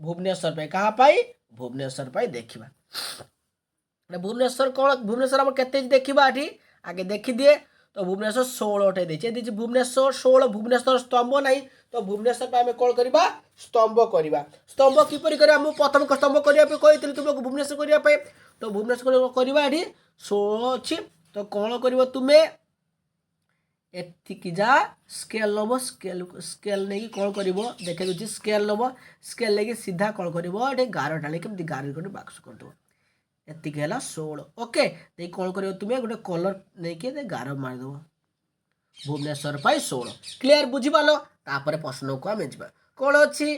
भुवनेश्वर पे कहाँ पाई भुवनेश्वर पाई देखिबा भुवनेश्वर कौन भुवनेश्वर हम केते देखिबा एठी आगे देखि दिए तो भुवनेश्वर 16 टे देछि भुवनेश्वर 16 भुवनेश्वर स्तंभ नहीं तो भुवनेश्वर पे आमे कौन करिबा स्तंभ किपरि करिबा हम प्रथम स्तंभ करिया पे कहितली तुमको भुवनेश्वर करिया पे तो भुवनेश्वर करिबा एठी 16 अछि तो कौन करिवो तुमे एतिक जा स्केल नब स्केल नहीं कौन कर देखे दूसरी स्केल नब स्केल लेकिन सीधा कौन कर गार डाली कमी गार बाक्स करदेव एतिक है 16 ओके देख कौन कर तुम्हें गोटे कलर नहीं गार मारिदेव भुवनेश्वर पाई 16 क्लीयर बुझीपाल तापर प्रश्न को आम जा कौन अच्छी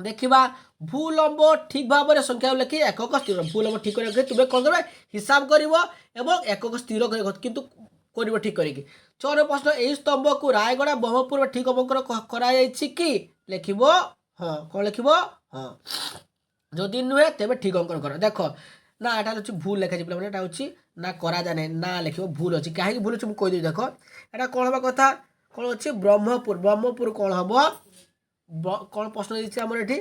देखा भूलंब ठीक भाव में संख्या लिखी एकक स्थिर भूलंब ठीक कर तुम्हें कौन कर हिसाब कर एकक स्थिर किंतु कर ठीक करी 6 प्रश्न यही स्तंभ को रायगड़ा ब्रह्मपुर में ठीक अंकन कि लिख हाँ कौन लिख हाँ जदि नुहे तेज ठीक अंकन कर देख ना यहाँ हूँ भूल लिखाई पे यहाँ हूँ ना करा जाए ना लिख भूल अच्छी कहीं भूल अच्छी मुझे कहीदेवी देख यहाँ कौन हम कथा कौन अच्छी ब्रह्मपुर कौन हम कौन प्रश्न देती आम ये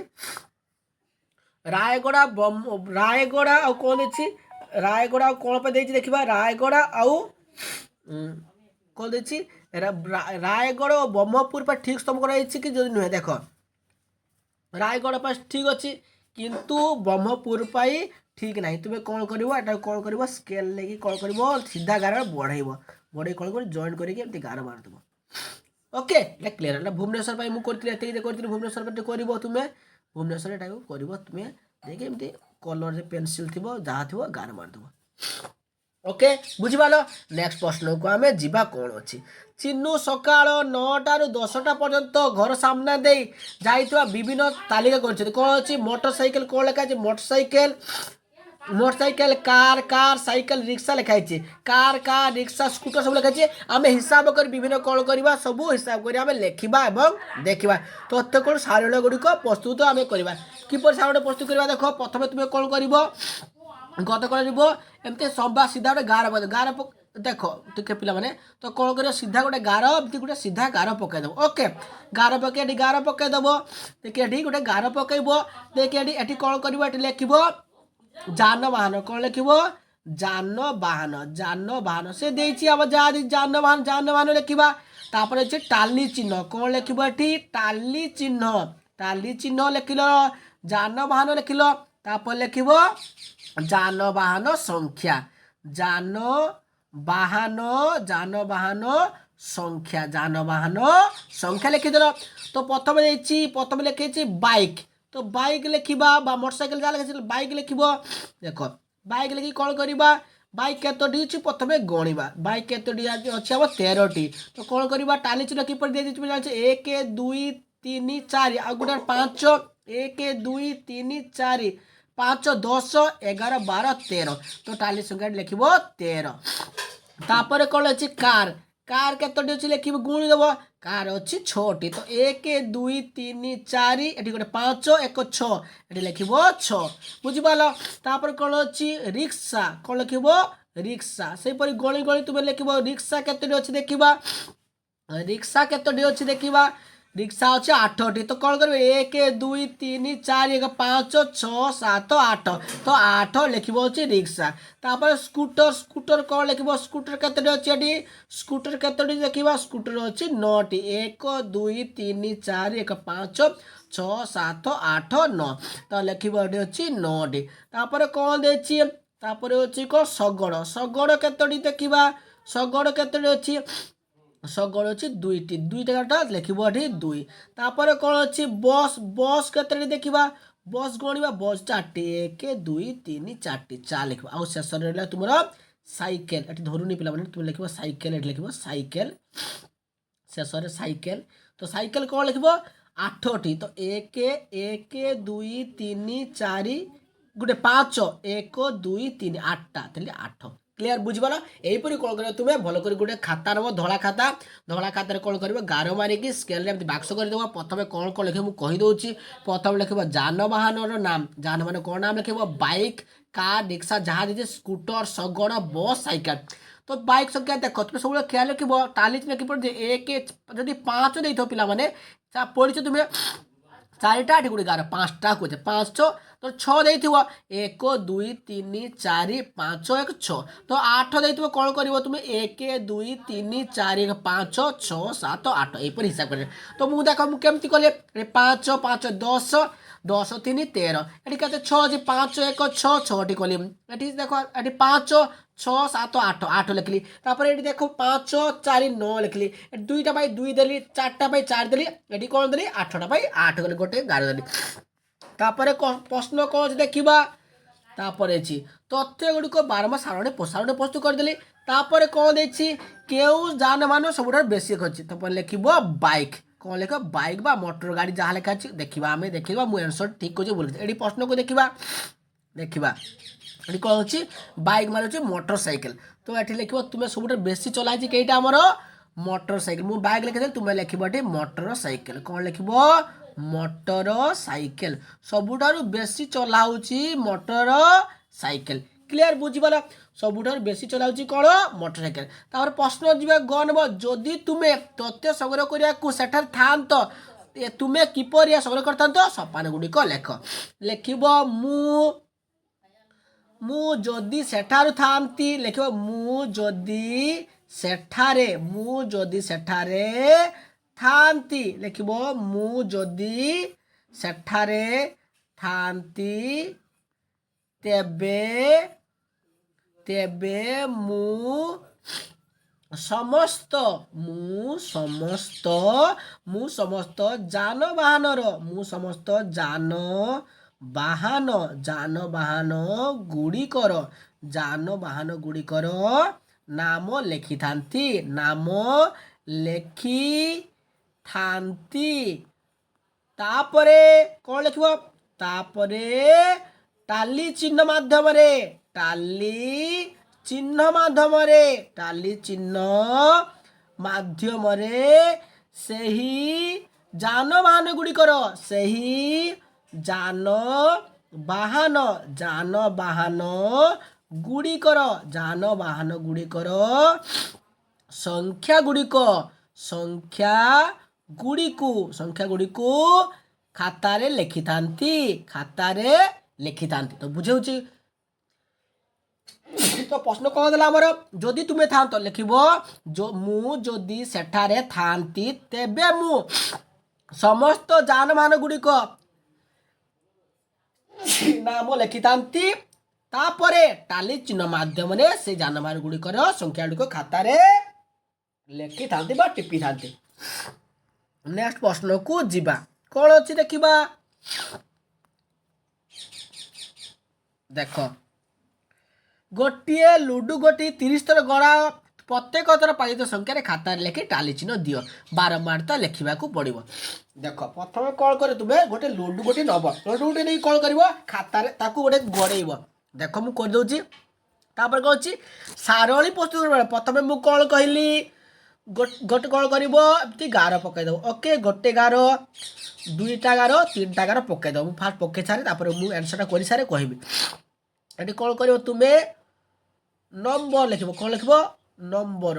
रायगड़ा आ कौन अच्छी रायगड़ा कौन पे देखा रायगड़ा आउ कौन देखी रायगढ़ और ब्रह्मपुर पर ठीक स्तंभ कर कि जो नुहे देख रायगढ़ पर ठीक अच्छी किंतु ब्रह्मपुर पाई ठीक ना तुम्हें कौन कर कौन कर स्केल लेकिन कौन कर सीधा गार बढ़े कौन कर जॉइन करके गार मारदेव ओके ये क्लीयर है भुवनेश्वर पाई मुझे भुवनेश्वर पर कर तुम्हें भुवनेश्वर यहाँ कर तुम्हें देखिए एमती कलर पेनसिल थी जहाँ थी गार मारदेव ओके बुझीपाल नेक्स्ट प्रश्न को आम जीवा कौन अच्छी चिन्नू सकाळ 9 ରୁ 10ଟା पर्यंत घर सामना दे जाइथवा विभिन्न तालिका कर कौन अच्छी मोटरसाइकिल कौन लिखाई मोटरसाइकिल कार साइकिल रिक्शा लिखाई कार रिक्शा स्कूटर सब लिखाई आम हिसाब कर विभिन्न कौन करवा सब हिसाब कर लिखा देखा तथ्य कौन सारण गुड़िक प्रस्तुत आम करवा किपर सारण प्रस्तुत करवा देख प्रथम तुम्हें कौन कर गत करमती सबा सीधा गोटे गार देख टे पे तो कौन कर सीधा गोटे गार एमती गोटे सीधा गार पकईदेव ओके गार पकई गार पकईदेव देखिए गोटे गार पकईब देखिए कौन कर लिख जानवाहन कौन लिख जानवाहन से देखिए आम जानवाहन लिखा तापर अच्छे टाली चिन्ह कौन लिख टाली चिन्ह लिखल जानवाहन लिखल तापर लिख जानवाहन संख्या जानवाहन संख्या लिखिदेल तो प्रथम लिखे बाइक तो बाइक लिखा मोटरसाइकिल जहाँ लिखा बाइक लिख देख बाइक लिखी कौन करवा बाइक केतोटी प्रथम गणवा बाइक केतोटी अच्छी हम 13टी तो कौन करवा टाली चिन्ह किपर दिए 1 2 3 4 आ गोटे 5 1 2 3 4 5 10 11 12 13 तो टाली संख्या लिखिबो 13 तापर कौन अच्छी कार कार केतोटी अच्छी लिखिबो गुणी देबो कार अच्छी 6टी तो 1 2 3 4 एठी गोटे 5 1 6 एठी लिखिबो 6 बुझि पालो तापर कौन अच्छी रिक्शा कौन लिखिबो रिक्शा से परि गणी गणी तुमे लिखिबो रिक्शा केतोटी अच्छी देखिबा रिक्शा केतोटी अच्छी देखिबा रिक्शा अच्छे 8टी तो कौन कर 1 2 3 4 1 5 6 7 8 तो 8 लिखिबो अच्छे रिक्शा तापर स्कूटर स्कूटर कौन लिखिबो स्कूटर केतोटी अच्छी एटी स्कूटर केतोटी देखिबा स्कूटर अच्छी 9टी 1 2 3 4 1 5 6 7 8 9 तो लिखिबो एटी अच्छी 9टी तापर कौन देछि तापर अच्छी को शगड़ शगड़ केतोटी देखिबा शगड़ केतोटी अच्छी शगड़ अच्छी 2टी 2टा लिखिबो एठी 2 तापर कौन अच्छी बस बस केतोटी देखिबा बस गणिबा बस 4टी 1 2 3 4टी 4 लिखिबा आ शेष रहला तुमरा साइकेल एठी धरुनी पिला माने तुम लिखिबो साइकेल एठी लिखिबो साइकेल शेष रे साइकेल तो साइकेल कौन लिखिबो 8टी तो 1 1 2 3 4 गोटे 5 1 2 3 8टा तले 8 क्लियर बुझिपाल यहीपरि कौन कर तुम्हें भल कर गोटे खाता नब धला खातार कौन कर गार मारिकी स्केल बाक्स करदेव प्रथम कौन कौन लिखे मुझे कहीदे प्रथम लिख जानवाहन नाम जानवाहन कौन नाम लिख बाइक कार रिक्शा जहाँ दीजिए स्कूटर शगड़ बस साइकेल तो बाइक संख्या देख तुम सब ख्याल रख टाली लिखी पड़े एक जदि 5 दे पाने पढ़ी तुम्हें 4टा एटी गोटे गार 5टा कहे 5 तो 6 देथिबो 1 2 3 4 5 1 6 तो 8 देथिबो कौन करिवो तुम 1 2 3 4 1 5 6 7 8 एपर हिसाब कर तो मु देखो मु केमती कले 5 5 10 10 3 13 एटी केते 6 जे 5 1 6 6 टी कली एटी देखो एटी 5 6 7 8 8 लिखली तापर एटी देखो 5 4 9 लिखली 2टा बाई 2 देली 4टा बाई 4 देली एटी कौन देली 8टा बाई 8 गले गोटे गार देली तापर प्रश्न कौन देखा तापर तथ्य गुड़िक बारंबार सारणी प्रस्तुत करदेली तापर कौन देखी केउ जानवाहन सब बेसी अच्छी तो लिख बाइक कौन लिख बाइक बा मोटर गाड़ी जहाँ लिखा देखा आम देखा मुझे आंसर ठीक अच्छे बोल ये प्रश्न को देखा देखा ये कौन अच्छी बाइक मारे मोटरसाइकेल तो ये लिख तुम्हें सब बेसी चलाई कईटा आमर मोटरसाइकेल मुझे बाइक लिखी तुम्हें लिख मोटरसाइकेल कौन लिख मोटर साइकेल सबुठारु बेसी चलाउची मोटर साइकेल क्लियर बुझिपाला सबुठारु बेसी चलाउची कोन मोटर साइकेल तापर प्रश्न जिबा गनब जदि तुमे तथ्य संग्रह करिया को सेठार थांत तुमे किपरिया संग्रह करथांत सपान गुडी को लेख लेखिबो मु जदि सेठारु थांती लेखिबो मु जदि सेठारे थांती लिखिबो मु जदि सेठारे थांती तेबे मु समस्त जानवाहन गुड़िकर नाम लिखि थांती तापरे कौन लिखिबो तापरे टाली चिन्ह माध्यम सही जानवाहन गुड़िकर जानवाहन गुड़िकर संख्या गुड़िकु खातारे लिखिथांती तो बुझे तो प्रश्न कौन देला हमर जदि तुमे थांत लिखिबो जो मु जदि सेठारे थांती तेबे मु समस्त जानवाहन गुड़िक नाम लिखिथांती तापरे टाली चिन्ह माध्यम से जानवाहन गुड़िकर संख्या गुड़िक खातारे लिखिथांती बा टिपि थांती नेक्स्ट प्रश्न को जीवा कौन अच्छी देखा देख गोटे लुडु गोटी 30 थर गड़ा प्रत्येक थर पालित संख्यार खातार लिखि टाली चिन्ह दियो बारंबार तो लिखा पड़ो। देख प्रथम कौन कर तुम्हें गोटे लुडु गोटे नब लुडु गोटे नहीं कौन कर खातार गोटे गड़ेब। देख मुझे करदे तापर कौन अच्छी सारणी प्रस्तुत कर प्रथम मुझे कौन कहली गोटे कौन कर गार पकईदेव ओके गोटे गार दुईटा गार तीनटा गार पकईदेव मुझे फास्ट पकई सारे मुझे आंसरटा कर सारे कहबी ये कौन कर तुम्हें नंबर लिख कौन लिख नंबर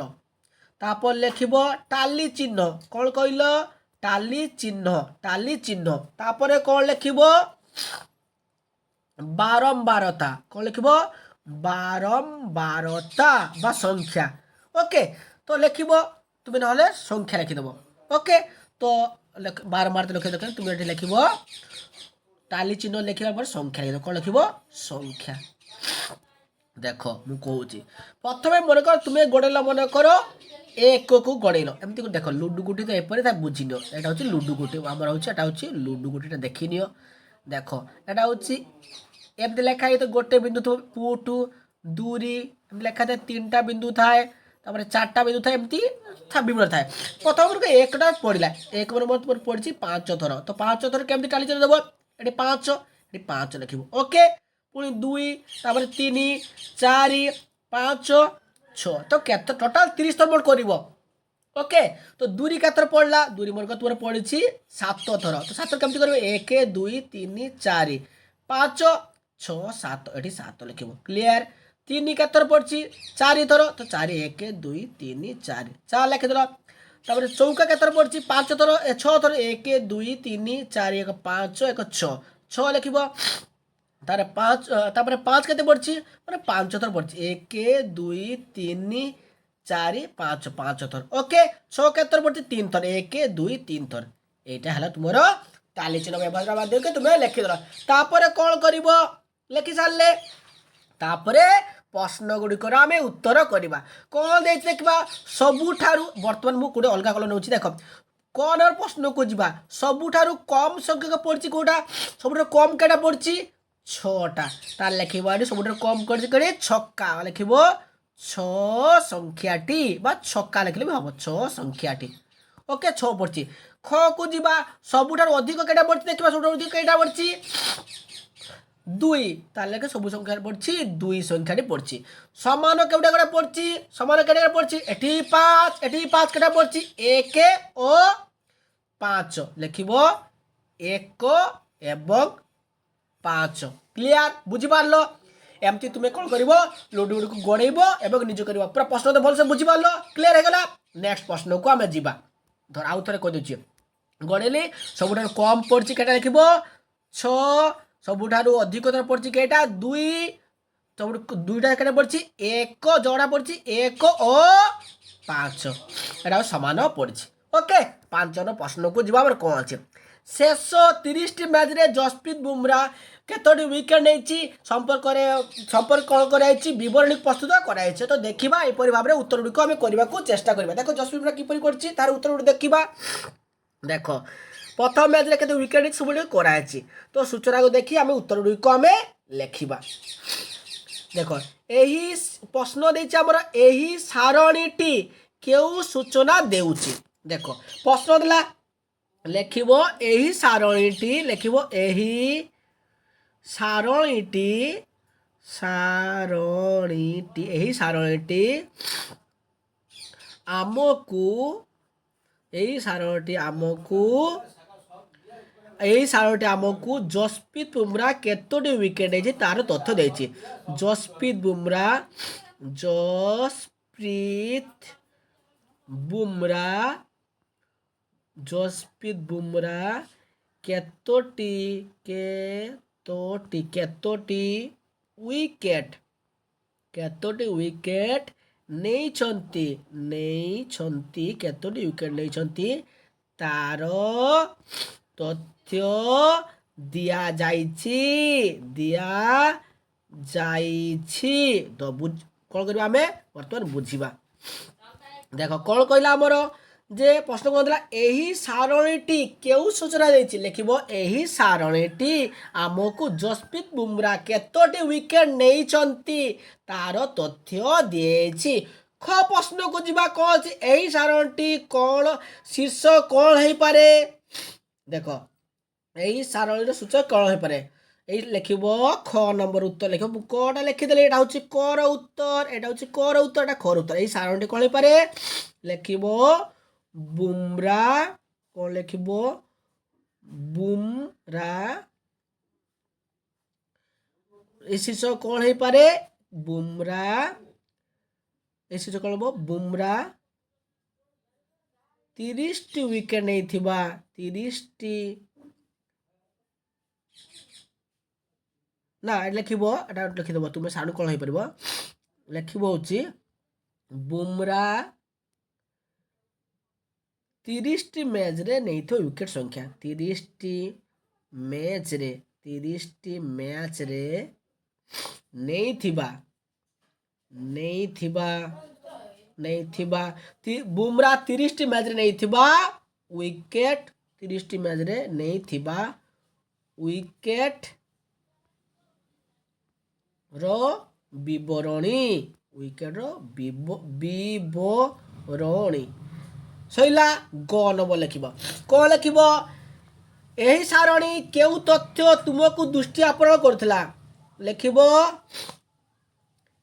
तापर लिख टाली चिन्ह कौन कहल टाली चिन्ह तापर कौन लिख बारंबारता कौन लिख बारंबारता बा संख्या ओके तो लिख तुम्हें ना संख्या लिखिदेव ओके तो बारंबार लिख देख तुम्हें लिख टाली चिन्ह लिखला पर संख्या लिखिदेव कौन लिख संख्या। देख मुझे कहूँ प्रथम मन कर तुम्हें गोड़ेल मन कर एक को गड़ेल एमती देख लुडु गुटी तो एपरी बुझी नियो यहाँ हूँ लुडु गुटी आमर हूँ लुडु गुटीटा देखी नियो। देख यहाँ हूँ एमती लेखा तो गोटे बिंदु थो पुटू दूरी लेखा था तीन बिंदु थाए तापर चार्टा बिंदु था एमती विभिन्न थाए प्रथम एक पड़ा एक तुम पड़ी 5 थर तो 5 थर केमती टाली चिन्ह देव ये 5 लिख ओके पुणी 2 तापर 3 4 5 6 तो केत टोटाल 30 थर मोट कर ओके तो दूरी केतर पड़ा दूरी मोर तुम पड़ी 7 थर तो 7 केमती कर 1 2 3 4 5 6 7 ये 7 लिख क्लीयर 3 केतर पड़ी 4 थर तो 4 1 2 3 4 4 लिखिदेल तापर चौका केतर पड़ी 5 थर 6 थर 1 2 3 4 1 5 1 6 लिख तार 5 केते पड़ी मैंने 5 थर पड़ी 1 2 3 4 5 5 थर ओके 6 केतर पड़ी 3 थर 1 2 3 थर यहाँ है तुम टाली चिन्ह व्यवहार माध्यम के तुम्हें लिखिदेल तापर कौन कर लिखि सारे तापर प्रश्न गुड़िकर आम उत्तर करवा कौन दे देखा सबुठारु बर्तमान मुझे अलग कलर नौ देख कौन प्रश्न को जीवा सबुठारु कम संख्यक पड़ी कौटा सब कम केटा पड़ी 6टा तार लिख सब कम कर छक्का लिख 6 संख्याटी छक्का लिखले भी हम 6 संख्याटी ओके 6 पड़ी ख को जीवा सबुठारु अधिक केटा पड़ी देखा सब अधिक केटा पड़ी 2 तार लेके सब संख्या पड़ी 2 संख्याटी पड़ी समान केटा केटा पड़ी समान केटा पड़ी एटी 5 केटा पड़ी 1 और 5 लिख 1 एवं 5 क्लियर बुझीपार एमती तुम्हें कौन कर लुडु गुड़ी को गड़ेब और निज कर पूरा प्रश्न तो भलसे बुझीपार क्लीयर होगा। नेक्स्ट प्रश्न को आम जा धर आउ थे कहीदे गड़ेली सबुठ कम पड़ी के लिख 6 सबुठारु अधिक थर पड़ी केटा 2 सब 2टा के पड़ी 1 जोड़ा पड़ी 1 और 5 यहाँ सामान पड़ी ओके 5 प्रश्न को जीवा कौन अच्छे शेष 30 मैच रे जसप्रीत बुमराह केतोटी विकेट नहीं संपर्क कौन करवरणी प्रस्तुत कराई तो देखा यहपरी भाव में उत्तर गुड़िक आम करने को चेष्टा करवा। देख जसप्रीत बुमराह किपरि करछि तार उत्तर गुड़ी देखा देख प्रथम मैच रे केते विकेट सब कराई तो सूचना को देखी आम उत्तर गुड़िक आम लिखा। देख यही प्रश्न देछि हमर एही सारणीटी केउ सूचना देउछि देख प्रश्न देला लिखिबो एही सारणीटी लिखिबो एही सारणीटी एही सारणीटी आमकु एही सारणीटी आमकु जसप्रीत बुमराह केतोटी विकेट है तार तथ्य देछि जसप्रीत बुमराह केतोटी विकेट नेइछंती केतोटी विकेट नेइछंती तार तथ्य दिया जाइछि तो कौन करवा आम बर्तमान बुझा। देख कौन कहला आमर जे प्रश्न कौन था यही सारणीटी केउ सूचना देछि लिखिबो एही सारणीटी आमको जसप्रीत बुमराह केतोटी विकेट नेइछंती तार तथ्य दिएछि ख प्रश्न को जीवा कौन अछि एही सारणटी कौन शीर्ष कौन हेई पारे देख एही सारणीर सूचक कौन हेई पारे এই লিখিব খ নম্বর উত্তর লিখিব কটা লিখিদেলে এটা হচ্ছে কর উত্তর এটা হচ্ছে কর উত্তর এটা খর উত্তর এই সারণটি কଣ পারে লিখিব বুমরা কଣ লিখিব বুমরা এই শীর্ষক কଣ ହେଇପାରେ বুমরা এই শীর্ষক কଣ হବ বুমরা 30টি উইকেট ନେଇଥିବା 30টি না লিখিব এটা লিখিদেব তুমি সাড়ু কଣ ହେଇପାରିବ লিখিব হচ্ছে বুমরা 30টি ମ୍ୟାଚରେ ନେଇଥିବା ୱିକେଟ ସଂଖ୍ୟା 30ଟି ମ୍ୟାଚରେ ନେଇଥିବା ବୁମରା 30ଟି ମ୍ୟାଚରେ ନେଇଥିବା ୱିକେଟ 30ଟି ମ୍ୟାଚରେ ନେଇଥିବା ୱିକେଟ ର ବିବରଣୀ ୱିକେଟ ର ବିବରଣୀ ସଇଲା ଗ ନମ୍ବର ଲେଖିବ କଣ ଲେଖିବ ଏହି ସାରଣୀ କେଉଁ ତଥ୍ୟ ତୁମକୁ ଦୃଷ୍ଟି ଆପରଣ କରୁଥିଲା ଲେଖିବ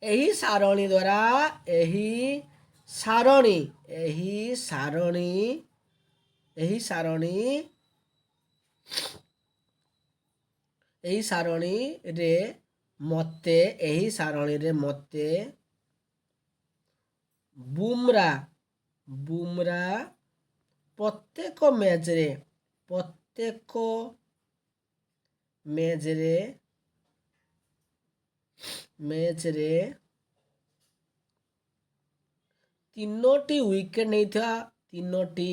ଏହି ସାରଣୀ ଦ୍ୱାରା ଏହି ସାରଣୀରେ ମତେ ବୁମରା ପ୍ରତ୍ୟେକ ମ୍ୟାଚରେ 3ଟି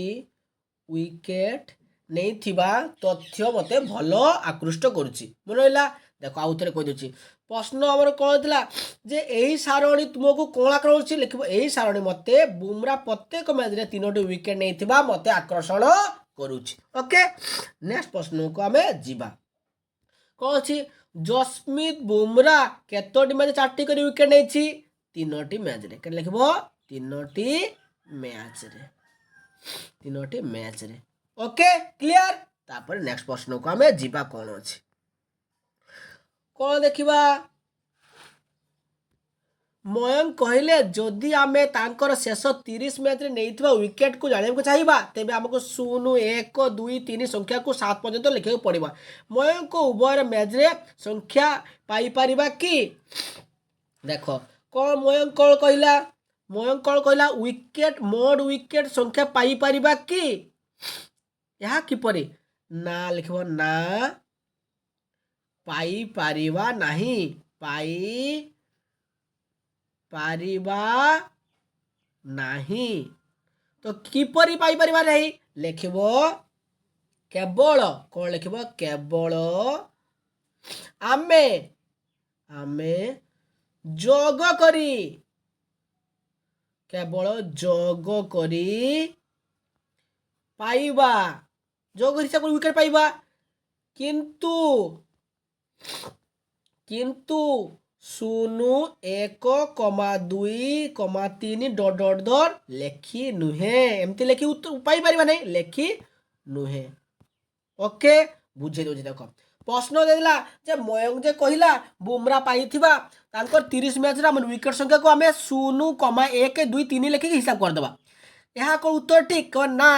ୱିକେଟ ନେଇଥିବା ତଥ୍ୟ ମତେ ଭଲ ଆକୃଷ୍ଟ କରୁଛି ମନେ ରହିଲା ଦେଖ ଆଉ ଥରେ କହିଦେଉଛି ପ୍ରଶ୍ନ ଆମର କଣ ଥିଲା ଯେ ଏହି ସାରଣୀ ତୁମକୁ କଣ କରୁଛି ଲେଖିବ ଏହି ସାରଣୀ ମତେ ବୁମରା ପ୍ରତ୍ୟେକ ମ୍ୟାଚରେ 3ଟି ୱିକେଟ ନେଇଥିବା ମତେ ଆକର୍ଷଣ କରୁଛି ଓକେ ନେକ୍ସଟ ପ୍ରଶ୍ନକୁ ଆମେ ଯିବା କଣ ଅଛି ଜସମିତ ବୁମରା କେତୋଟି ମ୍ୟାଚ 4ଟି କରି ୱିକେଟ ନେଇଛି 3ଟି ମ୍ୟାଚରେ କେତେ ଲେଖିବ 3ଟି ମ୍ୟାଚରେ ओके क्लियर तापर नेक्स्ट प्रश्न को आमे जीवा कौन अछि कौन देखिबा मयंक कहले जदि आमे तांकर शेष 30 मैच रे नेइथिबा विकेट को जाने को चाहिबा तेबे हमको 0 1 2 3 संख्या को 7 पर्यंत लिखे पड़िबा मयंक को उभय मैच रे संख्या पाई परिबा की देखो कौन मयंक कहला विकेट मोड विकेट संख्या पाई परिबा की यह किपरि ना लिखब ना पाई पारिबा नहीं तो किपरि पाई परिबा नहीं लिखब केवल कौन लिखब केवल आमे जोग करी केवल जोग करी पाइबा जोग हिसाब विकेट पाइबा किंतु 0 1 2 3 डॉट लेखी नुहे एमती लेखी उत्तर पाई परिबा नहीं लेखी नुहे ओके बुझे दो देखो प्रश्न देला जे मयंक जे कहिला बुमरा पाइथिबा तांकर 30 मैच रा मन विकेट संख्या को हमें 0 1 2 3 लेखि हिसाब कर देबा यह को उत्तर ठीक ना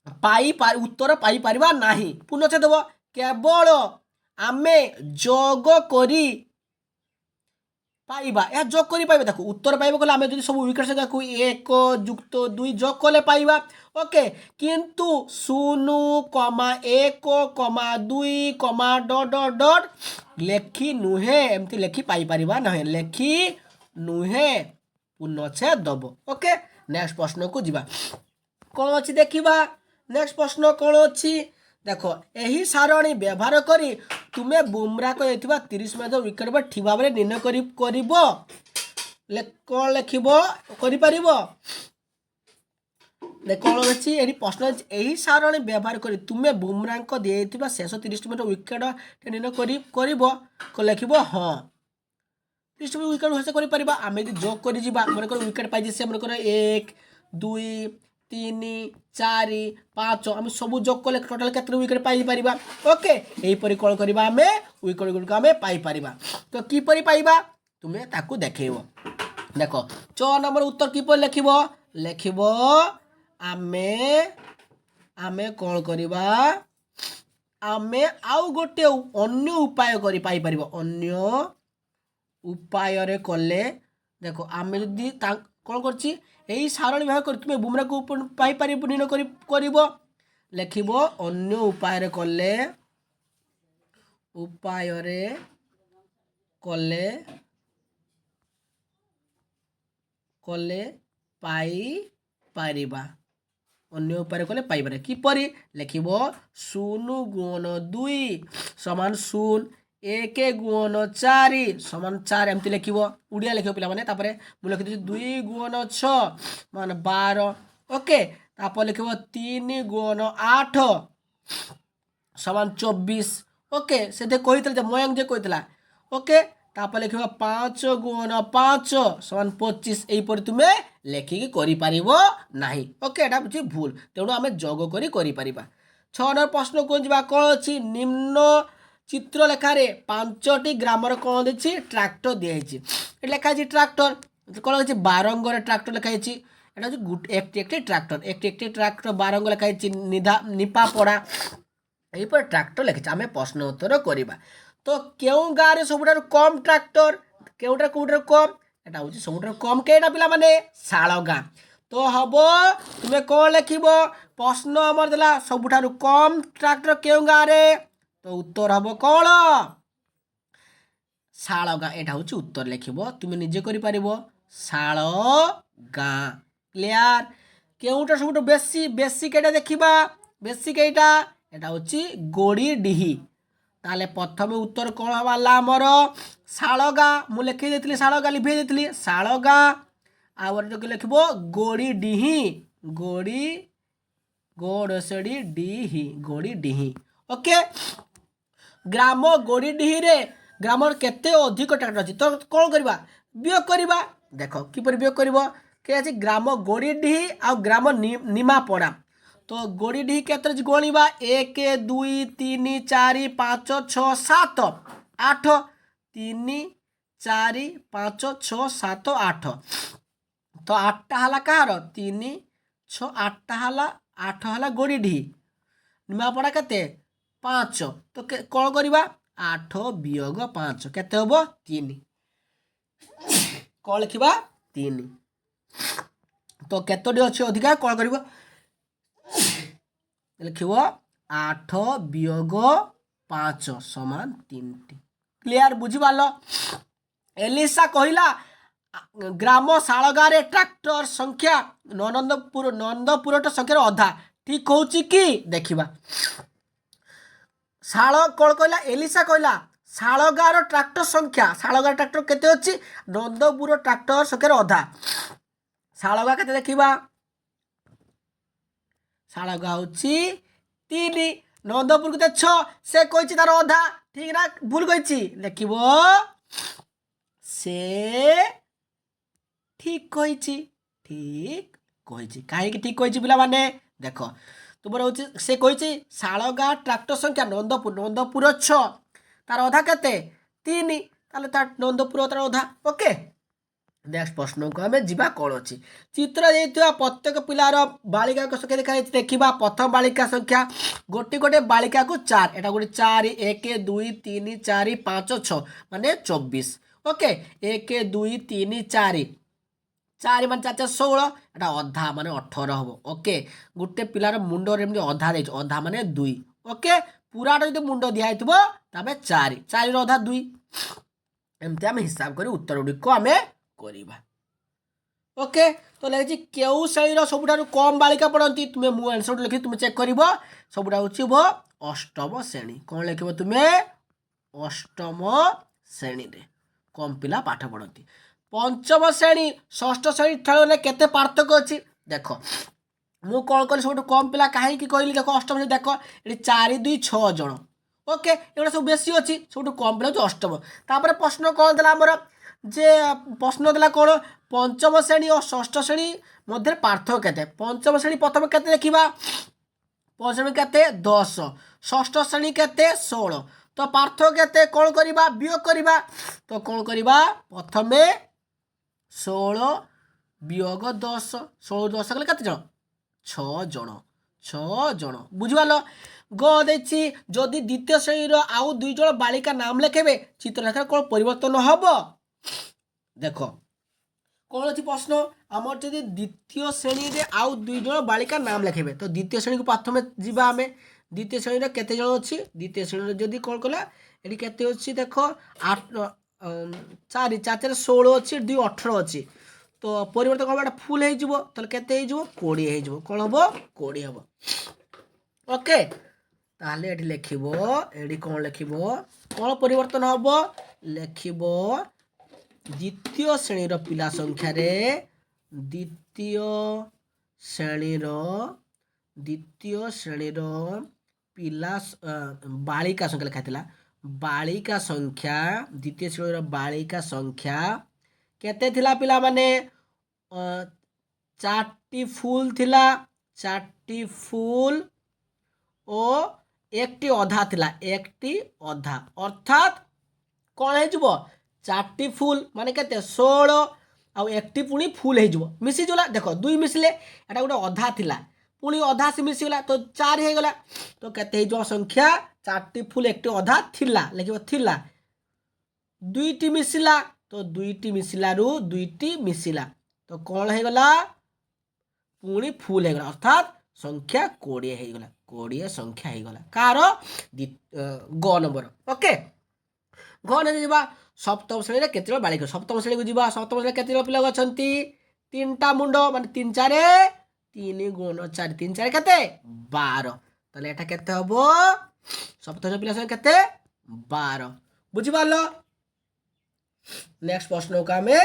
उत्तर पाई परिबा नहीं पुनः से देव केवल आमे जोग करी पाइबा या जोग करी पाइबा देखो उत्तर पाइबा कहले आमे जदी सब विकेट संख्या को 1 युक्त 2 जोग कले पाइबा ओके किंतु 0 1 2 डॉट लेखी नुहे एमती लेखी पाई परिबा नहीं लेखी नुहे पुनः से दब ओके नेक्स्ट प्रश्न को जीवा कौन अच्छी देखिबा नेक्स्ट प्रश्न कौन अच्छी देखो यही सारणी व्यवहार करी तुम्हें बुमरा को 30 मैच विकेट पर ठीक भाव निर्णय कौन लिखब कौन अच्छी यही प्रश्न यही सारणी व्यवहार करी तुम्हें बुमरा को दिए शेष 30 मैच विकेट निर्णय कर लिखब हाँ लिस्ट भी विकेट हसे करि परिबा आमे जे जोग करि जिबा मन कर विकेट पाइ जे मन कर 1 2 3 4 5 आमे सब जोग कले टोटल केते विकेट पाइ परिबा ओके एही परि कोन करिबा आमे विकेट गुड आमे पाइ परिबा तो की परि पाइबा तुमे ताकू देखेबो देखो 6 नंबर उत्तर की परि लिखिबो लिखिबो आमे आमे कोन करिबा आमे आउ गोटे अन्य उपाय करि पाइ परिबो अन्य उपाय रे कले देखो आमे जदी कोन करछि एही सारणी भाग कर तुमे बुमरा को पाइ परिबो निनो करिबो लिखिबो अन्य उपाय रे कले कले पाइ परिबा अन्य उपाय कले पाइ परिबा की परि लिखिबो 0 गुणन 2 समान 0 1 गुणन 4 समान 4 एमती लिखिबो उडिया लिखिबो पिला माने तापरे मु लिखि 2 गुणन 6 मान 12 ओके तापर लिखिबो 3 गुणन 8 समान 24 ओके से कहितले जे मयंक जे कहितला ओके तापर लिखिबो 5 गुणन 5 समान 25 एई पर तुमे लेखिकी करि पारिबो नाही ओके एटा बुझी भूल तेणु आमे जोग करि पारिबा 6 नंबर प्रश्न को जिबा कोन अछि निम्न चित्र लेखारे 5टी ग्रामर कोन देछि ट्रैक्टर दियाइछि ए लेखा अछि ट्रैक्टर कोन अछि बारंगर ट्रैक्टर लेखा अछि एटा अछि एकटी ट्रैक्टर बारंग लेखा अछि निपा पड़ा एही पर ट्रैक्टर लेखिछि आमे प्रश्न उत्तर करिबा तो केउ गारे सबुठार कम ट्रैक्टर कोउठार कम एटा होछि सबुठार कम केटा पिला माने शालगा तो हबो तुमे कोन लिखिबो प्रश्न हमर देला सबुठार कम ट्रैक्टर केउ गारे तो उत्तर हबो कोन शालगा एटा होछि उत्तर लिखिबो तुमे निजे करि पारिबो शालगा क्लियर केउटा सबुठ बेसी केटा देखिबा बेसी केटा एटा होछि गोड़ी डिही ताले प्रथम उत्तर कोन हवाला हमर शालगा मु लिखि देतली शालगा लिखि देतली शालगा आवर जो लिखबो गोड़ी डिही गोड़ी गोड़सडी डिही ओके ग्राम गोड़ी डिही रे ग्रामर केते अधिक ट्रैक्टर अछि तो कोन करबा वियोग करबा देखो कि पर वियोग करबो के अछि ग्राम गोड़ी डिही आ ग्राम निमा पड़ा तो गोड़ी डिही केते अछि गणिबा 1 2 3 4 5 6 7 8 3 4 5 6 7 8 तो 8 हला कार 3 6 8 हला गोड़ी डिही निमा पड़ा केते 5 तो कोन करबा 8 वियोग 5 केते होबो 3 कोन लिखिबा 3 तो केतोडी अछि अधिका कोन करबो लिखिबो 8 वियोग 5 समान 3 क्लियर बुझिबालो एलिसा कहिला ग्राम शालगारे ट्रैक्टर संख्या नंदपुरट संख्या अधा ठीक होची कि देखिबा शाल कोन कहला एलिसा कहला शालगार ट्रैक्टर संख्या शालगार ट्रैक्टर केते अछि नंदपुर ट्रैक्टर संख्या अधा शालगा केते देखिबा शालगा होछि 3 नंदपुर केते 6 से कहिछि तार अधा ठीक ना भूल कहिछि लिखिबो से ठीक कहिछि काहे कि ठीक कहिछि पिला माने देखो तुमर होछि से कहिछि शालगा ट्रैक्टर संख्या नंदपुर 6 तार अधा केते 3 ताले तार नंदपुर तार अधा ओके नेक्स्ट प्रश्न को हमें जीवा कौन अच्छी चित्र देथिबा प्रत्येक पिलार बालिका को संख्या देखा देखिबा प्रथम बालिका संख्या गोटे गोटे बालिका को 4 एटा गोटे 4 1 2 3 4 5 6 माने 24 ओके 1 2 3 4 4 मान 4 16 एटा अधा माने 18 हबो ओके गोटे पिलार मुंडो रे अधा देछ अधा माने 2 ओके पूराटा जदि मुंडो दिया हेतबो तबे 4 4 रो अधा 2 एमते हम हिसाब करी उत्तर गुडी को हमें करिबा ओके तो लेछि केउ श्रेणी सबुठारु कम बालिका पढ़ंती तुमे मु आंसर लिखि तुमे चेक करिवो सबुठा होछि भो अष्टम श्रेणी कोन लिखिबो तुमे अष्टम श्रेणी रे कम पिला पाठ पढ़ंती पंचम श्रेणी षष्ठ श्रेणी ठारे केते पार्थक्य अछि देखो मु कोन कली सबुठु कम पिला काहे कि कहली देखो अष्टम श्रेणी देखो एटी 4 2 6 जण ओके एटा सब बेसी अछि सबुठु कम पिला अष्टम तापर प्रश्न कोन देला हमर যে প্রশ্ন দেলা কোণ পঞ্চম শ্রেণী ও ষষ্ঠ শ্রেণী মধ্যে পার্থক্য কেতে পঞ্চম শ্রেণী প্রথমে কেতে দেখিবা পঞ্চম কেতে 10 ষষ্ঠ শ্রেণী কেতে 16 তো পার্থক্য কেতে কোণ করিবা বিয়োগ করিবা তো কোণ করিবা প্রথমে 16 বিয়োগ 10 16 10 কলে কেতে জন 6 জন 6 জন বুঝিপাল গ দেখছি যদি দ্বিতীয় শ্রেণীর আউ 2 জন বালিকা নাম লেখেবে চিত্রলেখার কোণ পরিবর্তন হব দেখ কোণ আছে প্রশ্ন আমার যদি দ্বিতীয় শ্রেণীরে আউ 2 জন বালিকা নাম লেখেবে তো দ্বিতীয় শ্রেণীকে প্রথমে যা আমি দ্বিতীয় শ্রেণীরে কেতে জন অছি দ্বিতীয় শ্রেণীরে যদি কোণ কলা এটি কেতে অছি দেখ 8 4 4 16 অছি 2 18 অছি তো পরিবর্তন করবা এটা ফুল হয়ে যাব তাহলে কেতে হয়ে যাব 20 হয়ে যাব কোণ হব 20 হব ওকে তাহলে এটি লিখিব এটি কোণ লিখিব কোণ পরিবর্তন হব লিখিব দ্বিতীয় শ্রেণীর পিলা সংখ্যারে দ্বিতীয় শ্রেণীর পিলা বালিকা সংখ্যা লেখা ଥିଲା বালিকা সংখ্যা দ্বিতীয় শ্রেণীর বালিকা সংখ্যা কেতে ଥିଲା পিলা মানে 4টি ফুল ଥିଲା 4টি ফুল ও একটি অধা ଥିଲା একটি অধা অর্থাৎ কোণ হয়ে যাব 4টি ফুল মানে কেতে 16 ଆଉ একটি পুଣି ফুল হয়ে যাব মিশিযোলা দেখ 2 মিশিলে এটা গোটে অধা ଥିଲା পুଣି অধা সে মিশিগলা তো 4 হয়ে গলা তো কেতে হয়ে যাব সংখ্যা 4টি ফুল একটি অধা থিলা লিখিব থিলা 2টি মিশিলা তো 2টি মিশিলারু 2টি মিশিলা তো কোণ হয়ে গলা পুଣି ফুল হয়ে গলা অর্থাৎ সংখ্যা 20 হয়ে গলা 20 সংখ্যা হয়ে গলা কার গ নম্বর ওকে ঘ নেই যা সপ্তম শ্রেণীরে কেতে জন বালিকা সপ্তম শ্রেণীকে যা সপ্তম শ্রেণী কেতে জন পিলা অনেক 3টা মুন্ড মানে 3 4 3 গুণ 4 3 4 কেতে 12 তাহলে এটা কেতে হব সপ্তম শ্রেণী পিলা সংখ্যা কেতে 12 বুঝিপারল নেক্সট প্রশ্নকে আমি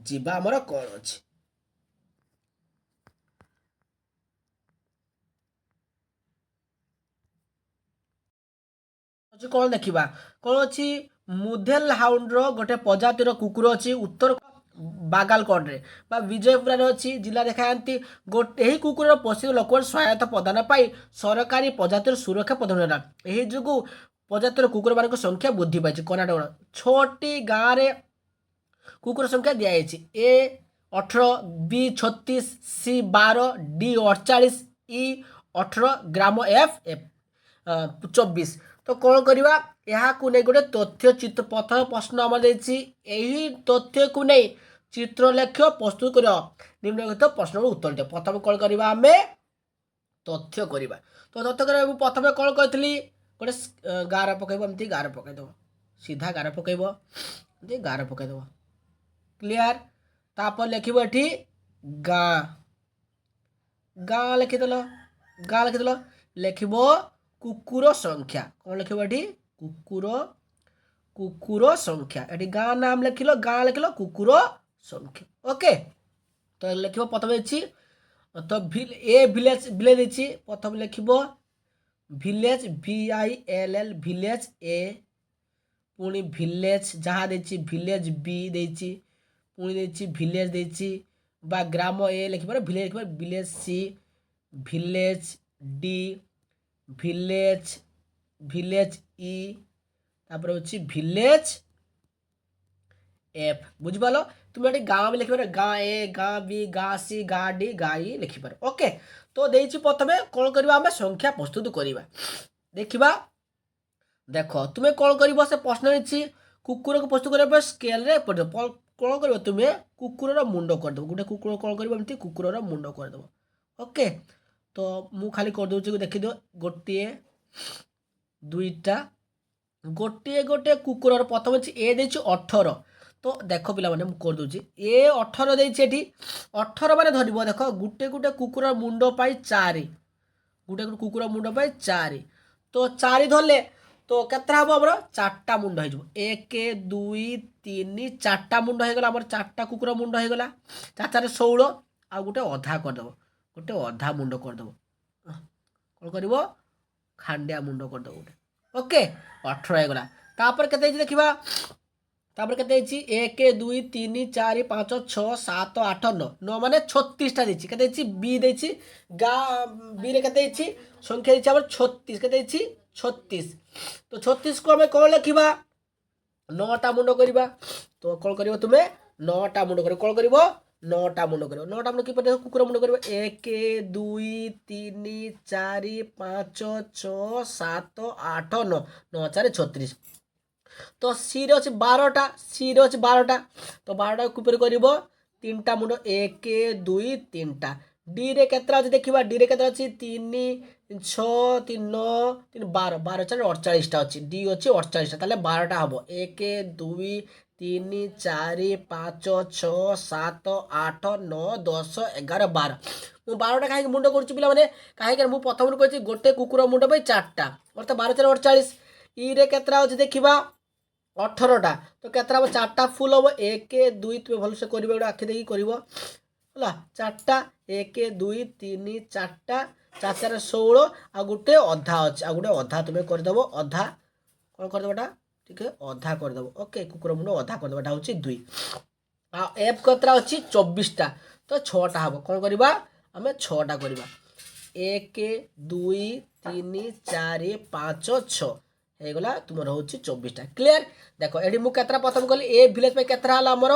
যা আমার কোণ আছে কোণ দেখা কোণ অছি মুধেল হাউন্ডর গোটে প্রজাতির কুকুর অছি উত্তর বাগালকোটরে বা বিজয়পুরার অছি জেলা দেখাতে এই কুকুরর পশু লোক সহায়তা প্রদান পাই সরকারি প্রজাতির সুরক্ষা প্রদান করা এই যোগ প্রজাতির কুকুর মান সংখ্যা বৃদ্ধি পাইছে কর্ণাটক 6টি গাঁরে কুকুর সংখ্যা দিয়েছে এ 18 বি 36 সি 12 ডি 48 ই 18 গ্রাম এফ এফ 24 তো কোণ করিবা এহাকু নেই গোটে তথ্য চিত্র প্রথম প্রশ্ন আমার দিয়েছি এই তথ্যকু নেই চিত্রলেখ প্রস্তুত কর নিম্নলিখিত প্রশ্নর উত্তর দিও প্রথমে কোণ করিবা আমি তথ্য করিবা তো তথ্য করিবা প্রথমে কোণ কইଥିଲି গোটে গার পকাইব এমতি গার পকাই দেব সিধা গার পকাইব এমতি গার পকাই দেব ক্লিয়ার তারপর লিখিব এটি গাঁ গাঁ লিখিদেল গাঁ লিখিদেল লিখিব কুকুর সংখ্যা কোণ লিখিব এটি কুকুর সংখ্যা এটি গাঁ নাম লিখিল গাঁ লিখিল কুকুর সংখ্যা ওকে তো লিখিব প্রথমে দিচ্ছি তো এ ভিলেজ ভিলেজ দিচ্ছি প্রথমে লিখিব ভিলেজ VILL ভিলেজ এ পুଣି ভিলেজ যাহা ଦେଇଛି ভিলেজ বি ଦେଇଛି পুଣି ଦେଇଛି ভিলেজ ଦେଇଛି বা গ্রাম এ লিখিবার ভিলেজ লিখিবার village C village D village village E তারপরে হচ্ছে ভিলেজ এফ বুঝিপাল তুমি এটি গাঁ বি লিখিপার গাঁ এ গাঁ বি গাঁ সি গাঁ ডি গাঁ ই লিখিপার ওকে তো ଦେଇଛି প্রথমে কোণ করিবা আমি সংখ্যা প্রস্তুত করিবা দেখিবা দেখ তুমি কোণ করিব সে প্রশ্ন দিচ্ছি কুকুরকে প্রস্তুত করা স্কেলরে পড়িব কোণ করিব তুমি কুকুরর মুন্ড করিদেব গোটে কুকুর কোণ করিব এমতি কুকুরর মুন্ড করিদেব ওকে তো মু খালি କରିଦେଉଛି ଦେଖିଦିଅ ଗୋଟିଏ ଦୁଇଟା ଗୋଟିଏ ଗୋଟେ କୁକୁରର ପ୍ରଥମ ଅଛି ଏ ଦେଇଛି 18 তো দেখো পিলাମାନେ ମୁଁ କରିଦେଉଛି ଏ 18 ଦେଇଛି ଏଠି 18 ମାନେ ଧରିବ ଦେଖ ଗୋଟେ ଗୋଟେ କୁକୁର ମୁଣ୍ଡ ପାଇଁ 4 ଗୋଟେ ଗୋଟେ କୁକୁର ମୁଣ୍ଡ ପାଇଁ 4 তো 4 ଧରଲେ তো କେତେଟା ହେବ ଆମର 4ଟା ମୁଣ୍ଡ ହେଇଯିବ 1 2 3 4ଟା ମୁଣ୍ଡ ହେଇଗଲା ଆମର 4ଟା କୁକୁର ମୁଣ୍ଡ ହେଇଗଲା 4 16 ଆଉ ଗୋଟେ ଅଧା କରିଦେବ ଗୋଟେ ଅଧା ମୁଣ୍ଡ କରିଦେବ କ'ଣ କରିବ ଖାଣ୍ଡିଆ ମୁଣ୍ଡ କରିଦେବ ଗୋଟେ ଓକେ 18 ହେଇଗଲା ତାପରେ କେତେ ହେଇଛି ଦେଖିବା তারপরে কেতে হয়েছি 1 2 3 4 5 6 7 8 9 9 মানে 36টা দিয়েছি কেতে হয়েছি বি দিয়েছি বি রে কেতে হয়েছি সংখ্যা দিয়েছি আমার 36 কেতে হয়েছি 36 তো 36 কু আমি কোণ লেখিবা 9টা মুন্ড করিবা তো কোণ করিব তুমি 9টা মুন্ড করিব কোণ করিব 9টা মুন্ড করিব 9টা মুন্ড কিপରି କୁକୁର ମୁଣ୍ଡ କରିବ 1 2 3 4 5 6 7 8 9 9 4 36 তো সি রে ଅଛି 12টা সি রে ଅଛି 12টা তো 12টা কিপରି କରିବ 3টা ମୁଣ୍ଡ 1 2 3ଟା ডি রে କେତେଟା ଅଛି ଦେଖିବା ଡି ରେ କେତେଟା ଅଛି 3 6 3 9 3 12 12 4 48ଟା ଅଛି ଡି ଅଛି 48ଟା ତାହେଲେ 12ଟା ହବ 1 2 3 4 5 6 7 8 9 10 11 12 ମୁଁ 12ଟା କାହିଁକି ମୁଣ୍ଡ କରୁଛି ପିଲାମାନେ କାହିଁକି ମୁଁ ପ୍ରଥମରୁ କହିଛି ଗୋଟେ କୁକୁର ମୁଣ୍ଡ ପାଇଁ 4ଟା ଅର୍ଥାৎ 12 4 48 ଇ ରେ କେତେଟା ଅଛି ଦେଖିବା 18ଟା ତ କେତେଟା ହବ 4ଟା ଫୁଲ୍ ହବ 1 2 ତୁମେ ଭଲସେ କରିବ ଗୋଟେ ଆଖି ଦେଇକି କରିବ ହେଲା 4ଟା 1 2 3 4ଟା 4 4 16 ଆଉ ଗୋଟେ ଅଧା ଅଛି ଆଉ ଗୋଟେ ଅଧା ତୁମେ କରିଦେବ ଅଧା କ'ଣ କରିଦେବ ଏଟା ଟିକେ ଅଧା କରିଦେବ ଓକେ କୁକୁର ମୁଣ୍ଡ ଅଧା କରିଦେବ ଏଟା ହେଉଛି 2 ଆଉ ଏଫ୍ କେତେଟା ଅଛି 24ଟା ତ 6ଟା ହବ କ'ଣ କରିବା ଆମେ 6ଟା କରିବା 1 2 3 4 5 6 ହେଇଗଲା ତୁମର ହେଉଛି 24ଟା କ୍ଲିୟର ଦେଖ ଏଠି ମୁଁ କେତେଟା ପ୍ରଥମେ କଲି ଏ ଭିଲେଜ ପାଇଁ କେତେଟା ହେଲା ଆମର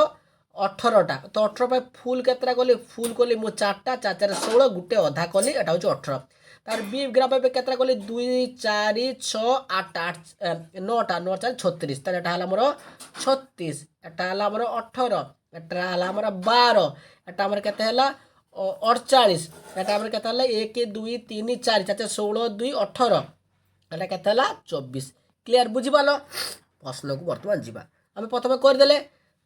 18ଟା ତ 18 ପାଇଁ ଫୁଲ୍ କେତେଟା କଲି ଫୁଲ୍ କଲି ମୁଁ 4ଟା 4 4 16 ଗୋଟେ ଅଧା କଲି ଏଟା ହେଉଛି 18 ତାର বি গ্রাম ପାଇଁ କେତେଟା କଲି 2 4 6 8 8 9ଟା 9 4 36 ତାହେଲେ ଏଟା ହେଲା ଆମର 36 ଏଟା ହେଲା ଆମର 18 ଏଟା ହେଲା ଆମର 12 ଏଟା ଆମର କେତେ ହେଲା 48 ଏଟା ଆମର କେତେ ହେଲା 1 2 3 4 4 16 2 18 এটা কেতে হল 24 ক্লিয়ার বুঝিপাল প্রশ্নকু বর্তমান যা আমি প্রথমে করেদেলে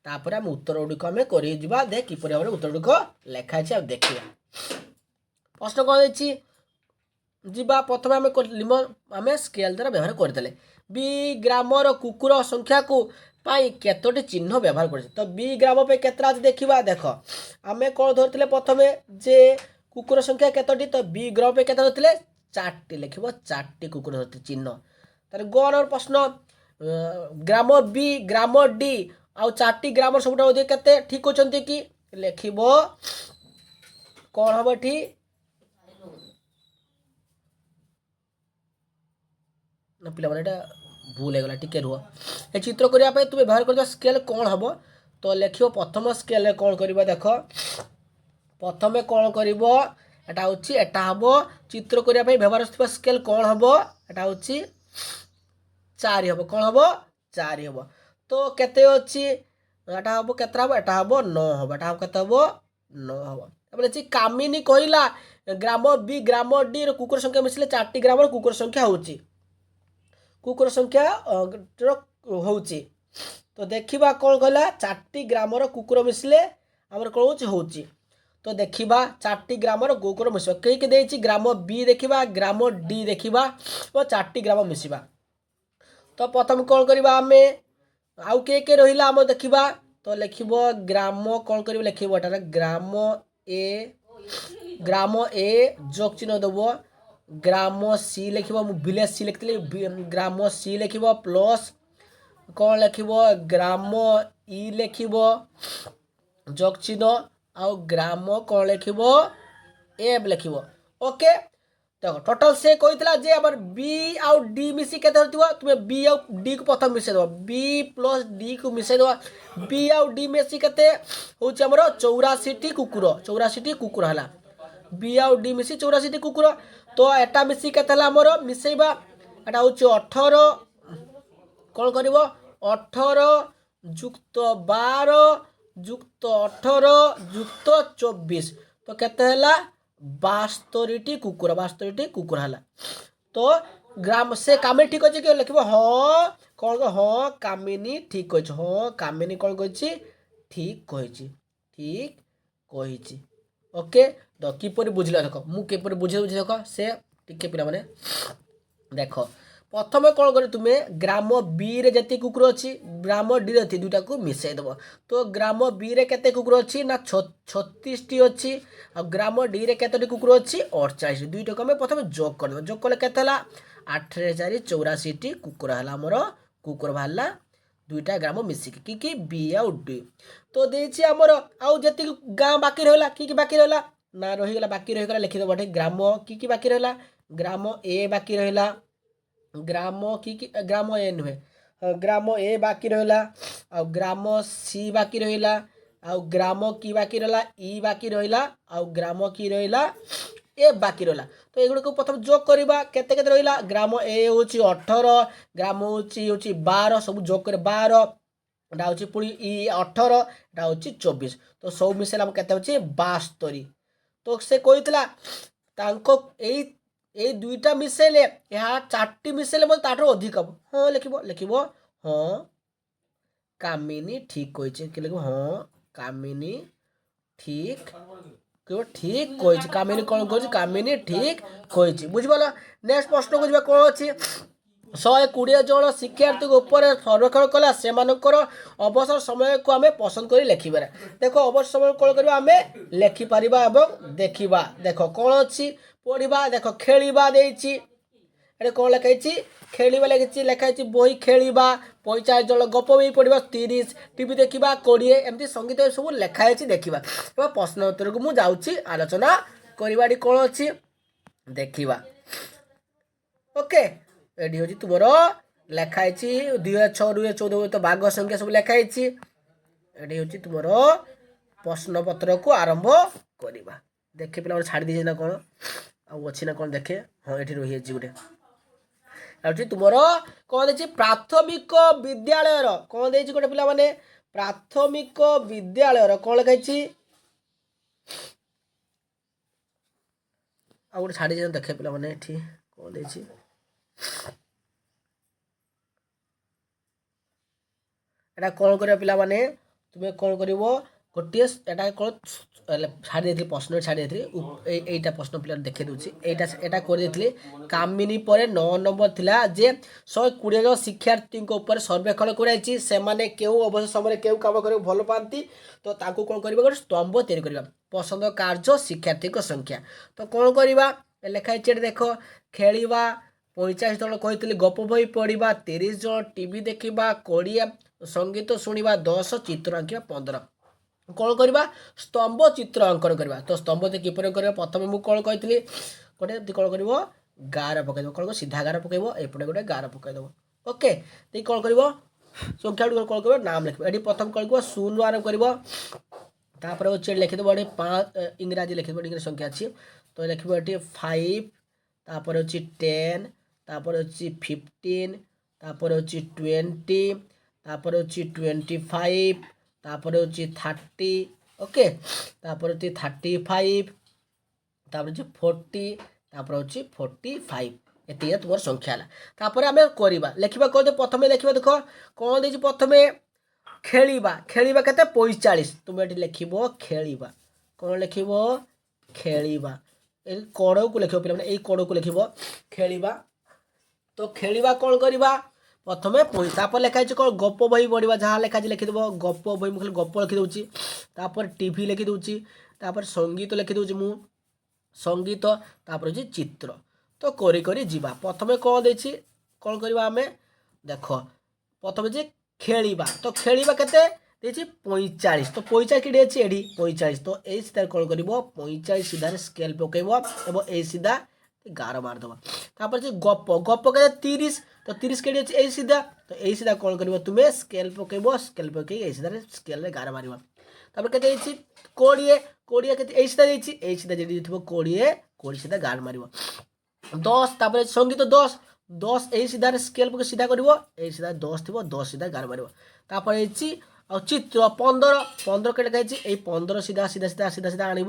তারপরে আমি উত্তর গুড়িক আমি করে যা দেখ কিপর ভাবে উত্তর গুড়িক লেখা আছে দেখা প্রশ্ন কম হয়েছি যা প্রথমে আমি আমি স্কেল দ্বারা ব্যবহার করেদেলে বি গ্রামর কুকুর সংখ্যাকু পাই কেতোটি চিহ্ন ব্যবহার করেছে তো বি গ্রাম পাই কেতটা আছে দেখিবা দেখ আমি কোণ ধরলে প্রথমে যে কুকুর সংখ্যা কেতোটি তো বি গ্রাম পাই কেতে ধরলে 4টি লিখব 4টি কুকুর ধরতে চিহ্ন তাহলে গ নম্বর প্রশ্ন গ্রাম বি গ্রাম ডি ଆଉ 4ଟି ଗ୍ରାମର ସବୁଠୁ ଅଧିକ କେତେ ଠିକ୍ କରିଛନ୍ତି କି ଲେଖିବ କ'ଣ ହବ ଏଠି ନା ପିଲାମାନେ ଏଇଟା ଭୁଲ ହେଇଗଲା ଟିକେ ରୁହ ଏ ଚିତ୍ର କରିବା ପାଇଁ ତୁମେ ବ୍ୟବହାର କରୁଥିବା ସ୍କେଲ୍ କ'ଣ ହବ ତ ଲେଖିବ ପ୍ରଥମ ସ୍କେଲ୍ରେ କ'ଣ କରିବ ଦେଖ ପ୍ରଥମେ କ'ଣ କରିବ এটা হচ্ছে এটা হব চিত্র করা ব্যবহার হওয়া স্কেল কোণ হব এটা হচ্ছে 4 হব কোণ হব 4 হব তো কেতে অছি এটা হব কেতে হব এটা হব 9 হব এটা হব কেতে হব 9 হব তারপরে যে কামিনী কহিলা গ্রাম বি গ্রাম ডি র কুকুর সংখ্যা মিশিলে 4টি গ্রামর কুকুর সংখ্যা হচ্ছে কুকুর সংখ্যা হচ্ছে তো দেখিবা কোণ কহিলা 4টি গ্রামর কুকুর মিশিলে আমার কোণ হচ্ছে তো দেখিবা 4টি গ্রামর কুকুর মিশিবা কে দেইছি গ্রাম বি দেখিবা গ্রাম ডি দেখিবা ও 4টি গ্রাম মিশিবা তো প্রথম কোণ করিবা আমি আউ কে রহিলা আম দেখিবা তো লিখিব গ্রাম কোণ করিব লিখিব এটা গ্রাম এ যোগ চিহ্ন দেব গ্রাম সি লিখিব মু ভিলেজ সি লিখিলি গ্রাম সি লিখিব প্লস কোণ লিখিব গ্রাম ই লিখিব যোগ চিহ্ন ଆଉ ଗ୍ରାମ କ'ଣ ଲେଖିବ ଏଫ୍ ଲେଖିବ ଓକେ ଦେଖ ଟୋଟାଲ ସେ କହିଥିଲା ଯେ ଆମର ବି ଆଉ ଡି ମିଶି କେତେ ଧରିଥିବ ତୁମେ ବି ଆଉ ଡି କୁ ପ୍ରଥମେ ମିଶାଇ ଦେବ ବି ପ୍ଲସ୍ ଡି କୁ ମିଶାଇ ଦେବ ବି ଆଉ ଡି ମିଶି କେତେ ହେଉଛି ଆମର 84ଟି କୁକୁର ହେଲା ବି ଆଉ ଡି ମିଶି 84ଟି କୁକୁର ତ ଏଟା ମିଶି କେତେ ହେଲା ଆମର ମିଶାଇବା ଏଟା ହେଉଛି 18 କ'ଣ କରିବ 18 ଯୁକ୍ତ 12 যুক্ত 18 যুক্ত 24 তো কেতে হলা 72টি কুকুর হলা তো গ্রাম সে কামিনী ঠিক আছে কি লিখব হ্যাঁ কোন হ্যাঁ কামিনী ঠিক কইছে হ্যাঁ কামিনী কোন কইছি ঠিক কইছি ওকে তো কিপরি বুঝলা দেখো মু কিপরি বুঝে দেখো সে টিকে পিলা মানে দেখো প্রথমে কোণ করে তুমি গ্রাম বি রে যেতে কুকুর অছি গ্রাম ডি রে দুইটাকে মিশাই দেব তো গ্রাম বি রে কেতে কুকুর অছি না 36টি অছি আর গ্রাম ডি রে কেতটি কুকুর অছি 48 দুইটাকে আমি প্রথমে যোগ করে দেব যোগ কলে কেতে হলা 8 4 84টি কুকুর হলা আমার কুকুর বাহারা दुईटा ग्राम मिसिकी कि बी आउ डी तो देछि हमर आउ जति गाँ बाकी रहला कि बाकी रहला ना रहीगला बाकी रहीगला लिखिदेव एठी ग्राम कि बाकी रहला ग्राम ए बाकी रहला ग्राम कि ग्राम ए नुहे ग्राम ए बाकी रहला आ ग्राम सी बाकी रहला आ ग्राम कि बाकी रहला ई बाकी रहला आ ग्राम कि रहला ए बाकी रहला तो एगुड़ को प्रथम जोग करवा केते केते रहला ग्राम ए होची 18 ग्राम होची 12 सब जोग करे 12 एटा होची पुणी ई 18 एटा होची 24 तो सब मिसेला हम केते होची 72 तो से कहितला तांको এই দুইটা মিশেলে ଏହା ଚାରିଟି ମିଶେଇଲେ ମଧ୍ୟ ତାଠାରୁ ଅଧିକ ହେବ ହଁ ଲେଖିବ ହଁ କାମିନୀ ଠିକ୍ କହିଛି କି ଲେଖିବ ହଁ କାମିନୀ ଠିକ୍ କହିବ ଠିକ୍ କହିଛି କାମିନୀ କ'ଣ କହିଛି କାମିନୀ ଠିକ୍ କହିଛି ବୁଝିପାରିଲ ନେକ୍ସଟ ପ୍ରଶ୍ନକୁ ଯିବା କ'ଣ ଅଛି 120 ଜଣ ଶିକ୍ଷାର୍ଥୀଙ୍କ ଉପରେ ସର୍ବେକ୍ଷଣ କଲା ସେମାନଙ୍କର ଅବସର ସମୟକୁ ଆମେ ପସନ୍ଦ କରି ଲେଖିବା ଦେଖ ଅବସର ସମୟ କ'ଣ କରିବା ଆମେ ଲେଖିପାରିବା ଏବଂ ଦେଖିବା ଦେଖ କ'ଣ ଅଛି पढ़ा देख खेलिबा देछि एटे कोन लिखाइछि खेलिबा लिखाइछि लिखाइछि बही खेलिबा 45 जन गप बही पढ़िबा 30 टीवी देखिबा 20 एमती संगीत सब लिखाइछि देखिबा एबा प्रश्न उत्तर को मु जाउछि आलोचना करिबाडी कोन अछि देखिबा ओके एडी होछि तुमरो लिखाइछि 2006 2014 तो भाग संख्या सब लिखाइछि एडी होछि तुमरो प्रश्न पत्र को आरंभ करिबा देखे पिला छाड़ी दीजिए ना कोन अच्छी ना कौन देखे हाँ ये रही है तुमर कौन दे प्राथमिक विद्यालय कौन दे गोटे पिला माने प्राथमिक विद्यालय कौन लिखाई आ गोटे छाड़ी देखे पिला माने कौन दे कौन कर पिला माने तुम्हें कौन कर गोटे एटा कौन छाड़ी देती प्रश्न छाड़ी देती एटा प्रश्न पिला देखे दूसरी एटा कर कामिनी पर 9 नंबर थिला जे 120 जन शिक्षार्थी ऊपर सर्वेक्षण कराई से केउ अवसर समय केउ काम कर भल पाती तो ताकू कौन कर गोटे स्तंभ तैयारी करवा पसंद कार्य शिक्षार्थी संख्या तो कौन करवा लिखाई देख खेलिबा 45 जन कही गप बही पढ़ा 30 जन टीवी देखा 20 संगीत शुणा 10 चित्र आंकिबा 15 कौन करवा स्तंभ चित्र अंकन करवा तो स्तंभ किपर करवा प्रथम मुझे कौन कही गोटे कौन कर गार पकईद कौन सीधा गार पकईब एपटे गोटे गार पकईद ओके तो कौन कर संख्या कौन कर नाम लिख ये प्रथम कौन कर 0 आरंभ कर लिखिदेव ये 5 इंग्राजी लिखिदेव इंग्राजी संख्या अच्छी तो लिख 5 तापर 10 तापर 15 तापर 20 तापर 25 तापर 30 ओके तापर 35 तापर 40 तापर 45 एति तुम संख्या है तापर आम करवा लिखा कह प्रथम लिखा देख कौन दे प्रथम खेलिबा खेलिबा केते 45 तुम ये लिख खेलिबा कौन लिख खेलिबा कड़ को लिख पे कड़ को लिख खेलिबा तो खेलिबा कौन करवा प्रथम तापर लिखाई कौन गप बही पढ़ा जहाँ लिखाई लिखिदेव गप बही मुझे गप लिखिदे तापर टीवी लिखिदे तापर संगीत लिखिदे मु संगीत तापर चित्र तो करी करी जीवा प्रथम कौन दे कौन करवा आम देख प्रथम जे खेलिबा तो खेलिबा केते 45 तो 45 कि अच्छी एडी 45 तो यही सीधा कौन कर 45 सीधार स्केल पकईब और यही सीधा गार मारदेव तापर गप गप के 30 तो 30 के यही सीधा तो यही सीधा कौन कर तुम्हें स्केल पकईब स्केल पकई यही सीधा स्केल गार मार तापर के 20 20 के यही सीधा यही सीधा जी 20 सीधा गार मार 10 तापर संगीत 10 10 यही सीधा स्केल पकई सीधा कर यही सीधा 10 थी 10 सीधा गार मार तापर और चित्र 15 के लिखाई 15 सीधा सीधा सीधा सीधा सीधा आण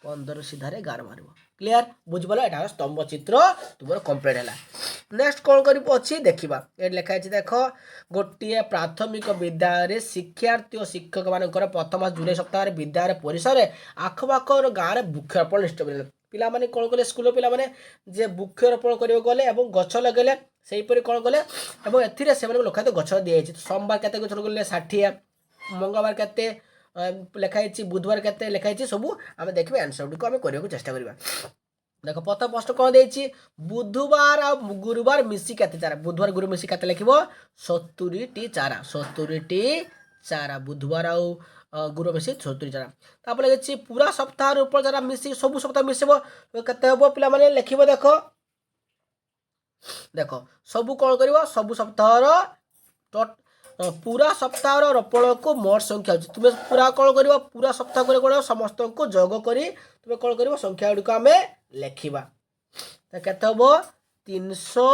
15 सीधार गार मार क्लियर बुझिपाल यहाँ स्तंभ चित्र तुम कम्प्लीट है नेक्स्ट कौन कर देखा ये लिखाई देख गोटे प्राथमिक विद्यालय शिक्षार्थी और शिक्षक मान प्रथम जुलाई सप्ताह विद्यालय परिसर आखपाख गाँव में वृक्षारोपण निष्ठा पिला माने कौन कले स्कूल पिला माने जे वृक्षारोपण करने गले और गछ लगे से कौन कले और एसे लिखाई गछ दिखाई सोमवार के गछ लगे 60 मंगलवार के लिखाई बुधवार के लिखाई सब आम देखिए आंसर गुड़ी आम करने चेष्टा करवा देख प्रथम प्रश्न कौन देछि बुधवार आ गुरुवार मिसी केते चारा बुधवार गुरु मिसी केते लिखिबो 70 टी चारा 70 टी चारा बुधवार आ गुरु मिसी 70 चारा तापर लिखिछि पूरा सप्ताह रो ऊपर चारा मिसी सब सप्ताह मिसिबो केते हबो पिला माने लिखिबो देखो देखो सब कौन करिवो सब सप्ताह रो पूरा सप्ताह रोपण को मोट संख्या होची तुम पूरा कौन करिवो पूरा सप्ताह करे कोन समस्त को जोग करी तुम कौन करिवो संख्या गुडी को हमें लेखिबा तो केते हबो 300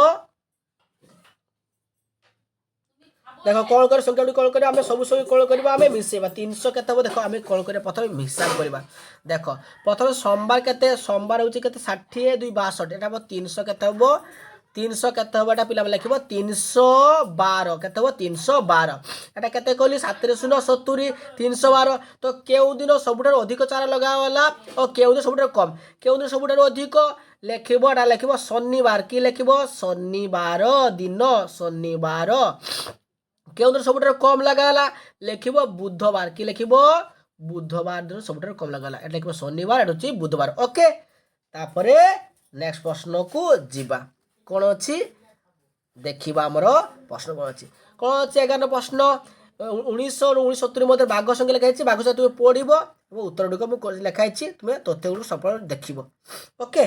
देखो कौन कर संख्या कौन कर आम सब सब कौन करवा आम मिसेबा 300 केते हबो देखो आम कौन कर प्रथम हिसाब करवा देखो प्रथम सोमवार केते सोमवार होची केते 60 2 62 एटा हबो 300 केते हबो 300 केते हबो एटा पिला लिखिबो 312 केते हबो 312 एटा केते कहली 7 0 70 312 तो केउ दिन सबुठार अधिक चारा लगा वाला और केउ दिन सबुठार कम केउ दिन सबुठार अधिक लिखिबो एटा लिखिबो शनिवार की लिखिबो शनिवार दिन शनिवार केउ दिन सबुठार कम लगाला लिखिबो बुधवार की लिखिबो बुधवार दिन सबुठार कम लगाला एटा लिखिबो शनिवार एटा होची बुधवार ओके तापरे नेक्स्ट प्रश्न को जीवा कौन अच्छी देखा आमर प्रश्न कौन अच्छी 11 प्रश्न 1970 मध्य बाघ संख्या लिखाई बाघ संख्या तुम पढ़ो उत्तर गुड़िक मुझे लिखाई तुम्हें तथ्य गुड़ सब देख ओके।